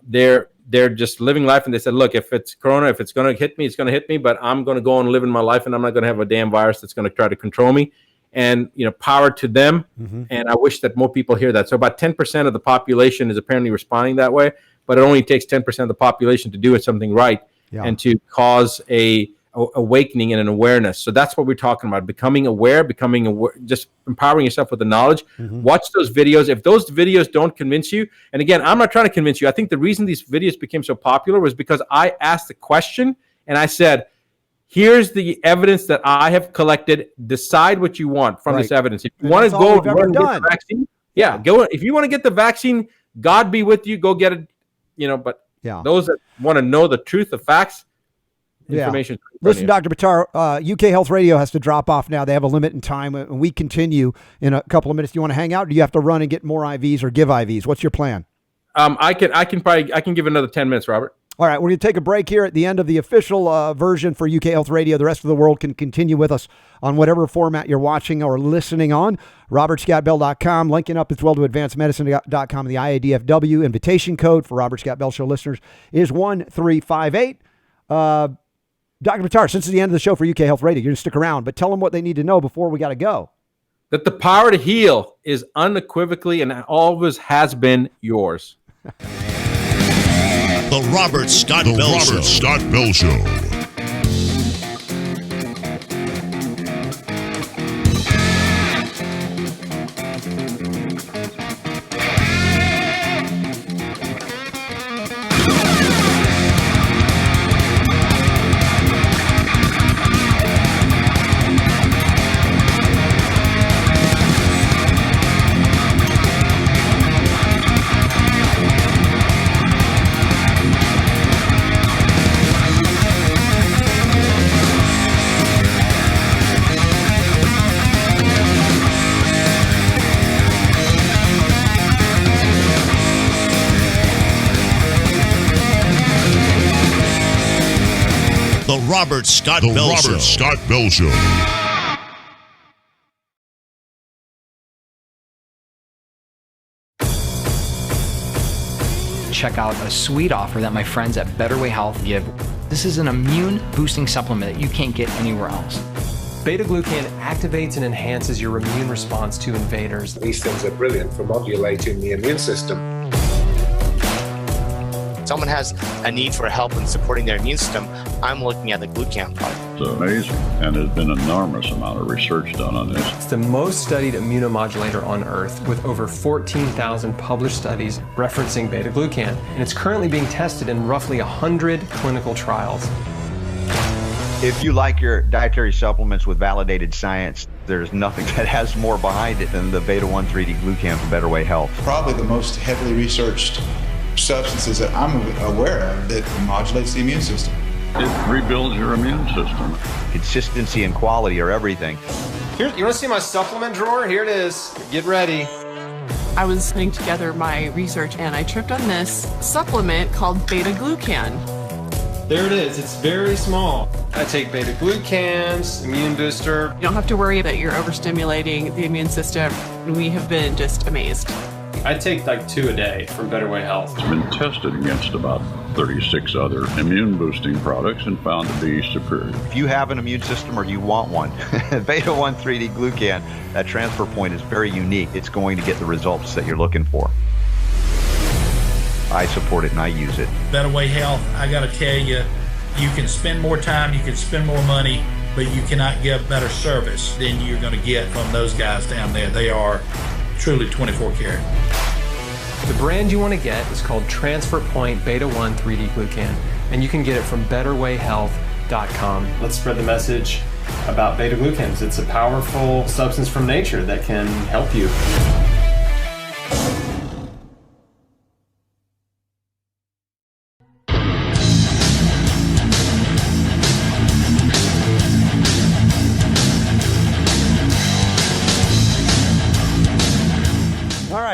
they're just living life. And they said, look, if it's Corona, if it's going to hit me, it's going to hit me, but I'm going to go and live in my life, and I'm not going to have a damn virus that's going to try to control me. And, power to them. And I wish that more people hear that. So about 10% of the population is apparently responding that way, but it only takes 10% of the population to do something right and to cause a awakening and an awareness. So that's what we're talking about: becoming aware, just empowering yourself with the knowledge. Watch those videos. If those videos don't convince you, and again, I'm not trying to convince you. I think the reason these videos became so popular was because I asked the question and I said, here's the evidence that I have collected. Decide what you want from this evidence. If you want to go and get the vaccine, go. If you want to get the vaccine, God be with you. Go get it. But those that want to know the truth, the facts, information. Listen, Dr. Buttar, UK Health Radio has to drop off now. They have a limit in time, and we continue in a couple of minutes. Do you want to hang out, or do you have to run and get more IVs or give IVs? What's your plan? I can give another 10 minutes, Robert. All right, we're going to take a break here at the end of the official version for UK Health Radio. The rest of the world can continue with us on whatever format you're watching or listening on. RobertScottBell.com, linking up as well to AdvancedMedicine.com. The IADFW invitation code for Robert Scott Bell Show listeners is 1358. Dr. Buttar, since it's the end of the show for UK Health Radio, you're going to stick around, but tell them what they need to know before we got to go. That the power to heal is unequivocally and always has been yours. The Robert Scott Bell Show. The Robert Scott Bell Show. Check out a sweet offer that my friends at Better Way Health give. This is an immune boosting supplement that you can't get anywhere else. Beta-glucan activates and enhances your immune response to invaders. These things are brilliant for modulating the immune system. Someone has a need for help in supporting their immune system, I'm looking at the glucan product. It's amazing, and there's been an enormous amount of research done on this. It's the most studied immunomodulator on Earth, with over 14,000 published studies referencing beta-glucan, and it's currently being tested in roughly 100 clinical trials. If you like your dietary supplements with validated science, there's nothing that has more behind it than the beta-1,3-D glucan from Better Way Health. Probably the most heavily researched substances that I'm aware of that modulates the immune system. It rebuilds your immune system. Consistency and quality are everything. Here, you want to see my supplement drawer? Here it is. Get ready. I was putting together my research and I tripped on this supplement called beta-glucan. There it is. It's very small. I take beta-glucans, immune booster. You don't have to worry that you're overstimulating the immune system. We have been just amazed. I take like 2 a day from Better Way Health. It's been tested against about 36 other immune boosting products and found to be superior. If you have an immune system or you want one, beta-1,3-D glucan, that transfer point is very unique. It's going to get the results that you're looking for. I support it and I use it. Better Way Health, I got to tell you, you can spend more time, you can spend more money, but you cannot give better service than you're going to get from those guys down there. They are truly 24 karat. The brand you want to get is called Transfer Point Beta-1,3-D Glucan, and you can get it from BetterWayHealth.com. Let's spread the message about beta-glucans. It's a powerful substance from nature that can help you.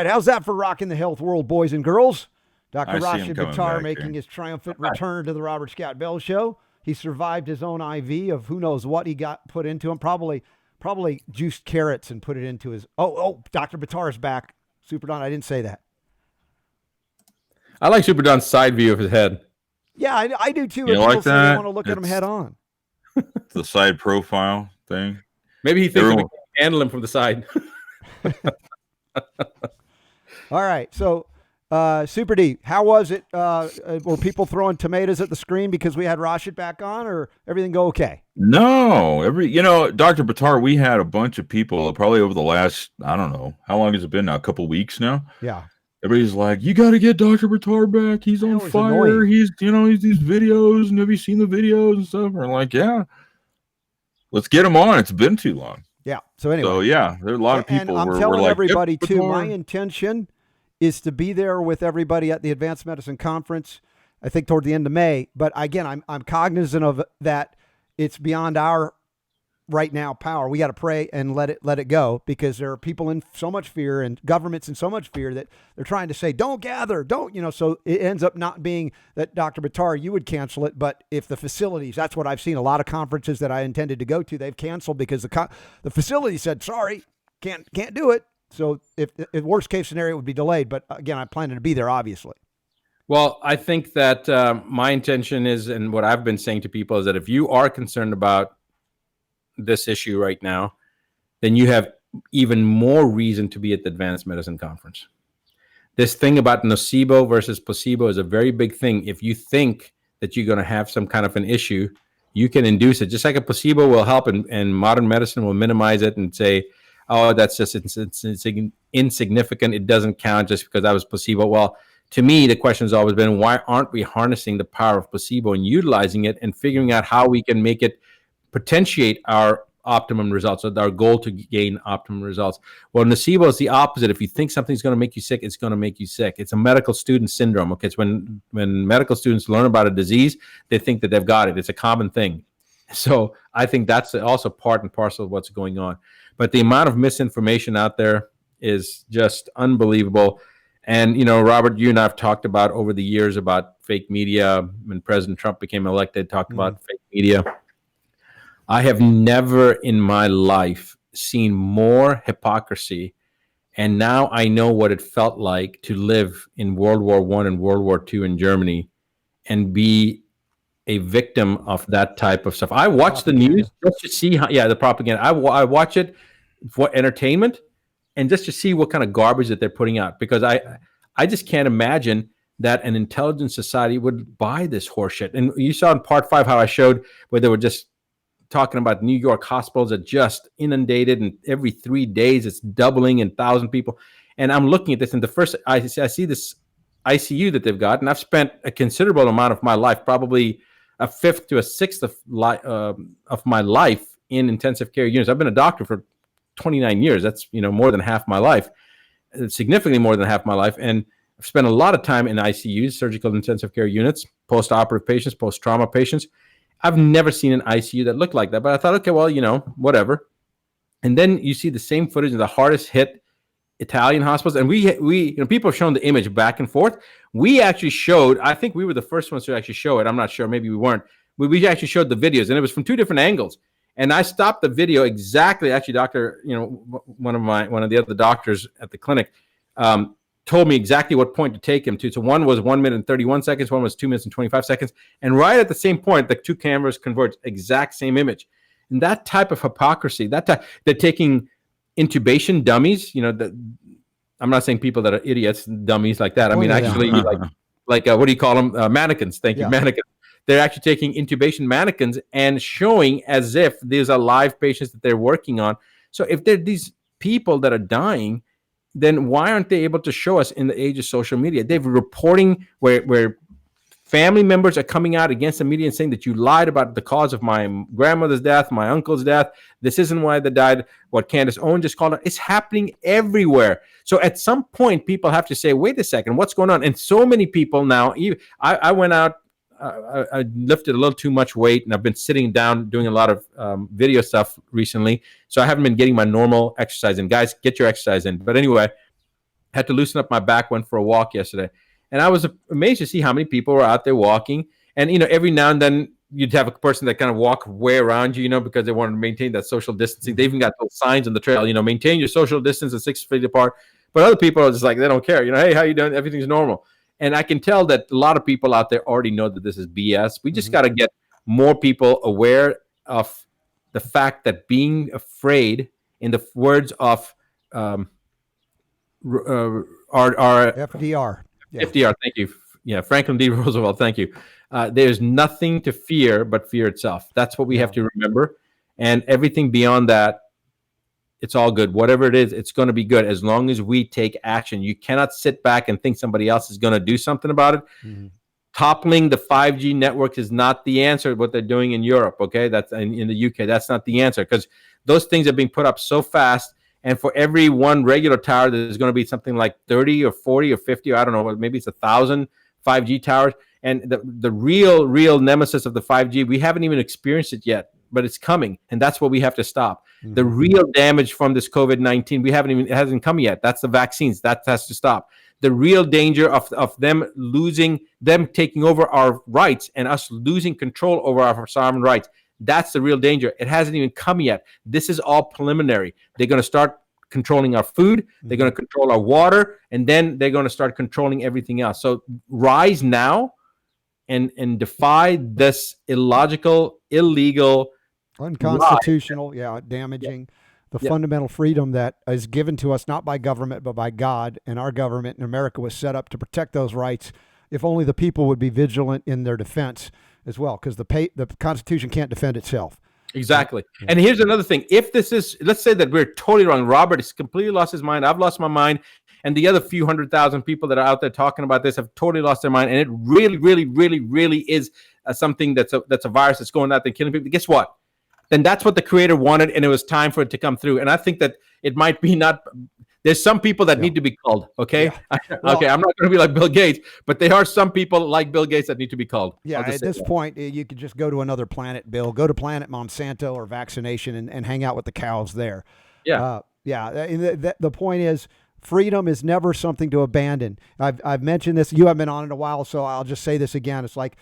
How's that for rocking the health world, boys and girls? Dr. Rashid Buttar making his triumphant return to the Robert Scott Bell Show. He survived his own IV of who knows what he got put into him. Probably juiced carrots and put it into his. Oh, Dr. Buttar's back. Super Don, I didn't say that. I like Super Don's side view of his head. Yeah, I do too. You People like say that? they want to look at him head on. The side profile thing. Maybe he thinks we can handle him from the side. All right, so Super D, how was it? Were people throwing tomatoes at the screen because we had Rashid back on, or everything go okay? No, Dr. Buttar, we had a bunch of people probably over the last, I don't know, how long has it been now? A couple weeks now? Yeah. Everybody's like, you got to get Dr. Buttar back. He's on fire. Annoying. He's these videos, and have you seen the videos and stuff? We're like, yeah, let's get him on. It's been too long. Yeah. So anyway. Yeah, there are a lot of people. And I'm telling everybody too, my intention is to be there with everybody at the Advanced Medicine Conference, I think toward the end of May. But again, I'm cognizant of that. It's beyond our right now power. We got to pray and let it go, because there are people in so much fear and governments in so much fear that they're trying to say, don't gather, don't, so it ends up not being that Dr. Buttar, you would cancel it. But if the facilities, that's what I've seen, a lot of conferences that I intended to go to, they've canceled because the facility said, sorry, can't do it. So if worst case scenario, it would be delayed. But again, I'm planning to be there, obviously. Well, I think that my intention is, and what I've been saying to people is that if you are concerned about this issue right now, then you have even more reason to be at the Advanced Medicine Conference. This thing about nocebo versus placebo is a very big thing. If you think that you're going to have some kind of an issue, you can induce it. Just like a placebo will help, and modern medicine will minimize it and say, oh, that's just it's insignificant. It doesn't count just because I was placebo. Well, to me, the question has always been, why aren't we harnessing the power of placebo and utilizing it and figuring out how we can make it potentiate our optimum results, or our goal to gain optimum results? Well, nocebo is the opposite. If you think something's going to make you sick, it's going to make you sick. It's a medical student syndrome. Okay, it's when medical students learn about a disease, they think that they've got it. It's a common thing. So I think that's also part and parcel of what's going on. But the amount of misinformation out there is just unbelievable. And, Robert, you and I have talked about over the years about fake media. When President Trump became elected, talked about fake media. I have never in my life seen more hypocrisy. And now I know what it felt like to live in World War I and World War II in Germany and be a victim of that type of stuff. I watch the news just to see the propaganda. I watch it for entertainment and just to see what kind of garbage that they're putting out, because I just can't imagine that an intelligent society would buy this horseshit. And you saw in part 5 how I showed where they were just talking about New York hospitals are just inundated, and every 3 days it's doubling in 1,000 people. And I'm looking at this, and the first I see this ICU that they've got, and I've spent a considerable amount of my life, probably a fifth to a sixth of my life in intensive care units. I've been a doctor for 29 years. That's more than half my life, significantly more than half my life. And I've spent a lot of time in ICUs, surgical intensive care units, post-operative patients, post-trauma patients. I've never seen an ICU that looked like that. But I thought, okay, well, whatever. And then you see the same footage of the hardest hit Italian hospitals. And we people have shown the image back and forth. We actually showed, I think we were the first ones to actually show it. I'm not sure. Maybe we weren't. We actually showed the videos, and it was from 2 different angles. And I stopped the video exactly. Actually, one of the other doctors at the clinic told me exactly what point to take him to. So one was 1 minute and 31 seconds. One was 2 minutes and 25 seconds. And right at the same point, the 2 cameras converge, exact same image. And that type of hypocrisy, they're taking intubation dummies. I'm not saying people that are idiots, dummies like that. I mean, actually, like what do you call them? Mannequins. Thank you, mannequins. They're actually taking intubation mannequins and showing as if these are live patients that they're working on. So if they're these people that are dying, then why aren't they able to show us in the age of social media? They're reporting where family members are coming out against the media and saying that you lied about the cause of my grandmother's death, my uncle's death. This isn't why they died. What Candace Owen just called it. It's happening everywhere. So at some point, people have to say, wait a second, what's going on? And so many people now, I went out, I lifted a little too much weight, and I've been sitting down doing a lot of video stuff recently. So I haven't been getting my normal exercise in. Guys, get your exercise in. But anyway, had to loosen up my back, went for a walk yesterday. And I was amazed to see how many people were out there walking. And, every now and then you'd have a person that kind of walk way around you, because they wanted to maintain that social distancing. They even got those signs on the trail, maintain your social distance at 6 feet apart. But other people are just like, they don't care. Hey, how you doing? Everything's normal. And I can tell that a lot of people out there already know that this is BS. We just got to get more people aware of the fact that being afraid, in the words of our FDR. FDR, thank you. Yeah, Franklin D. Roosevelt, thank you. There's nothing to fear but fear itself. That's what we have to remember. And everything beyond that, it's all good. Whatever it is, it's going to be good as long as we take action. You cannot sit back and think somebody else is going to do something about it. Mm-hmm. Toppling the 5G network is not the answer. What they're doing in Europe, okay? That's in the UK. That's not the answer, because those things are being put up so fast. And for every one regular tower, there's going to be something like 30 or 40 or 50, or I don't know, maybe it's 1,000 5G towers. And the real nemesis of the 5G, we haven't even experienced it yet, but it's coming, and that's what we have to stop. Mm-hmm. The real damage from this COVID-19, it hasn't come yet. That's the vaccines. That has to stop. The real danger of them taking over our rights and us losing control over our sovereign rights, that's the real danger. It hasn't even come yet. This is all preliminary. They're going to start controlling our food. They're going to control our water, and then they're going to start controlling everything else. So rise now and defy this illogical, illegal, unconstitutional, damaging the fundamental freedom that is given to us not by government but by God, and our government in America was set up to protect those rights. If only the people would be vigilant in their defense as well, because the Constitution can't defend itself. Exactly. And here's another thing. If this is, let's say that we're totally wrong. Robert has completely lost his mind. I've lost my mind. And the other few 100,000 people that are out there talking about this have totally lost their mind. And it really, really, really, really is something that's a virus that's going out there killing people. Guess what? Then that's what the creator wanted, and it was time for it to come through. And I think that it might be not. There's some people that need to be called, okay? Yeah. Okay, I'm not going to be like Bill Gates, but there are some people like Bill Gates that need to be called. Yeah, at this point, you could just go to another planet, Bill. Go to Planet Monsanto or vaccination and hang out with the cows there. Yeah. The point is, freedom is never something to abandon. I've mentioned this. You haven't been on in a while, so I'll just say this again. It's like,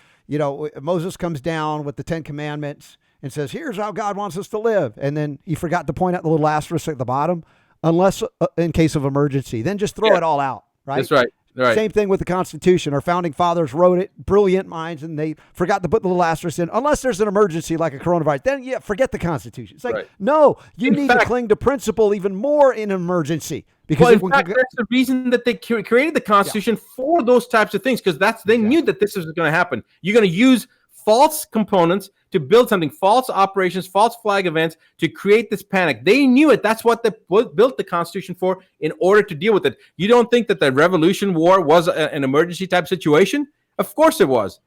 Moses comes down with the 10 Commandments and says, here's how God wants us to live. And then he forgot to point out the little asterisk at the bottom. Unless in case of emergency, then just throw it all out, right? That's right. Same thing with the Constitution. Our founding fathers wrote it, brilliant minds, and they forgot to put the little asterisk in. Unless there's an emergency like a coronavirus, then forget the Constitution. It's like, no, you need to cling to principle even more in an emergency. Because in fact, that's the reason that they created the Constitution for those types of things, because they knew that this was going to happen. You're going to use false components to build something, false operations, false flag events to create this panic. They knew it. That's what they built the Constitution for, in order to deal with it. You don't think that the Revolution War was an emergency type situation? Of course it was.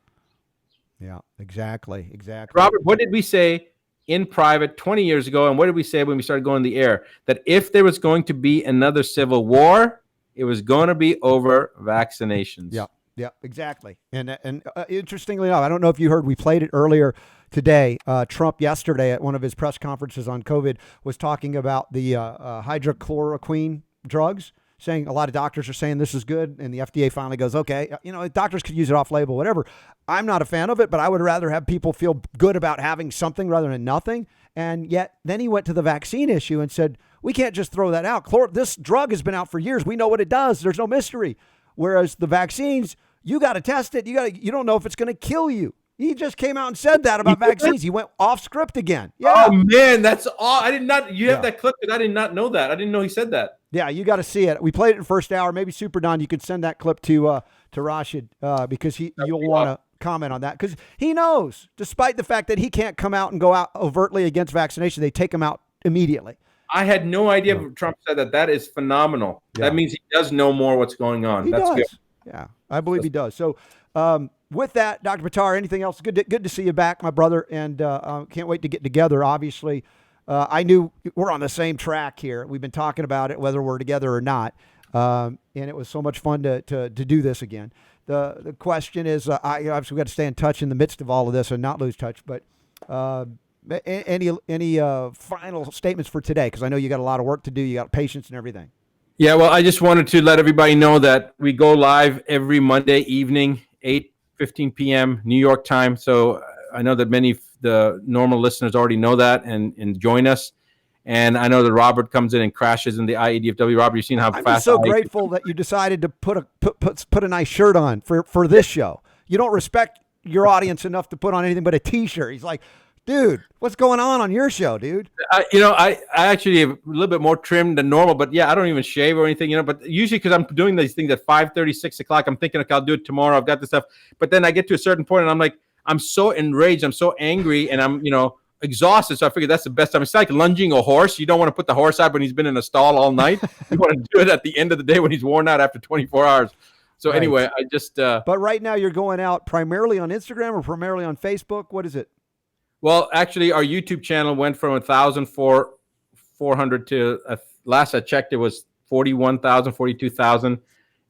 Yeah, exactly. Robert, what did we say in private 20 years ago, and what did we say when we started going in the air? That if there was going to be another civil war, it was going to be over vaccinations. Yeah, exactly. And interestingly enough, I don't know if you heard, we played it earlier today. Trump yesterday at one of his press conferences on COVID was talking about the hydroxychloroquine drugs, saying a lot of doctors are saying this is good. And the FDA finally goes, okay, doctors could use it off label, whatever. I'm not a fan of it, but I would rather have people feel good about having something rather than nothing. And yet then he went to the vaccine issue and said, we can't just throw that out. This drug has been out for years. We know what it does. There's no mystery. Whereas the vaccines, you got to test it. You don't know if it's going to kill you. He just came out and said that about vaccines. He went off script again. Yeah. Oh man, that's all. I did not. You have that clip, but I did not know that. I didn't know he said that. Yeah, you got to see it. We played it in the first hour. Maybe Super Don, you could send that clip to Rashid because you'll want to comment on that, because he knows, despite the fact that he can't come out and go out overtly against vaccination, they take him out immediately. I had no idea Trump said that. That is phenomenal. Yeah. That means he does know more what's going on. He That's does. Good. Yeah, I believe he does. So with that, Dr. Buttar, anything else? Good to see you back, my brother, and can't wait to get together. Obviously, I knew we're on the same track here. We've been talking about it, whether we're together or not, and it was so much fun to do this again. The question is, I obviously got to stay in touch in the midst of all of this and not lose touch, but any final statements for today? Because I know you got a lot of work to do. You got patience and everything. Yeah, well, I just wanted to let everybody know that we go live every Monday evening, 8:15 p.m. New York time. So I know that many of the normal listeners already know that and join us. And I know that Robert comes in and crashes in the IEDFW. Robert, you've seen how fast. I'm so grateful that you decided to put a nice shirt on for this show. You don't respect your audience enough to put on anything but a T-shirt. He's like, Dude, what's going on your show, dude? I actually have a little bit more trimmed than normal, but yeah, I don't even shave or anything, but usually because I'm doing these things at 5:30, 6 o'clock, I'm thinking, okay, I'll do it tomorrow. I've got this stuff. But then I get to a certain point and I'm like, I'm so enraged. I'm so angry and I'm, exhausted. So I figured that's the best time. It's like lunging a horse. You don't want to put the horse out when he's been in a stall all night. You want to do it at the end of the day when he's worn out after 24 hours. So Right. anyway, I just... But right now you're going out primarily on Instagram or primarily on Facebook? What is it? Well, actually, our YouTube channel went from 1,400 to, last I checked, it was 41,000, 42,000.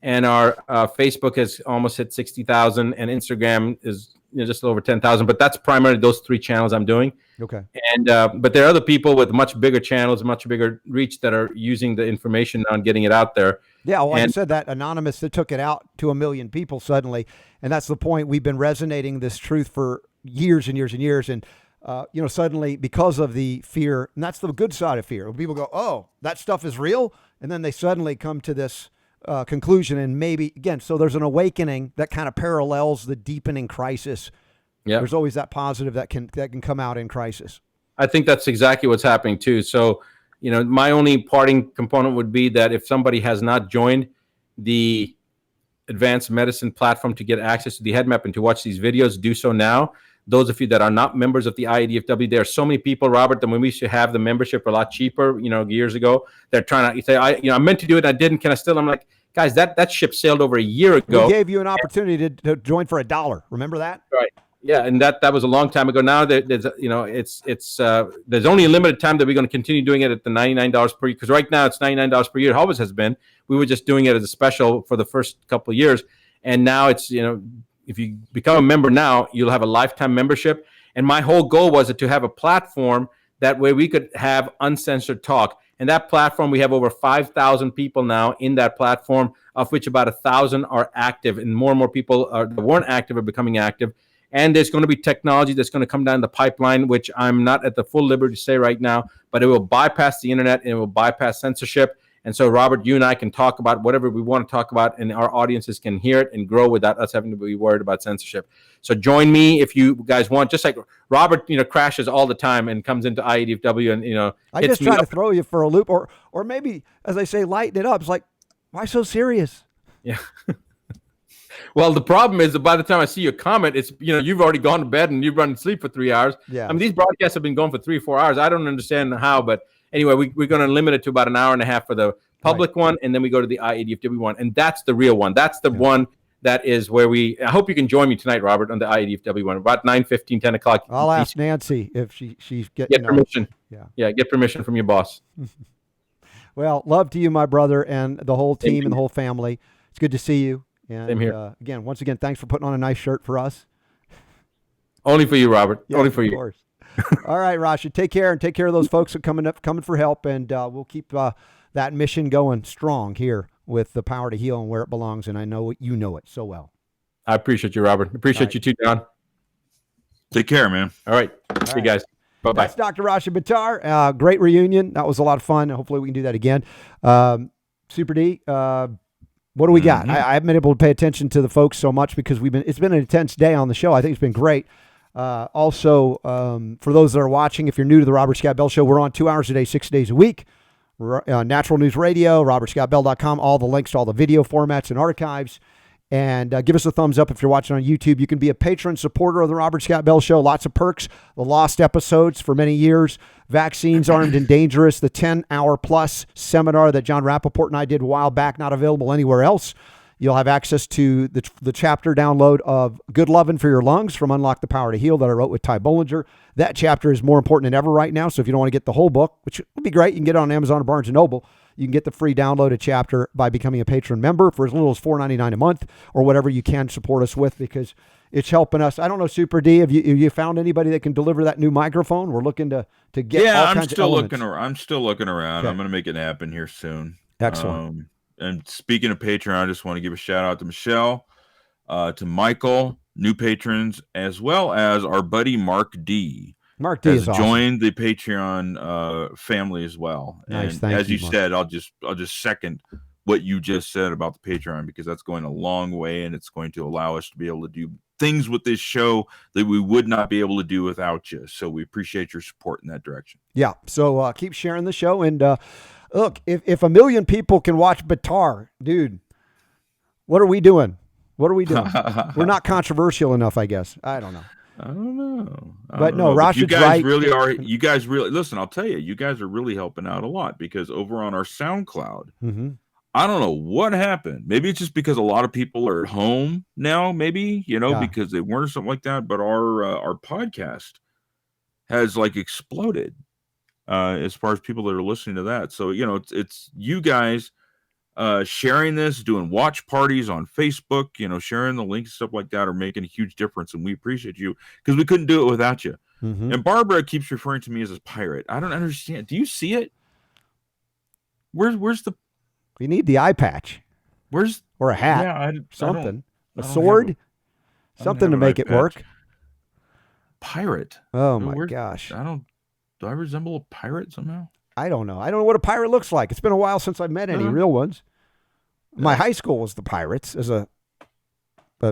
And our Facebook has almost hit 60,000. And Instagram is just over 10,000. But that's primarily those three channels I'm doing. Okay. And but there are other people with much bigger channels, much bigger reach that are using the information on getting it out there. Yeah, well, like I said, that anonymous that took it out to 1 million people suddenly, and that's the point. We've been resonating this truth for years and years and years, and suddenly because of the fear, and that's the good side of fear. When people go, "Oh, that stuff is real," and then they suddenly come to this conclusion, and maybe again, so there's an awakening that kind of parallels the deepening crisis. Yeah, there's always that positive that can come out in crisis. I think that's exactly what's happening too. So, my only parting component would be that if somebody has not joined the advanced medicine platform to get access to the head map and to watch these videos, do so now. Those of you that are not members of the IADFW, there are so many people, Robert, that when we used to have the membership a lot cheaper, years ago, they're trying to say, I meant to do it, I didn't, can I still? I'm like, guys, that ship sailed over a year ago. We gave you an opportunity to join for $1. Remember that? Right. Yeah, and that was a long time ago. Now there's there's only a limited time that we're going to continue doing it at the $99 per year, because right now it's $99 per year. It always has been. We were just doing it as a special for the first couple of years, and now it's if you become a member now, you'll have a lifetime membership. And my whole goal was to have a platform that way we could have uncensored talk. And that platform, we have over 5,000 people now in that platform, of which about 1,000 are active, and more people that weren't active are becoming active. And there's going to be technology that's going to come down the pipeline, which I'm not at the full liberty to say right now, but it will bypass the internet and it will bypass censorship. And so, Robert, you and I can talk about whatever we want to talk about, and our audiences can hear it and grow without us having to be worried about censorship. So join me if you guys want. Just like Robert, crashes all the time and comes into IADFW and, I just try to throw you for a loop, or maybe, as I say, lighten it up. It's like, why so serious? Yeah. Well, the problem is that by the time I see your comment, it's, you've already gone to bed and you've run to sleep for 3 hours. Yeah. I mean, these broadcasts have been going for 3 or 4 hours. I don't understand how, but anyway, we're going to limit it to about an hour and a half for the public one, and then we go to the IADFW one, and that's the real one. That's the one that is where I hope you can join me tonight, Robert, on the IADFW one, about 9:15, 10 o'clock. I'll ask Nancy if she's get permission. Yeah, get permission from your boss. Well, love to you, my brother, and the whole team and the whole family. It's good to see you. And same here. Once again, thanks for putting on a nice shirt for us. Only for you, Robert. Yeah, only for you. Of course. All right, Rashid, take care, and take care of those folks that are coming for help, and we'll keep that mission going strong here with the power to heal and where it belongs. And I know you know it so well. I appreciate you, Robert. Appreciate you too, Don. Take care, man. All right. See you guys. Bye-bye. That's Dr. Rashid Buttar. Great reunion. That was a lot of fun. Hopefully we can do that again. Super D, what do we got? I haven't been able to pay attention to the folks so much because it's been an intense day on the show. I think it's been great. Also, for those that are watching, if you're new to the Robert Scott Bell Show, we're on 2 hours a day, 6 days a week. Natural News Radio, robertscottbell.com, all the links to all the video formats and archives. And give us a thumbs up if you're watching on YouTube. You can be a patron supporter of the Robert Scott Bell Show. Lots of perks. The lost episodes for many years. Vaccines, Armed and Dangerous. The 10-hour plus seminar that John Rappaport and I did a while back, not available anywhere else. You'll have access to the chapter download of Good Lovin' for Your Lungs from Unlock the Power to Heal that I wrote with Ty Bollinger. That chapter is more important than ever right now. So if you don't want to get the whole book, which would be great, you can get it on Amazon or Barnes & Noble. You can get the free downloaded chapter by becoming a patron member for as little as $4.99 a month, or whatever you can support us with, because it's helping us. I don't know, Super D, have you found anybody that can deliver that new microphone? We're looking to get all kinds of elements. I'm still looking around. Okay. I'm going to make it happen here soon. Excellent. And speaking of Patreon, I just want to give a shout out to Michelle, to Michael, new patrons, as well as our buddy Mark D. Mark D has joined the Patreon family as well. Nice, and thank as you, you Mark. said, I'll just second what you just said about the Patreon, because that's going a long way, and it's going to allow us to be able to do things with this show that we would not be able to do without you. So we appreciate your support in that direction. Yeah. So keep sharing the show. And look, if 1 million people can watch Buttar, dude, what are we doing? What are we doing? We're not controversial enough, I guess. I don't know. But no, Rashid's right. You guys really, listen, I'll tell you, you guys are really helping out a lot, because over on our SoundCloud, I don't know what happened. Maybe it's just because a lot of people are at home now, maybe, because they weren't, something like that. But our podcast has like exploded as far as people that are listening to that. So, it's you guys sharing this, doing watch parties on Facebook, sharing the links, stuff like that, are making a huge difference. And we appreciate you, because we couldn't do it without you. And Barbara keeps referring to me as a pirate. I don't understand. Do you see it? Where's the... We need the eye patch. Or a hat. Yeah, something. A sword. Something to make it work. Pirate. Oh my gosh. Do I resemble a pirate somehow? I don't know. I don't know what a pirate looks like. It's been a while since I've met any real ones. My high school was the Pirates as a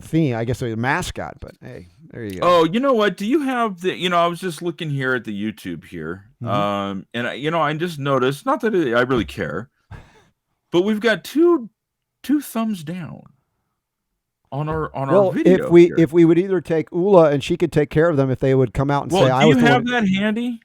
theme, I guess, a mascot, but hey, there you go. Oh, you know what? Do you have I was just looking here at the YouTube here. And I just noticed, not that I really care, but we've got two thumbs down on our video. If we would either take Ula and she could take care of them if they would come out and say, do you have that handy?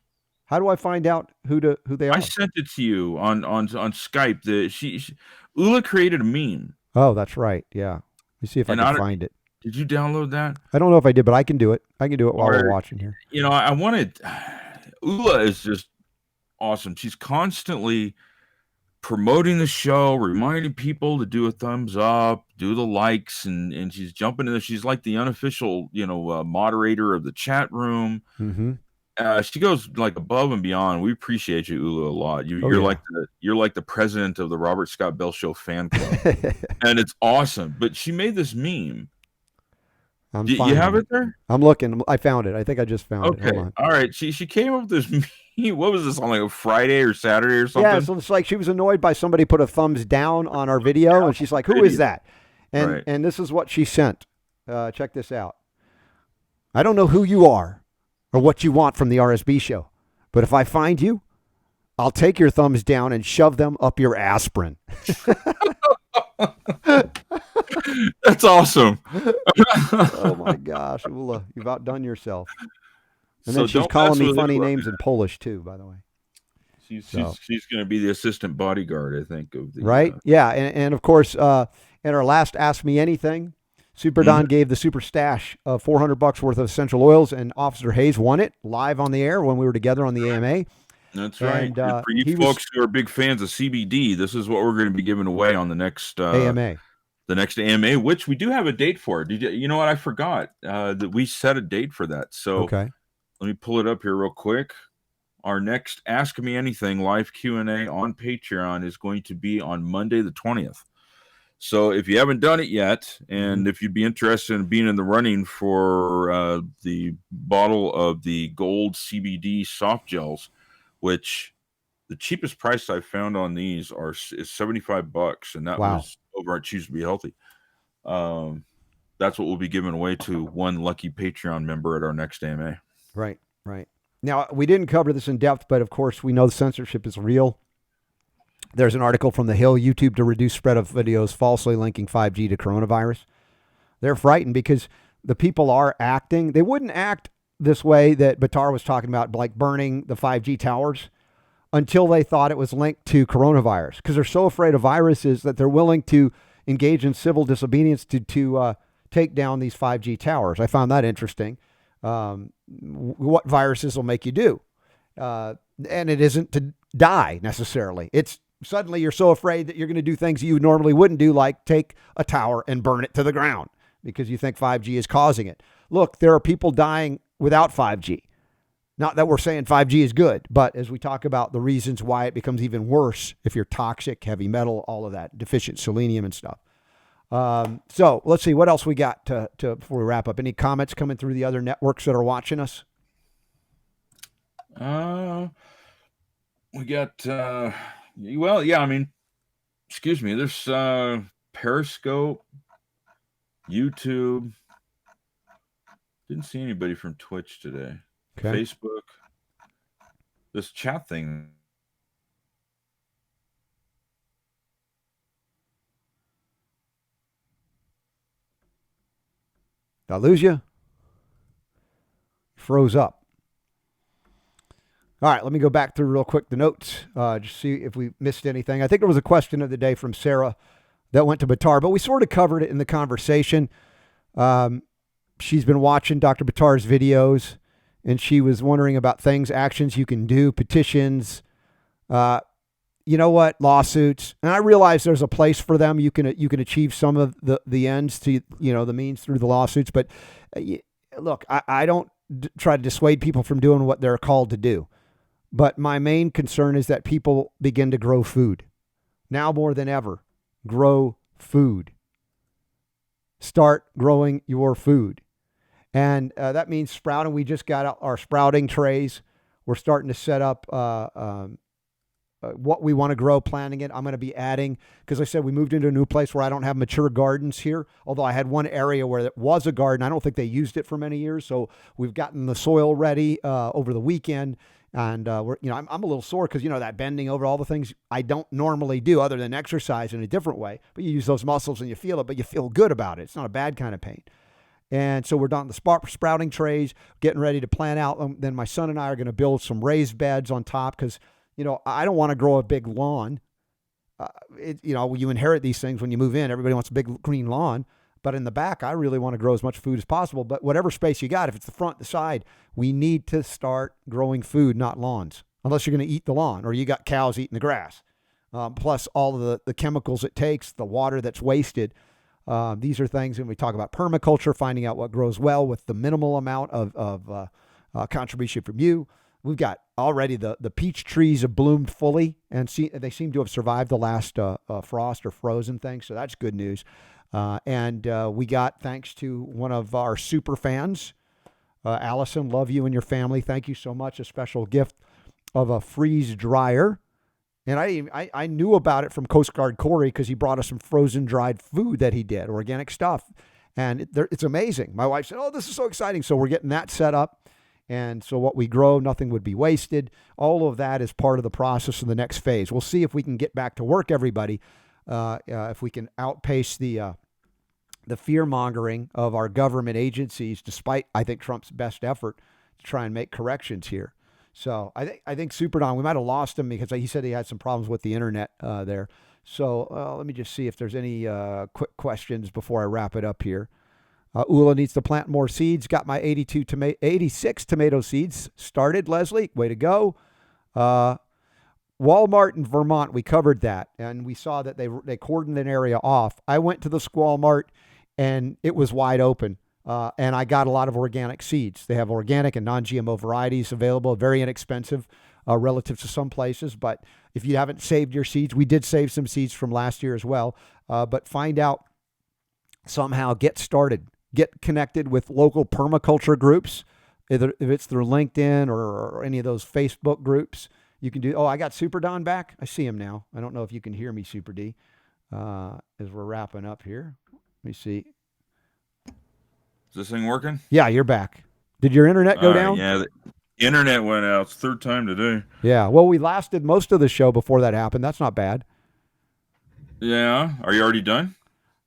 How do I find out who they are? I sent it to you on Skype. Ula created a meme. Oh, that's right. Yeah. Let me see if I can find it. Did you download that? I don't know if I did, but I can do it. I can do it while we're watching here. I wanted... Ula is just awesome. She's constantly promoting the show, reminding people to do a thumbs up, do the likes, and she's jumping in there. She's like the unofficial, moderator of the chat room. She goes like above and beyond. We appreciate you, Ula, a lot. You're like the president of the Robert Scott Bell Show fan club, and it's awesome. But she made this meme. Do you have it there? I'm looking. I found it. I think I just found it. Okay. Hold on. All right. She came up with this meme. What was this on, like a Friday or Saturday or something? Yeah, so it's like she was annoyed by somebody put a thumbs down on our video, and she's like, "Who is that?" And this is what she sent. Check this out. I don't know who you are or what you want from the RSB show, but if I find you, I'll take your thumbs down and shove them up your aspirin. That's awesome. Oh my gosh, Ula, you've outdone yourself. And then she's calling me funny names in Polish too, by the way. She's going to be the assistant bodyguard, I think, of the right. Yeah, and of course, in our last Ask Me Anything, Super Don gave the super stash of $400 worth of essential oils, and Officer Hayes won it live on the air when we were together on the AMA. That's right. For you folks who are big fans of CBD, this is what we're going to be giving away on the next AMA. The next AMA, which we do have a date for. You know what? I forgot that we set a date for that. So let me pull it up here real quick. Our next Ask Me Anything live Q&A on Patreon is going to be on Monday the 20th. So if you haven't done it yet, and if you'd be interested in being in the running for the bottle of the gold CBD soft gels, which the cheapest price I've found on these is $75, and that was over at Choose to Be Healthy. That's what we'll be giving away to one lucky Patreon member at our next AMA. Right. Now, we didn't cover this in depth, but of course we know the censorship is real. There's an article from The Hill, YouTube to reduce spread of videos falsely linking 5G to coronavirus. They're frightened because the people are acting. They wouldn't act this way that Buttar was talking about, like burning the 5G towers, until they thought it was linked to coronavirus, because they're so afraid of viruses that they're willing to engage in civil disobedience to take down these 5G towers. I found that interesting. What viruses will make you do. And it isn't to die necessarily. It's suddenly you're so afraid that you're going to do things you normally wouldn't do, like take a tower and burn it to the ground because you think 5G is causing it. Look, there are people dying without 5G. Not that we're saying 5G is good, but as we talk about the reasons why it becomes even worse if you're toxic, heavy metal, all of that, deficient selenium and stuff. So let's see what else we got to before we wrap up. Any comments coming through the other networks that are watching us? We got, well, yeah, I mean, excuse me, there's Periscope, YouTube. Didn't see anybody from Twitch today. Okay. Facebook. This chat thing. Did I lose you? Froze up. All right, let me go back through real quick the notes, just see if we missed anything. I think there was a question of the day from Sarah that went to Buttar, but we sort of covered it in the conversation. She's been watching Dr. Buttar's videos, and she was wondering about things, actions you can do, petitions, you know what, lawsuits. And I realize there's a place for them. You can achieve some of the ends to, the means through the lawsuits. But look, I don't try to dissuade people from doing what they're called to do. But my main concern is that people begin to grow food. Now more than ever, grow food. Start growing your food. And that means sprouting. We just got our sprouting trays. We're starting to set up what we want to grow, planting it. I'm going to be adding, because I said we moved into a new place where I don't have mature gardens here, although I had one area where it was a garden. I don't think they used it for many years. So we've gotten the soil ready over the weekend. And I'm a little sore because, that bending over, all the things I don't normally do other than exercise in a different way. But you use those muscles and you feel it, but you feel good about it. It's not a bad kind of pain. And so we're done the sprouting trays, getting ready to plant out. Then my son and I are going to build some raised beds on top because, I don't want to grow a big lawn. You inherit these things when you move in. Everybody wants a big green lawn. But in the back, I really want to grow as much food as possible. But whatever space you got, if it's the front, the side, we need to start growing food, not lawns, unless you're going to eat the lawn or you got cows eating the grass. Plus all of the chemicals it takes, the water that's wasted. These are things when we talk about permaculture, finding out what grows well with the minimal amount of contribution from you. We've got already the peach trees have bloomed fully, and they seem to have survived the last frost or frozen thing. So that's good news. And we got, thanks to one of our super fans, Allison, love you and your family. Thank you so much. A special gift of a freeze dryer. And I knew about it from Coast Guard Corey because he brought us some frozen dried food that he did, organic stuff. And it's amazing. My wife said, oh, this is so exciting. So we're getting that set up. And so what we grow, nothing would be wasted. All of that is part of the process of the next phase. We'll see if we can get back to work, everybody. If we can outpace the fear-mongering of our government agencies, despite, I think, Trump's best effort to try and make corrections here. So I think Super Don, we might have lost him because he said he had some problems with the internet there. So let me just see if there's any quick questions before I wrap it up here. Ula needs to plant more seeds. Got my 86 tomato seeds started, Leslie. Way to go. Walmart in Vermont, we covered that, and we saw that they cordoned an area off. I went to the Walmart, and it was wide open, and I got a lot of organic seeds. They have organic and non-GMO varieties available, very inexpensive relative to some places, but if you haven't saved your seeds, we did save some seeds from last year as well, but find out somehow, get started. Get connected with local permaculture groups, either if it's through LinkedIn or any of those Facebook groups. You can do. Oh, I got Super Don back. I see him now. I don't know if you can hear me, Super D, as we're wrapping up here. Let me see. Is this thing working? Yeah, you're back. Did your internet go down? Yeah, the internet went out. It's third time today. Yeah. Well, we lasted most of the show before that happened. That's not bad. Yeah. Are you already done?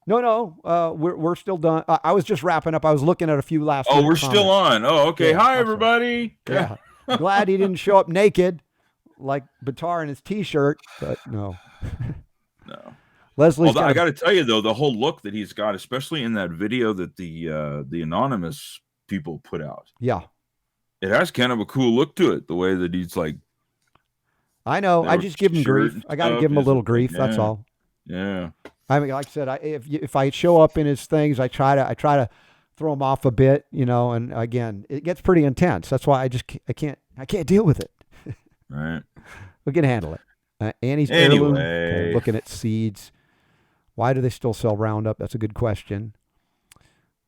No. We're still done. I was just wrapping up. I was looking at a few last. Oh, we're still on. Oh, okay. Yeah, hi, everybody. Yeah. Glad he didn't show up naked like Buttar in his T-shirt, but no. No. Leslie's. I got to tell you though, the whole look that he's got, especially in that video that the anonymous people put out. Yeah. It has kind of a cool look to it. The way that he's like. I know. I just give him grief. I got to give him a little grief. Yeah. That's all. Yeah. I mean, like I said, if I show up in his things, I try to throw him off a bit, and again, it gets pretty intense. That's why I can't deal with it. Right. We can handle it. Annie's heirloom. Okay, looking at seeds. Why do they still sell Roundup? That's a good question.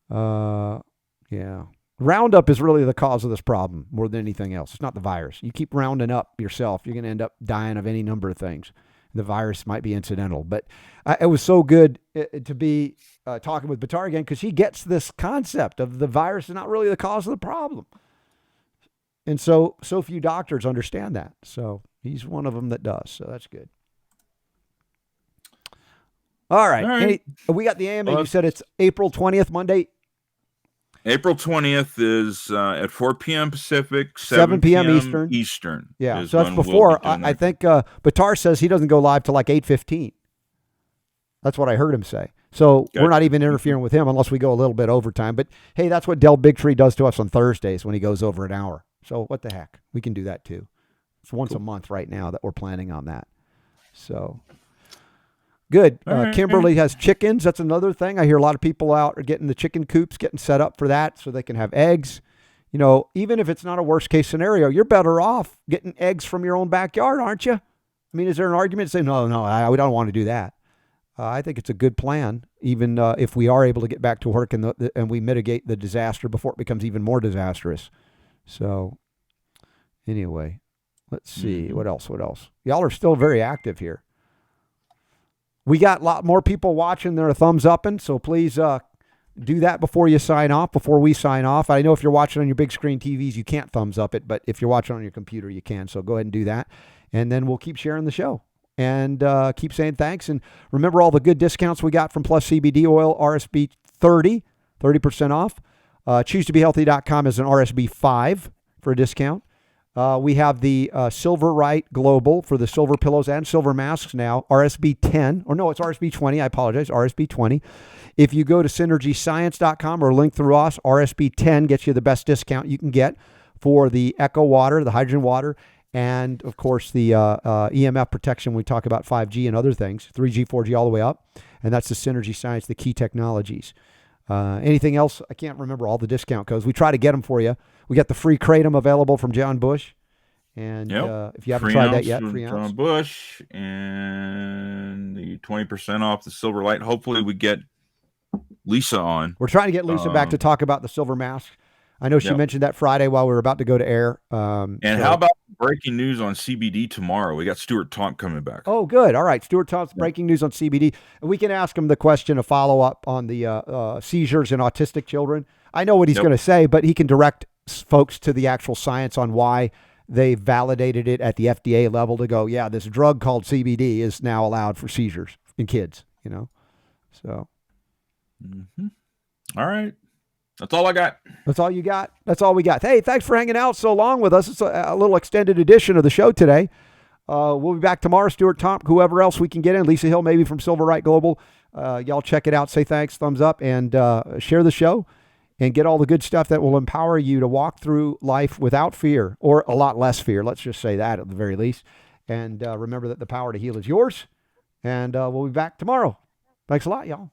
Yeah. Roundup is really the cause of this problem more than anything else. It's not the virus. You keep rounding up yourself, you're going to end up dying of any number of things. The virus might be incidental. But it was so good to be talking with Buttar again, because he gets this concept of the virus is not really the cause of the problem. And so few doctors understand that. So he's one of them that does. So that's good. All right. We got the AMA. You said it's April 20th, Monday. April 20th is at 4 p.m. Pacific, 7 p.m. Eastern. Yeah, so that's before. I think Buttar says he doesn't go live till like 8:15. That's what I heard him say. So we're not even interfering with him unless we go a little bit overtime. But, hey, that's what Del Bigtree does to us on Thursdays when he goes over an hour. So what the heck? We can do that too. It's once a month right now that we're planning on that. So good. Kimberly has chickens. That's another thing. I hear a lot of people out are getting the chicken coops, getting set up for that so they can have eggs. You know, even if it's not a worst case scenario, you're better off getting eggs from your own backyard, aren't you? I mean, is there an argument to say, no, we don't want to do that? I think it's a good plan, even if we are able to get back to work and we mitigate the disaster before it becomes even more disastrous. So anyway, let's see. What else? Y'all are still very active here. We got a lot more people watching that are thumbs upping, so please do that before you sign off, before we sign off. I know if you're watching on your big screen TVs, you can't thumbs up it, but if you're watching on your computer, you can. So go ahead and do that, and then we'll keep sharing the show and keep saying thanks. And remember all the good discounts we got from Plus CBD Oil, RSB 30% off. ChooseToBeHealthy.com is an RSB 5 for a discount. We have the Silver Right Global for the silver pillows and silver masks now, RSB 10. Or no, it's RSB 20. I apologize, RSB 20. If you go to synergyscience.com or link through us, RSB 10 gets you the best discount you can get for the Echo water, the hydrogen water, and, of course, the EMF protection. We talk about 5G and other things, 3G, 4G, all the way up. And that's the Synergy Science, the key technologies. Anything else? I can't remember all the discount codes. We try to get them for you. We got the free Kratom available from John Bush. And if you haven't tried that yet, free ounce. John Bush and the 20% off the Silver Light. Hopefully we get Lisa on. We're trying to get Lisa back to talk about the silver mask. I know she mentioned that Friday while we were about to go to air. How about breaking news on CBD tomorrow? We got Stuart Tomp coming back. Oh, good. All right. Stuart Tomp's breaking news on CBD. And we can ask him the question, a follow-up on the seizures in autistic children. I know what he's going to say, but he can direct folks to the actual science on why they validated it at the FDA level to go, yeah, this drug called CBD is now allowed for seizures in kids, you know? So. All right. That's all I got. That's all you got? That's all we got. Hey, thanks for hanging out so long with us. It's a little extended edition of the show today. We'll be back tomorrow. Stuart Tomp, whoever else we can get in. Lisa Hill, maybe from Silver Right Global. Y'all check it out. Say thanks, thumbs up, and share the show and get all the good stuff that will empower you to walk through life without fear, or a lot less fear. Let's just say that at the very least. And remember that the power to heal is yours. And we'll be back tomorrow. Thanks a lot, y'all.